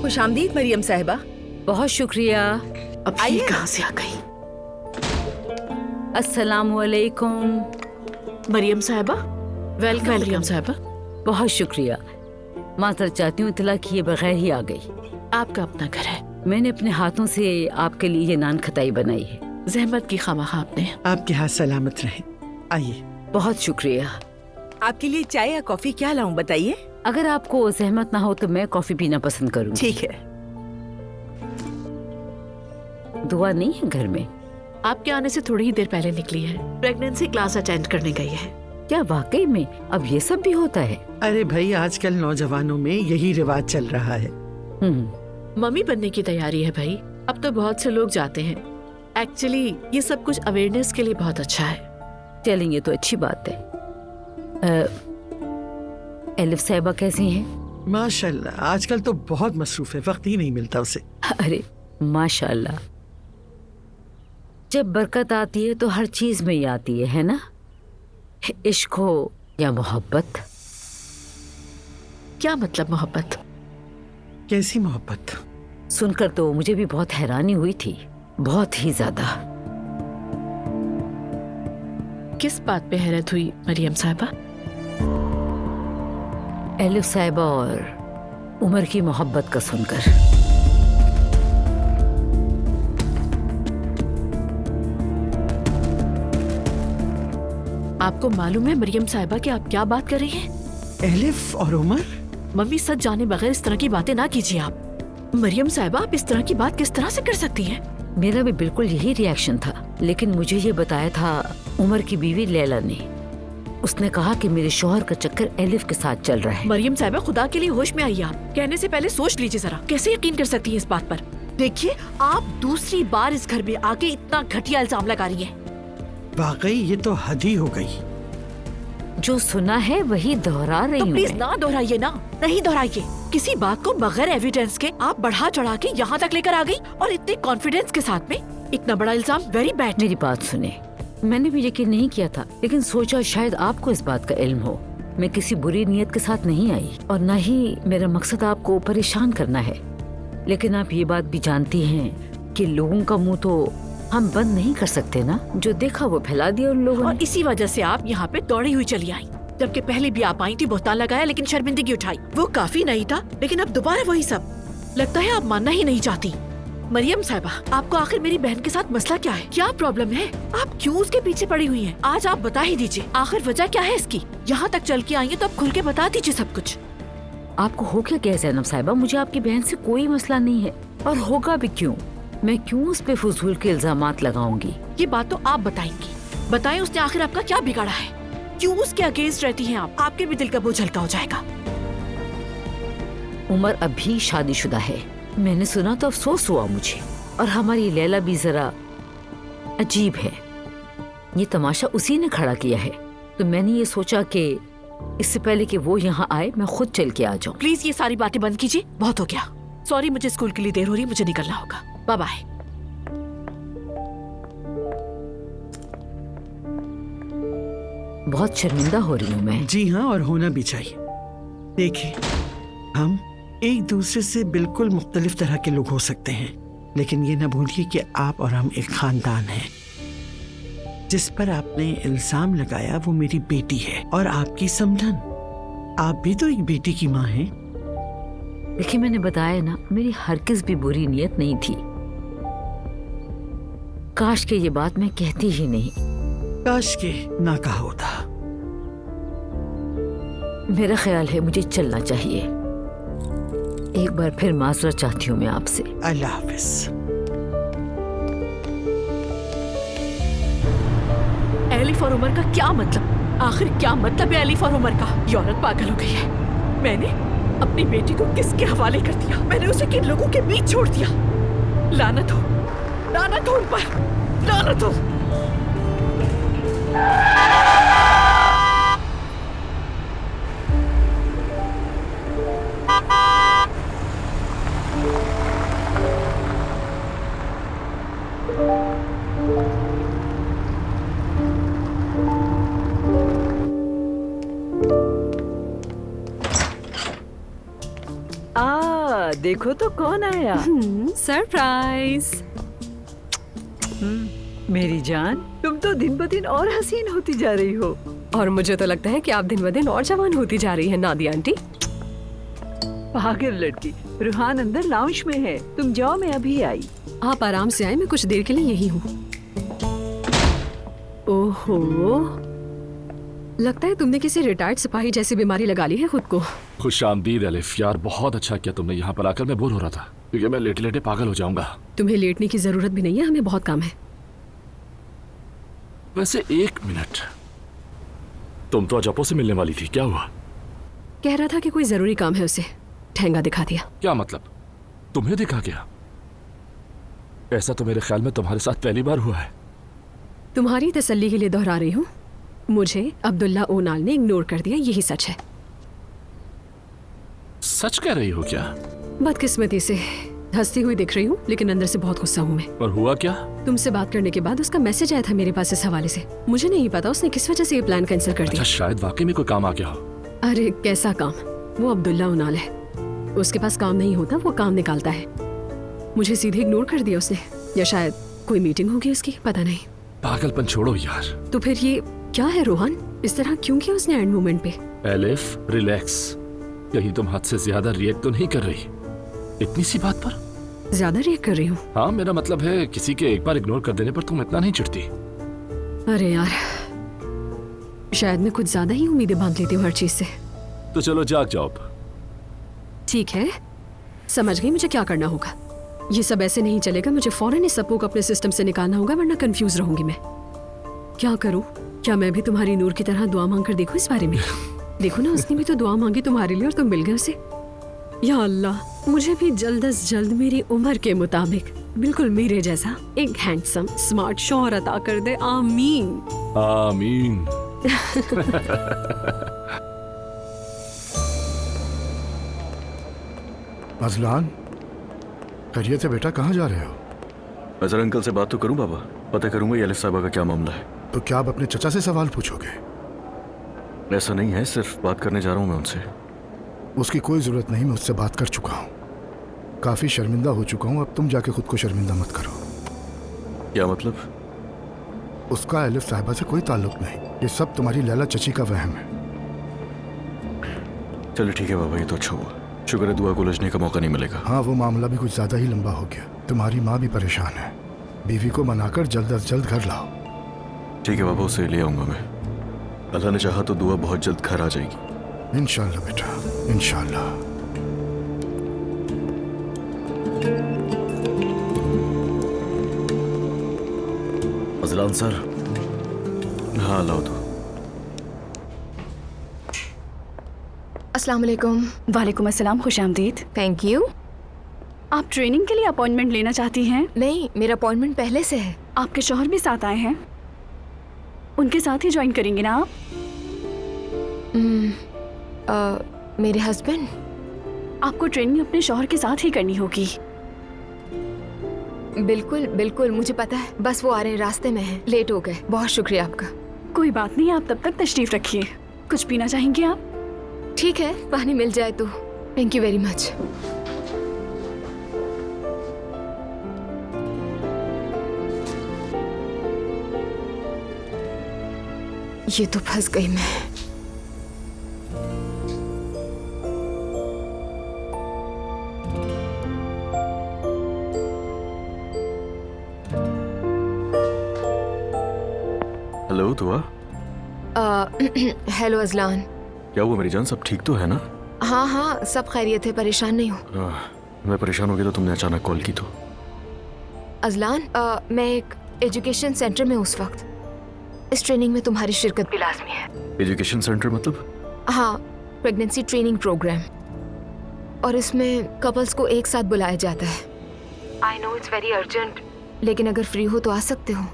खुश आमदीद मरियम साहिबा। बहुत शुक्रिया। अब ये कहाँ से आ गई? अस्सलामु अलैकुम। मरियम साहिबा। वेलकम मरियम साहिबा। बहुत शुक्रिया। माजरत चाहती हूँ, इतला किए बगैर ही आ गई। आपका अपना घर है। मैंने अपने हाथों से आपके लिए ये नान खताई बनाई है। जहमत की खामखा आपने। आपके हाथ सलामत रहे। आइए। बहुत शुक्रिया। आपके लिए चाय या कॉफी क्या लाऊं बताइए? अगर आपको जहमत ना हो तो मैं कॉफी पीना पसंद करूँगी। ठीक है। दुआ नहीं है घर में? आपके आने से थोड़ी ही देर पहले निकली है। प्रेगनेंसी क्लास अटेंड करने गई है। क्या वाकई में अब ये सब भी होता है? अरे भाई, आजकल नौजवानों में यही रिवाज चल रहा है। मम्मी बनने की तैयारी है भाई। अब तो बहुत से लोग जाते हैं। एक्चुअली ये सब कुछ अवेयरनेस के लिए बहुत अच्छा है। चलेंगे तो अच्छी बात है। एलिफ साहिबा कैसी हैं? माशाल्लाह, आजकल तो बहुत मसरूफ है, वक्त ही नहीं मिलता उसे। अरे माशाल्लाह, जब बरकत आती है तो हर चीज में ही आती है ना? इश्क हो या मोहब्बत। क्या मतलब मोहब्बत? कैसी मोहब्बत? सुनकर तो मुझे भी बहुत हैरानी हुई थी, बहुत ही ज्यादा। किस बात पे हैरत हुई मरियम साहिबा? एलिफ साहिबा और उमर की मोहब्बत का सुनकर। आपको मालूम है मरियम साहिबा कि आप क्या बात कर रही हैं? एलिफ और उमर? मम्मी सच जाने बगैर इस तरह की बातें ना कीजिए आप। मरियम साहिबा, आप इस तरह की बात किस तरह से कर सकती हैं? मेरा भी बिल्कुल यही रिएक्शन था, लेकिन मुझे ये बताया था उमर की बीवी लैला ने। उसने कहा कि मेरे शौहर का चक्कर एलिफ के साथ चल रहा है। मरियम साहिबा, खुदा के लिए होश में आइए। आप कहने से पहले सोच लीजिए जरा। कैसे यकीन कर सकती हैं इस बात पर? देखिए, आप दूसरी बार इस घर में आके इतना घटिया इल्जाम लगा रही हैं। वाकई ये तो हद ही हो गई। जो सुना है वही दोहरा रही हूँ। तो प्लीज ना दोहराइए ना, नहीं दोहराइए। किसी बात को बगैर एविडेंस के आप बढ़ा चढ़ा के यहाँ तक लेकर आ गई, और इतने कॉन्फिडेंस के साथ में इतना बड़ा इल्जाम। Very bad. मेरी बात सुने, मैंने भी यकीन नहीं किया था, लेकिन सोचा शायद आपको इस बात का इल्म हो। मैं किसी बुरी नीयत के साथ नहीं आई, और न ही मेरा मकसद आपको परेशान करना है। लेकिन आप ये बात भी जानती हैं कि लोगों का मुंह तो हम बंद नहीं कर सकते ना। जो देखा वो फैला दिया उन लोगों ने। और इसी वजह से आप यहाँ पे दौड़ी हुई चली आई। जबकि पहले भी आप आई थी, बोहतान लगाया, लेकिन शर्मिंदगी उठाई। वो काफी नहीं था, लेकिन अब दोबारा वही सब। लगता है आप मानना ही नहीं चाहती। मरियम साहिबा, आपको आखिर मेरी बहन के साथ मसला क्या है? क्या प्रॉब्लम है? आप क्यों उसके पीछे पड़ी हुई हैं? आज आप बता ही दीजिए, आखिर वजह क्या है इसकी? यहाँ तक चल के आई हैं तो आप खुल के बता दीजिए सब कुछ। आपको हो क्या गया ज़ैनब साहिबा? मुझे आपकी बहन से कोई मसला नहीं है, और होगा भी क्यों? मैं क्यों उस पे फजूल के इल्जामात लगाऊंगी? ये बात तो आप बताएंगी। बताएं उसने आखिर आपका क्या बिगाड़ा है? क्यों उसके अगेंस्ट रहती हैं आप? आपके भी दिल का बोझ हल्का हो जाएगा। उमर अभी शादीशुदा है। मैंने सुना तो अफसोस हुआ मुझे। और हमारी लैला भी जरा अजीब है। ये तमाशा उसी ने खड़ा किया है, तो मैंने ये सोचा कि इससे पहले कि वो यहाँ आए मैं खुद चल के आ जाऊँ। प्लीज ये सारी बातें बंद कीजिए, बहुत हो गया। सॉरी, मुझे स्कूल के लिए देर हो रही है, मुझे निकलना होगा। Bye bye. बहुत शर्मिंदा हो रही हूँ मैं। जी हाँ, और होना भी चाहिए। देखिए, हम एक दूसरे से बिल्कुल मुख्तलिफ तरह के लोग हो सकते हैं, लेकिन ये न भूलिए कि आप और हम एक खानदान हैं। जिस पर आपने इल्जाम लगाया वो मेरी बेटी है और आपकी समधन। आप भी तो एक बेटी की माँ हैं। देखिए, मैंने बताया ना, मेरी हरगिज़ भी बुरी नीयत नहीं थी। काश के ये बात मैं कहती ही नहीं। काश के ना कहा होता। मेरा ख्याल है मुझे चलना चाहिए। एक बार फिर माजरत चाहती हूँ मैं आपसे। अल्लाह हाफिज। एलिफ और उमर का क्या मतलब? आखिर क्या मतलब है एलिफ और उमर का? ये औरत पागल हो गई है। मैंने अपनी बेटी को किसके हवाले कर दिया? मैंने उसे किन लोगों के बीच छोड़ दिया? लानत हो उन पर, लानत हो। देखो तो कौन आया। सरप्राइज। मेरी जान, तुम तो दिन ब दिन और हसीन होती जा रही हो। और मुझे तो लगता है कि आप दिन ब दिन और जवान होती जा रही है नादिया आंटी। पागल लड़की, रूहान अंदर लाउंज में है, तुम जाओ, मैं अभी आई। आप आराम से आए, मैं कुछ देर के लिए यही हूँ। ओहो, लगता है तुमने किसी रिटायर्ड सिपाही जैसी बीमारी लगा ली है खुद को। खुशामदीद एलिफ, यार बहुत अच्छा किया तुमने यहाँ पर आकर। मैं बोर हो रहा था क्योंकि मैं लेटे लेटे पागल हो जाऊंगा। तुम्हें लेटने की जरूरत भी नहीं है, हमें बहुत काम है। वैसे एक मिनट, तुम तो अजपो से मिलने वाली थी, क्या हुआ? कह रहा था कि कोई जरूरी काम है उसे, ठेंगा दिखा दिया। क्या मतलब? तुम्हें दिखा गया? ऐसा तो मेरे ख्याल में तुम्हारे साथ पहली बार हुआ है। तुम्हारी तसल्ली के लिए दोहरा रही हूँ, मुझे अब्दुल्ला ओनाल ने इग्नोर कर दिया, यही सच है। सच कह रही हो क्या? बदकिस्मती से हंसती हुई दिख रही हूँ, लेकिन अंदर से बहुत गुस्सा हूँ मैं। और हुआ क्या? तुमसे बात करने के बाद उसका मैसेज आया था मेरे पास इस हवाले से। मुझे नहीं पता उसने किस वजह से ये प्लान कैंसिल कर दिया। अच्छा, शायद वाकई में कोई काम आ गया हो। अरे कैसा काम? वो अब्दुल्ला ओनाल है, उसके पास काम नहीं होता, वो काम निकालता है। मुझे सीधे इग्नोर कर दिया उसने, या शायद कोई मीटिंग होगी उसकी, पता नहीं। पागलपन छोड़ो यार। तो फिर ये क्या है रोहन? इस तरह क्यों किया उसने एंड मोमेंट पे? Elif, relax. कहीं तुम हद से ज्यादा रिएक्ट तो नहीं कर रही? इतनी सी बात पर ज्यादा रिएक्ट कर रही हूँ? हाँ, मेरा मतलब है किसी के एक बार इग्नोर कर देने पर तुम इतना नहीं चिढ़ती। अरे यार, शायद मैं कुछ ज्यादा ही उम्मीदें बांध लेती हूँ हर चीज से। तो चलो जाग जाओ अब। ठीक है, समझ गई मुझे क्या करना होगा। ये सब ऐसे नहीं चलेगा, मुझे फौरन इस सबको अपने सिस्टम से निकालना होगा, वरना कंफ्यूज रहूंगी मैं। क्या करूं? क्या मैं भी तुम्हारी नूर की तरह दुआ मांग कर देखूं इस बारे में? देखो ना, उसने भी तो दुआ मांगी तुम्हारे लिए और तुम मिल गए उसे। या अल्लाह, मुझे भी जल्द अज जल्द मेरी उम्र के मुताबिक बिल्कुल मेरे जैसा एक हैंडसम स्मार्ट शौहर अता कर दे। आमीन आमीन। अजलान, खैरियत है बेटा? कहाँ जा रहे हो? अजहर अंकल से बात तो करूं बाबा, पता करूंगा एलिफ साहिबा का क्या मामला है। तो क्या आप अपने चचा से सवाल पूछोगे? ऐसा नहीं है, सिर्फ बात करने जा रहा हूं मैं उनसे। उसकी कोई जरूरत नहीं, मैं उससे बात कर चुका हूँ। काफी शर्मिंदा हो चुका हूँ, अब तुम जाके खुद को शर्मिंदा मत करो। क्या मतलब? उसका एलिफ साहिबा से कोई ताल्लुक नहीं, ये सब तुम्हारी लैला चची का वहम है। चलो ठीक है बाबा, ये तो अच्छा हुआ। शुक्र है दुआ को उलझने का मौका नहीं मिलेगा। हाँ, वो मामला भी कुछ ज्यादा ही लंबा हो गया। तुम्हारी माँ भी परेशान है। बीवी को मनाकर जल्द अज जल्द घर लाओ। ठीक है बाबा, उसे ले आऊंगा मैं। अल्लाह ने चाहा तो दुआ बहुत जल्द घर आ जाएगी। इंशाल्लाह बेटा, इंशाल्लाह। Azlan sir. हाँ लाओ तो। अस्सलाम वालेकुम। वालेकुम अस्सलाम, खुश आमदीद। Thank you. आप ट्रेनिंग के लिए अपॉइंटमेंट लेना चाहती हैं? नहीं, मेरा अपॉइंटमेंट पहले से है। आपके शौहर भी साथ आए हैं, उनके साथ ही ज्वाइन करेंगे ना आप? मेरे हस्बैंड? आपको ट्रेनिंग अपने शौहर के साथ ही करनी होगी। बिल्कुल बिल्कुल, मुझे पता है। बस वो आ रहे हैं, रास्ते में हैं। लेट हो गए। बहुत शुक्रिया आपका। कोई बात नहीं, आप तब तक तशरीफ रखिए। कुछ पीना चाहेंगे आप? ठीक है, पानी मिल जाए तो। Thank you very much. ये तो फंस गई मैं। हेलो दुआ। Hello Azlan. क्या हुआ मेरी जान, सब ठीक तो है ना? हाँ हाँ, सब खैरियत है, परेशान नहीं हूँ। मैं परेशान हो गया तो तुमने अचानक कॉल की तो। अजलान, मैं एक एजुकेशन सेंटर में उस वक्त। इस ट्रेनिंग में तुम्हारी शिरकत भी लाजमी है। एजुकेशन सेंटर मतलब? हाँ, प्रेगनेंसी ट्रेनिंग प्रोग्राम। और इसमें कपल्स को एक साथ बुलाया जाता है। I know it's very urgent, लेकिन अगर फ्री हो तो आ सकते हो।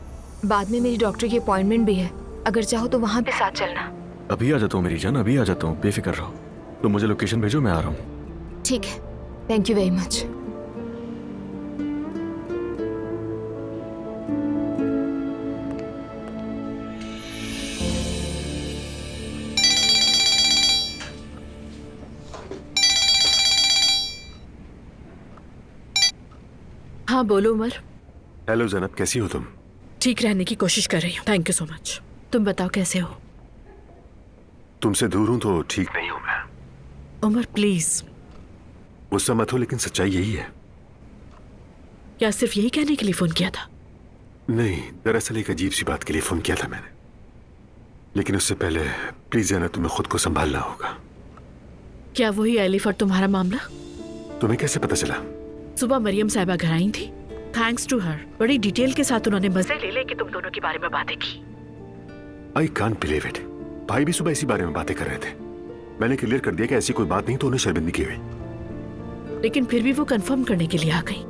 बाद में मेरी डॉक्टर की अपॉइंटमेंट भी है, अगर चाहो तो वहाँ पे साथ चलना। अभी आ जाता हूँ मेरी जान, अभी आ जाता हूँ, बेफिक्र रहो। तो मुझे लोकेशन भेजो, मैं आ रहा हूँ। ठीक है, थैंक यू वेरी मच। हाँ बोलो उमर। हेलो जैनब, कैसी हो तुम? ठीक रहने की कोशिश कर रही हूँ, थैंक यू सो मच। तुम बताओ कैसे हो? तुमसे दूर हूं तो ठीक नहीं हूं मैं। उमर प्लीज। गुस्सा मत हो, लेकिन सच्चाई यही है। क्या सिर्फ यही कहने के लिए फोन किया था? नहीं, दरअसल एक अजीब सी बात के लिए फोन किया था मैंने। लेकिन उससे पहले प्लीज जैनब, तुम्हें खुद को संभालना होगा। क्या वही एलिफ और तुम्हारा मामला? तुम्हें कैसे पता चला? सुबह मरियम साहिबा घर आई थी। थैंक्स टू हर, बड़ी डिटेल के साथ उन्होंने मजे ले लेके तुम दोनों के बारे में बातें की। I can't believe it. भाई भी सुबह इसी बारे में बातें कर रहे थे। मैंने क्लियर कर दिया कि ऐसी कोई बात नहीं, तो उन्हें शर्मिंदगी हुई। लेकिन फिर भी वो कंफर्म करने के लिए आ गई।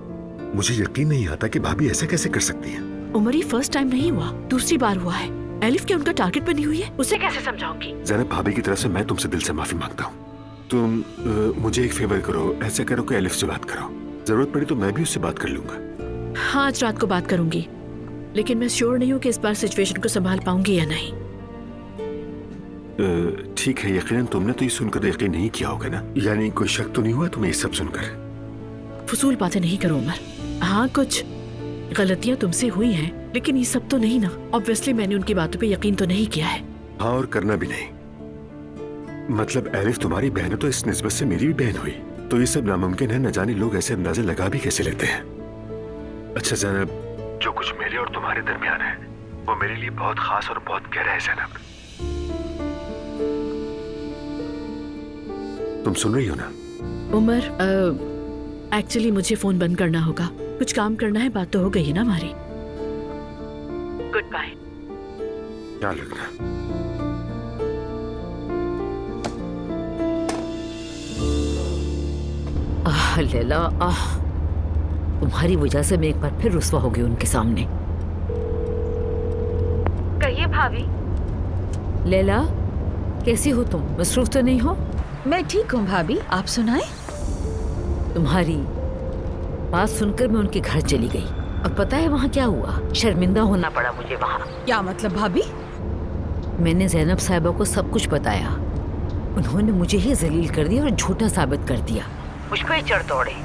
मुझे यकीन नहीं आता कि भाभी ऐसा कैसे कर सकती है। उमर ये फर्स्ट टाइम नहीं हुआ, दूसरी बार हुआ है। एलिफ क्या उनका टारगेट बनी हुई है? उसे कैसे समझाऊंगी? जैनब, भाभी की तरफ से मैं तुमसे दिल से माफी मांगता हूँ। तुम मुझे एक फेवर करो, ऐसा करो कि एलिफ से बात करो। जरूरत पड़ी तो मैं भी उससे बात कर लूंगा। हाँ, आज रात को बात करूंगी, लेकिन मैं श्योर नहीं हूँ कि इस बार सिचुएशन को संभाल पाऊंगी या नहीं। ठीक है, यकीनन तुमने तो ये सुनकर यकीन नहीं किया होगा ना? यानी कोई शक तो नहीं हुआ तुम्हें ये सब सुनकर? फजूल बातें नहीं करो उमर। हाँ, कुछ गलतियां तुमसे हुई हैं, लेकिन ये सब तो नहीं ना। ऑब्वियसली मैंने उनकी बातों पे यकीन तो नहीं किया है। हाँ, और करना भी नहीं। मतलब एलिफ तुम्हारी बहन है तो इस निस्बत से मेरी भी बहन हुई, तो ये सब नामुमकिन है। न जाने लोग ऐसे अंदाजे लगा भी कैसे लेते हैं। अच्छा जैनब, जो कुछ मेरे और तुम्हारे दरमियान है वो मेरे लिए बहुत खास और बहुत गहरा है जैनब। तुम सुन रही हो ना? उमर, एक्चुअली मुझे फोन बंद करना होगा, कुछ काम करना है। बात तो हो गई है ना हमारी। Goodbye. ख्याल रखना। लैला, तुम्हारी वजह से मैं एक बार फिर रुस्वा हो गई उनके सामने। कहिए भाभी। लैला, कैसी हो तुम? मसरूफ तो नहीं हो? मैं ठीक हूँ भाभी, आप सुनाए? तुम्हारी बात सुनकर मैं उनके घर चली गई, और पता है वहाँ क्या हुआ? शर्मिंदा होना पड़ा मुझे वहाँ। क्या मतलब भाभी? मैंने जैनब साहिबा को सब कुछ बताया। उन्होंने मुझे ही जलील कर दिया और झूठा साबित कर दिया। मुझ पर ही चढ़ दौड़े।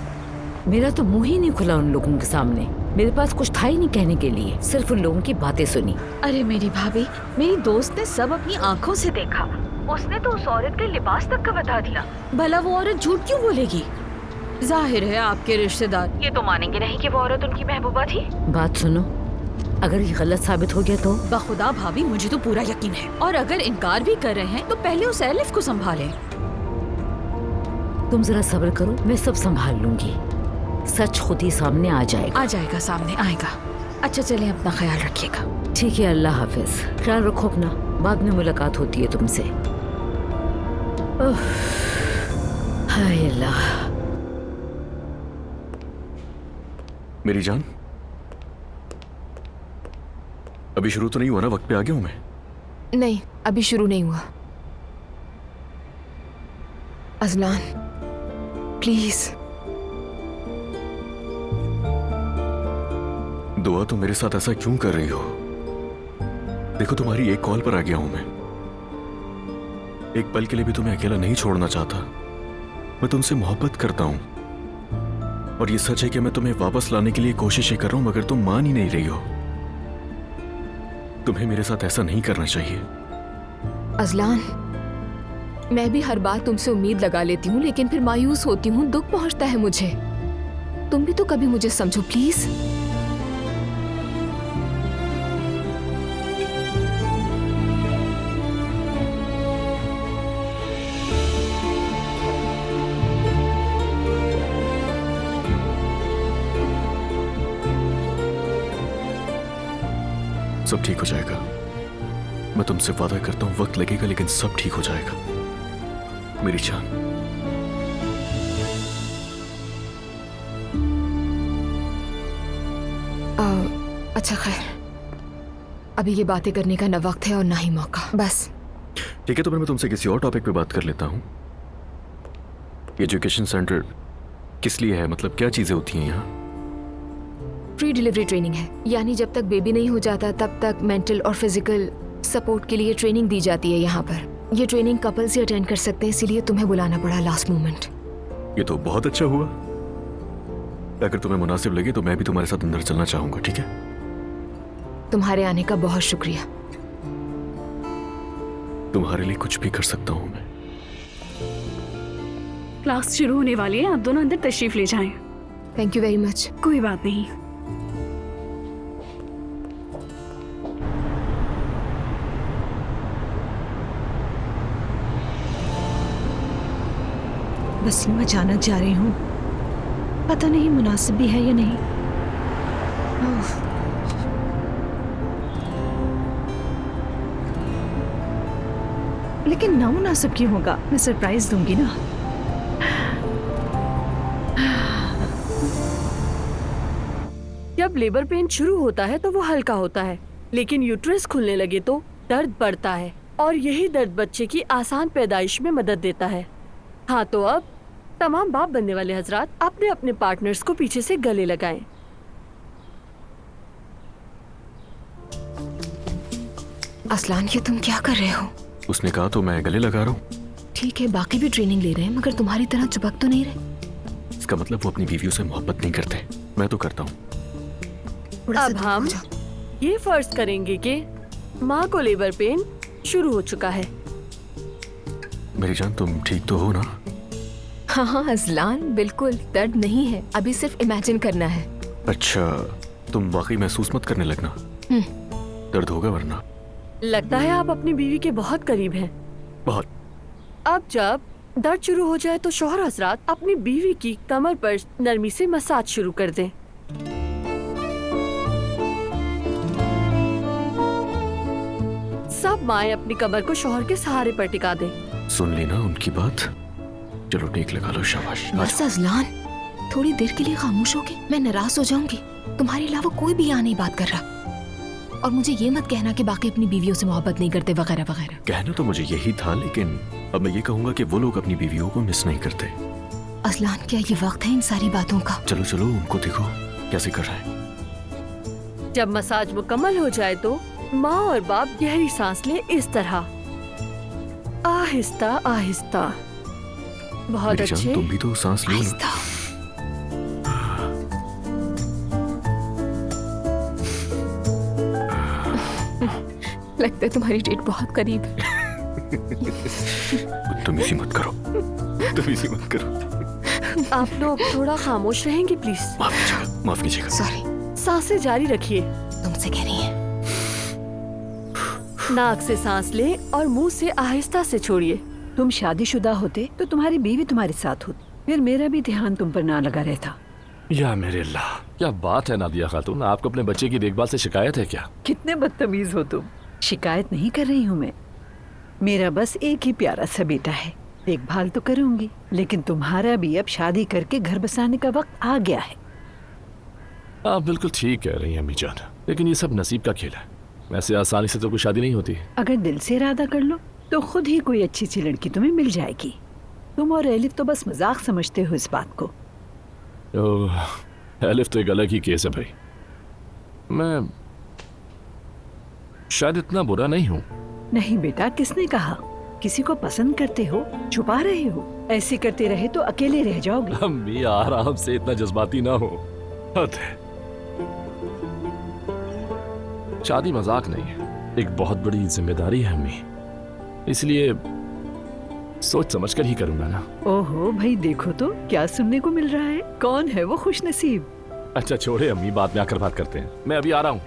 मेरा तो मुंह ही नहीं खुला उन लोगों के सामने। मेरे पास कुछ था ही नहीं कहने के लिए, सिर्फ उन लोगों की बातें सुनी। अरे मेरी भाभी, मेरी दोस्त ने सब अपनी आंखों से देखा। उसने तो उस औरत के लिबास तक का बता दिया। भला वो औरत झूठ क्यों बोलेगी? जाहिर है आपके रिश्तेदार ये तो मानेंगे नहीं कि वो औरत उनकी महबूबा थी। बात सुनो, अगर ये गलत साबित हो गया तो? बखुदा भाभी मुझे तो पूरा यकीन है, और अगर इनकार भी कर रहे हैं तो पहले उस एलिफ को संभालें। तुम जरा सब्र करो, मैं सब संभाल लूंगी। सच खुद ही सामने आ जाएगा। आ जाएगा, सामने आएगा। अच्छा चलें, अपना ख्याल रखिएगा। ठीक है, अल्लाह हाफिज। ख्याल रखो अपना, बाद में मुलाकात होती है तुमसे। हाय अल्लाह। मेरी जान, अभी शुरू तो नहीं हुआ ना? वक्त पे आ गया हूं मैं? नहीं, अभी शुरू नहीं हुआ। Azlan please. दुआ तो मेरे साथ ऐसा क्यों कर रही हो? देखो, तुम्हारी एक कॉल पर आ गया हूं मैं। एक पल के लिए भी तुम्हें अकेला नहीं छोड़ना चाहता। मैं तुमसे मोहब्बत करता हूं, और ये सच है कि मैं तुम्हें वापस लाने के लिए कोशिशें कर रहा हूं, मगर तुम मान ही नहीं रही हो। तुम्हें मेरे साथ ऐसा नहीं करना चाहिए। अजलान, मैं भी हर बार तुमसे उम्मीद लगा लेती हूँ, लेकिन फिर मायूस होती हूँ, दुख पहुंचता है मुझे। तुम भी तो कभी मुझे समझो प्लीज। सब ठीक हो जाएगा। मैं तुमसे वादा करता हूं, वक्त लगेगा लेकिन सब ठीक हो जाएगा मेरी जान। अच्छा खैर, अभी ये बातें करने का न वक्त है और ना ही मौका। बस ठीक है, तो फिर मैं तुमसे किसी और टॉपिक पे बात कर लेता हूं। एजुकेशन सेंटर किस लिए है? मतलब क्या चीजें होती हैं यहाँ? प्री डिलीवरी ट्रेनिंग है, यानी जब तक बेबी नहीं हो जाता तब तक मेंटल और फिजिकल सपोर्ट के लिए ट्रेनिंग दी जाती है यहाँ पर। ये ट्रेनिंग कपल्स ही अटेंड कर सकते हैं, इसीलिए तुम्हें बुलाना पड़ा लास्ट मोमेंट। ये तो बहुत अच्छा हुआ। अगर तुम्हें मुनासिब लगे तो मैं भी तुम्हारे साथ अंदर चलना चाहूंगा। ठीक है? तुम्हारे आने का बहुत शुक्रिया। तुम्हारे लिए कुछ भी कर सकता हूँ मैं। क्लास शुरू होने वाली है, आप दोनों अंदर तशरीफ ले जाएं। Thank you very much. कोई बात नहीं। बस यूं अचानक जा रही हूँ, पता नहीं मुनासिब भी है या नहीं। लेकिन ना मुनासिब क्यों होगा? मैं सरप्राइज दूंगी ना। जब लेबर पेन शुरू होता है तो वो हल्का होता है, लेकिन यूट्रस खुलने लगे तो दर्द बढ़ता है, और यही दर्द बच्चे की आसान पैदाइश में मदद देता है। हाँ, तो अब तमाम बाप बनने वाले हजरात अपने अपने पार्टनर्स को पीछे से गले लगाएं। असलान, ये तुम क्या कर रहे हो? उसने कहा तो मैं गले लगा रहा हूँ। ठीक है, बाकी भी ट्रेनिंग ले रहे हैं, मगर तुम्हारी तरह चिपक तो नहीं रहे। इसका मतलब वो अपनी बीवियों से मोहब्बत नहीं करते। मैं तो करता हूँ। अब हम ये फर्ज करेंगे कि माँ को लेबर पेन शुरू हो चुका है। मेरी जान, तुम ठीक तो हो ना? हाँ हाँ अजलान, बिल्कुल दर्द नहीं है, अभी सिर्फ इमेजिन करना है। अच्छा, तुम वाकई महसूस मत करने लगना, दर्द होगा वरना। लगता है आप अपनी बीवी के बहुत करीब हैं। बहुत। अब जब दर्द शुरू हो जाए तो शौहर हजरात अपनी बीवी की कमर पर नरमी से मसाज शुरू कर दें। सब माएं अपनी कमर को शौहर के सहारे पर टिका दें। सुन ली ना उनकी बात? चलो टेक लगा लो, शाबाश। बस अजलान, थोड़ी देर के लिए खामोश होगी, मैं नाराज हो जाऊंगी। तुम्हारे अलावा कोई भी यहाँ नहीं बात कर रहा। और मुझे ये मत कहना कि बाकी अपनी बीवियों से मोहब्बत नहीं करते वगैरह वगैरह। कहना तो मुझे यही था, लेकिन अब मैं ये कहूंगा कि वो लोग अपनी बीवियों को मिस नहीं करते। अजलान, क्या ये वक्त है इन सारी बातों का? चलो चलो, उनको देखो कैसे कर रहे हैं। जब मसाज मुकम्मल हो जाए तो माँ और बाप गहरी सांस ले, इस तरह आहिस्ता आहिस्ता। बहुत अच्छे। तुम भी तो सांस लो। लगता है तुम्हारी डेट बहुत करीब है। बदतमीजी मत करो, बदतमीजी मत करो। आप लोग थोड़ा खामोश रहेंगे प्लीज। माफ कीजिएगा। सॉरी। सांसें जारी रखिए। तुमसे कह रही है। नाक से सांस ले और मुंह से आहिस्ता से छोड़िए। तुम शादीशुदा होते तो तुम्हारी बीवी तुम्हारे साथ होती, फिर मेरा भी ध्यान तुम पर ना लगा रहता। या मेरे अल्लाह, क्या बात है नादिया खातून, आपको अपने बच्चे की देखभाल से शिकायत है क्या? कितने बदतमीज हो तुम। शिकायत नहीं कर रही हूँ मैं, मेरा बस एक ही प्यारा सा बेटा है, देखभाल तो करूंगी, लेकिन तुम्हारा भी अब शादी करके घर बसाने का वक्त आ गया है। आप बिल्कुल ठीक कह रही हैं अम्मी जान, लेकिन ये सब नसीब का खेल है। वैसे आसानी से तो कोई शादी नहीं होती। अगर दिल से इरादा कर लो तो खुद ही कोई अच्छी सी लड़की तुम्हें मिल जाएगी। तुम और एलिफ तो बस मजाक समझते हो इस बात को। एलिफ तो एक अलग ही केस है भाई। मैं शायद इतना बुरा नहीं हूँ। नहीं बेटा, किसने कहा? किसी को पसंद करते हो, छुपा रहे हो। ऐसे करते रहे तो अकेले रह जाओगे। अम्मी आराम से, इतना जज्बाती ना हो। हद है। शादी मजाक नहीं है, एक बहुत बड़ी जिम्मेदारी है अम्मी, इसलिए सोच समझ कर ही करूंगा ना। ओहो भाई, देखो तो क्या सुनने को मिल रहा है। कौन है वो खुशनसीब? अच्छा छोड़े अम्मी, बाद में आकर बात करते हैं, मैं अभी आ रहा हूँ।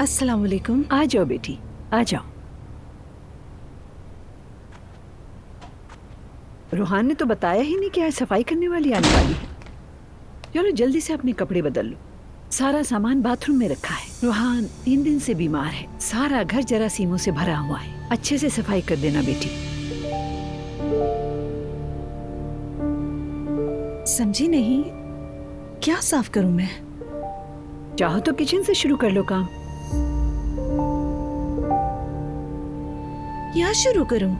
अस्सलाम वालेकुम। आ जाओ बेटी, आ जाओ। रूहान ने तो बताया ही नहीं कि आज सफाई करने वाली आने वाली है। चलो जल्दी से अपने कपड़े बदल लो। सारा सामान बाथरूम में रखा है। रूहान 3 दिन से बीमार है, सारा घर जरासीमों से भरा हुआ है। अच्छे से सफाई कर देना बेटी। समझी नहीं, क्या साफ करूं मैं? चाहो तो किचन से शुरू कर लो काम। क्या शुरू करूं?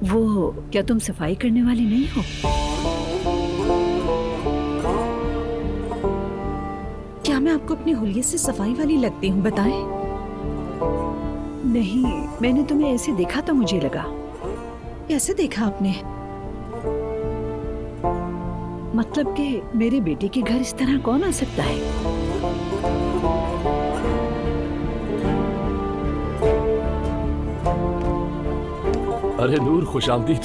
वो क्या तुम सफाई करने वाली नहीं हो? क्या मैं आपको अपने हुलिये से सफाई वाली लगती हूँ? बताएं। नहीं, मैंने तुम्हें ऐसे देखा तो मुझे लगा। कैसे देखा आपने? मतलब कि मेरे बेटे के घर इस तरह कौन आ सकता है? अरे नूर, खुशामदीद।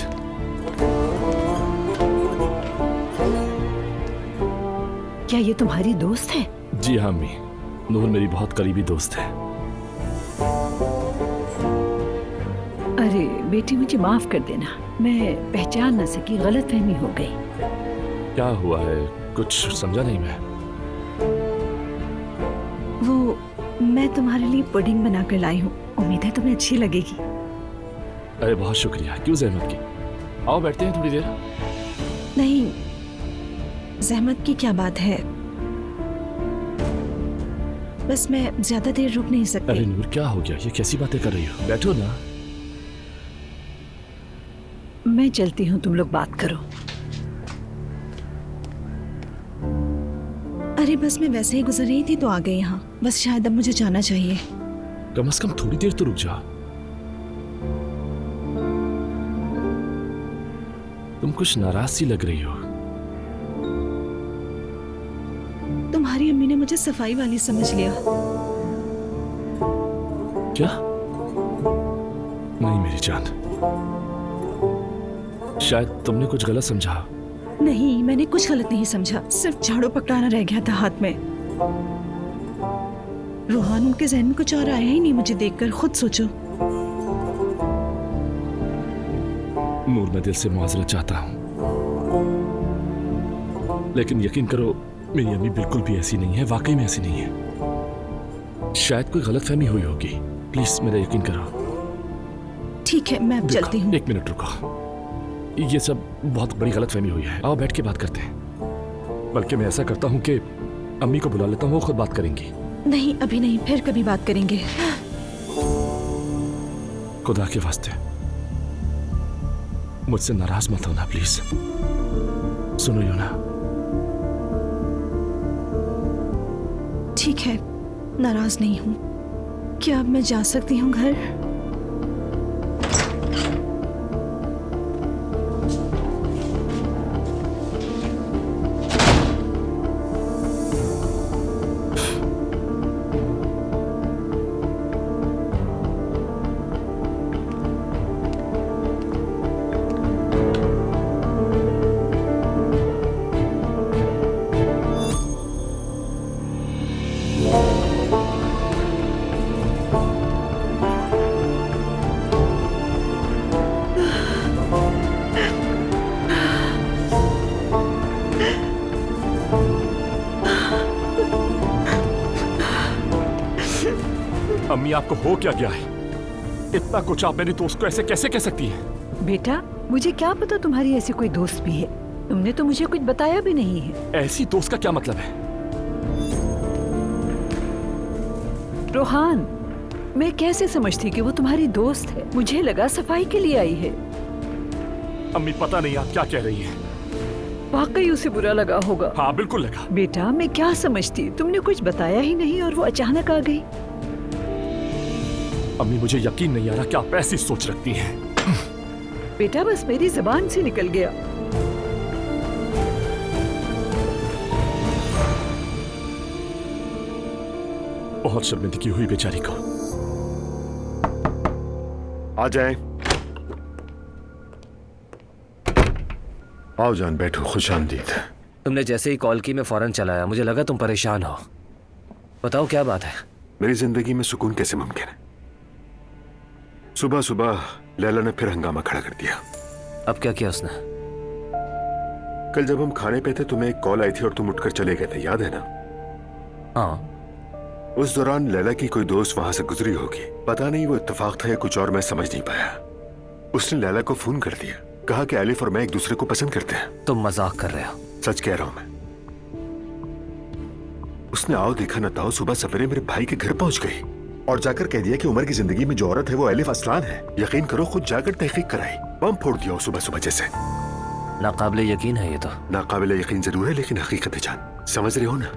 क्या ये तुम्हारी दोस्त है? जी हाँ अम्मी, नूर मेरी बहुत करीबी दोस्त है। अरे बेटी, मुझे माफ कर देना, मैं पहचान न सकी, गलतफहमी हो गई। क्या हुआ है? कुछ समझा नहीं मैं। वो मैं तुम्हारे लिए पुडिंग बना कर लाई हूँ, उम्मीद है तुम्हें अच्छी लगेगी। अरे बहुत शुक्रिया, क्यों जहमत की। आओ बैठते हैं थोड़ी देर। नहीं, जहमत की क्या बात है, बस मैं ज्यादा देर रुक नहीं सकती। अरे नूर, क्या हो गया? ये कैसी बातें कर रही हो? बैठो ना। मैं चलती हूँ, तुम लोग बात करो। अरे बस मैं वैसे ही गुजर रही थी तो आ गई यहाँ, बस शायद अब मुझे जाना चाहिए। कम से कम थोड़ी देर तो रुक जा। तुम कुछ नाराज सी लग रही हो। तुम्हारी अम्मी ने मुझे सफाई वाली समझ लिया। क्या? नहीं मेरी जान, शायद तुमने कुछ गलत समझा। नहीं, मैंने कुछ गलत नहीं समझा, सिर्फ झाड़ू पकड़ाना रह गया था हाथ में। रूहान, उनके जहन में कुछ और आया ही नहीं मुझे देखकर, खुद सोचो। नूर, मैं दिल से मुआवजा चाहता हूं, लेकिन यकीन करो मेरी अम्मी बिल्कुल भी ऐसी नहीं है, वाकई में ऐसी नहीं है। शायद कोई गलतफहमी हुई होगी, प्लीज मेरा यकीन करो। ठीक है, मैं अब चलती हूँ। 1 मिनट रुको, ये सब बहुत बड़ी गलतफहमी हुई है। आओ बैठ के बात करते हैं। बल्कि मैं ऐसा करता हूँ कि अम्मी को बुला लेता हूँ, वो खुद बात करेंगी। नहीं, अभी नहीं, फिर कभी बात करेंगे। खुदा के वास्ते मुझसे नाराज मत होना प्लीज। सुनो योना। ठीक है, नाराज नहीं हूँ। क्या अब मैं जा सकती हूँ घर? अम्मी आपको हो क्या गया है? इतना कुछ आप मेरी दोस्त को ऐसे कैसे कह सकती हैं? बेटा मुझे क्या पता तुम्हारी ऐसी कोई दोस्त भी है, तुमने तो मुझे कुछ बताया भी नहीं है। ऐसी दोस्त का क्या मतलब है? रोहान, मैं कैसे समझती कि वो तुम्हारी दोस्त है? मुझे लगा सफाई के लिए आई है। अम्मी पता नहीं आप क्या कह रही हैं। वाकई उसे बुरा लगा होगा। हाँ बिल्कुल लगा। बेटा मैं क्या समझती, तुमने कुछ बताया ही नहीं और वो अचानक आ गई। अम्मी मुझे यकीन नहीं आ रहा कि आप ऐसी सोच रखती हैं। बेटा बस मेरी जुबान से निकल गया। बहुत शर्मिंदगी हुई बेचारी को। आ जाए। आओ जान, बैठो। खुश आमदीद। तुमने जैसे ही कॉल की मैं फौरन चला आया। मुझे लगा तुम परेशान हो। बताओ क्या बात है? मेरी जिंदगी में सुकून कैसे मुमकिन है? सुबह सुबह लैला ने फिर हंगामा खड़ा कर दिया। अब क्या किया उसने? कल जब हम खाने पे थे तुम्हें एक कॉल आई थी और तुम उठकर चले गए थे, याद है ना? हाँ। उस दौरान लैला की कोई दोस्त वहां से गुजरी होगी। पता नहीं वो इत्तेफाक था या कुछ और, मैं समझ नहीं पाया। उसने लैला को फोन कर दिया, कहा कि एलिफ और मैं एक दूसरे को पसंद करते हैं। तुम मजाक कर रहे हो? सच कह रहा हूं मैं। उसने आओ देखा न ताओ सुबह सवेरे मेरे भाई के घर पहुंच गई और जाकर कह दिया कि उमर की जिंदगी में जो औरत है वो एलिफ असलान है। यकीन करो खुद जाकर तहकीक कराई, बम फोड़ दिया सुबह सुबह जैसे। नाकाबिले यकीन है ये तो। नाकाबिले यकीन जरूर है लेकिन हकीकत है जान, समझ रहे हो ना?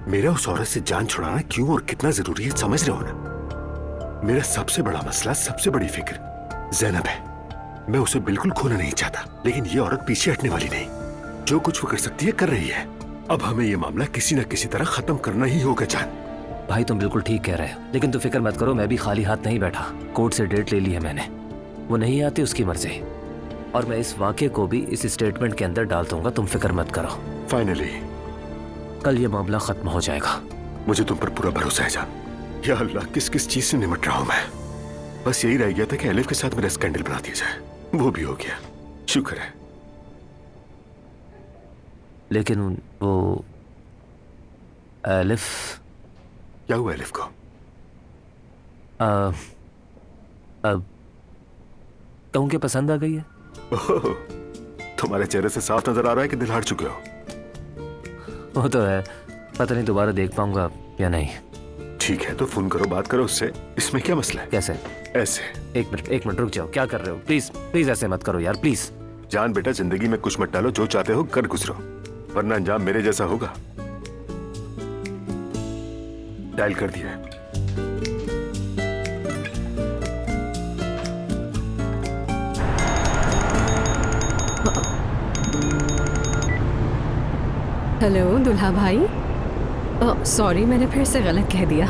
मेरा उस औरत से जान छुड़ाना क्यों और कितना जरूरी है, समझ रहे हो ना? मेरा सबसे बड़ा मसला, सबसे बड़ी फिक्र ज़ैनब है। मैं उसे बिल्कुल खोना नहीं चाहता, लेकिन ये औरत पीछे हटने वाली नहीं। जो कुछ वो कर सकती है कर रही है। अब हमें ये मामला किसी न किसी तरह खत्म करना ही होगा जान। भाई तुम बिल्कुल ठीक कह रहे हो, लेकिन तुम फिक्र मत करो, मैं भी खाली हाथ नहीं बैठा। कोर्ट से डेट ले ली है मैंने। वो नहीं आती उसकी मर्जी, और मैं इस वाक़े को भी इस स्टेटमेंट के अंदर डाल दूंगा। तुम फिक्र मत करो। फाइनली कल ये मामला खत्म हो जाएगा। मुझे तुम पर पूरा भरोसा है जान। या अल्लाह, किस किस चीज से निपट रहा हूं मैं। बस यही रह गया था कि एलिफ के साथ मेरा स्कैंडल बना दिया जाए, वो भी हो गया, शुक्र है। लेकिन वो एलिफ, क्या हुआ एलिफ को? कहूँ कि पसंद आ गई है। ओह, तुम्हारे चेहरे से साफ नजर आ रहा है कि दिल हार चुके हो। वो तो है, पता नहीं दोबारा देख पाऊंगा या नहीं। ठीक है तो फोन करो, बात करो उससे। इसमें क्या मसला है? कैसे? ऐसे। एक मिनट रुक जाओ। क्या कर रहे हो? प्लीज प्लीज ऐसे मत करो यार, प्लीज। जान बेटा, जिंदगी में कुछ मत डालो, जो चाहते हो कर गुजरो, वरना अंजाम मेरे जैसा होगा। डायल कर दिया है। हेलो दुल्हा भाई। सॉरी, मैंने फिर से गलत कह दिया।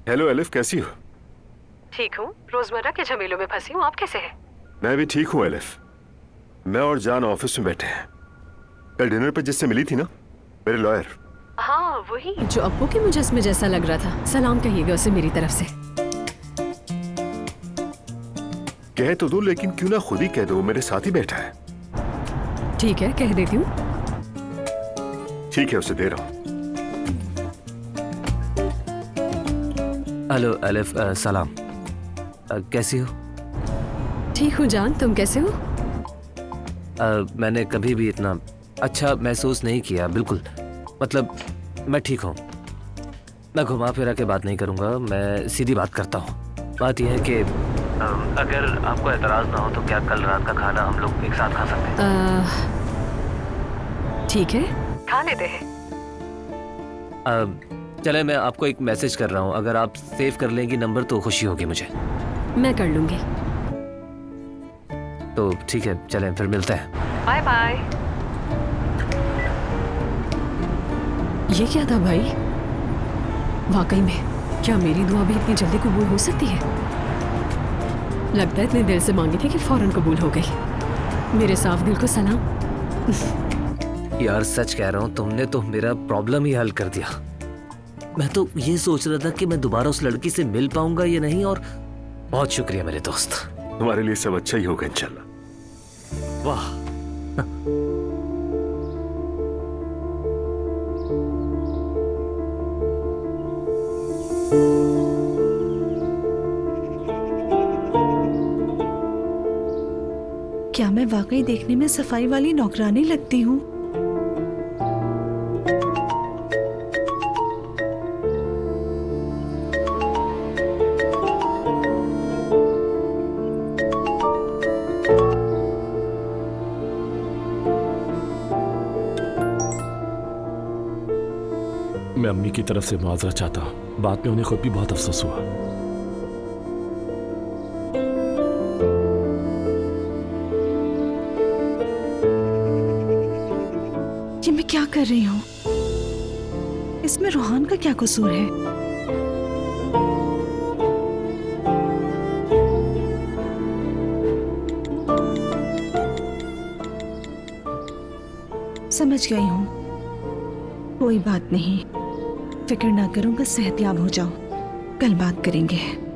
हेलो एलिफ, कैसी हो? ठीक हूँ, रोजमर्रा के झमेलों में फंसी हूँ। आप कैसे हैं? मैं भी ठीक हूँ एलिफ। मैं और जान ऑफिस में बैठे हैं। कल डिनर पे जिससे मिली थी ना, मेरे लॉयर। हाँ वही जो अब्बू के मुजस्मे जैसा लग रहा था। सलाम कहिएगा उसे मेरी तरफ से। कह तो दो, लेकिन क्यों ना खुद ही कह दो, मेरे साथ ही बैठा है। ठीक है, कह देती हूँ। ठीक है, उसे दे रहा हूँ। हेलो एलिफ, सलाम। कैसी हो? ठीक हूँ जान, तुम कैसे हो? मैंने कभी भी इतना अच्छा महसूस नहीं किया। बिल्कुल, मतलब मैं ठीक हूँ। मैं घुमा फिरा के बात नहीं करूँगा, मैं सीधी बात करता हूँ। बात यह है कि अगर आपको एतराज़ ना हो तो क्या कल रात का खाना हम लोग एक साथ खा सकते हैं? ठीक है, खा लेते हैं। चले, मैं आपको एक मैसेज कर रहा हूँ, अगर आप सेव कर लेंगी नंबर तो खुशी होगी मुझे। मैं कर लूंगी। तो ठीक है, चलें फिर मिलते हैं। Bye bye. ये क्या था भाई? वाकई में क्या मेरी दुआ भी इतनी जल्दी कबूल हो सकती है? लगता है इतने दिल से मांगी थी कि फौरन कबूल हो गई। मेरे साफ दिल को सलाम। यार सच कह रहा हूँ, तुमने तो मेरा प्रॉब्लम ही हल कर दिया। मैं तो ये सोच रहा था कि मैं दोबारा उस लड़की से मिल पाऊंगा या नहीं, और बहुत शुक्रिया मेरे दोस्त। तुम्हारे लिए सब अच्छा ही होगा इंशाल्लाह। वाह। क्या मैं वाकई देखने में सफाई वाली नौकरानी लगती हूँ? मैं अम्मी की तरफ से मुआवजा चाहता हूँ। बाद में उन्हें खुद भी बहुत अफसोस हुआ। ये मैं क्या कर रही हूँ? इसमें रोहान का क्या कसूर है? समझ गई हूँ, कोई बात नहीं, फिक्र ना करो, बस सेहतयाब हो जाओ, कल बात करेंगे।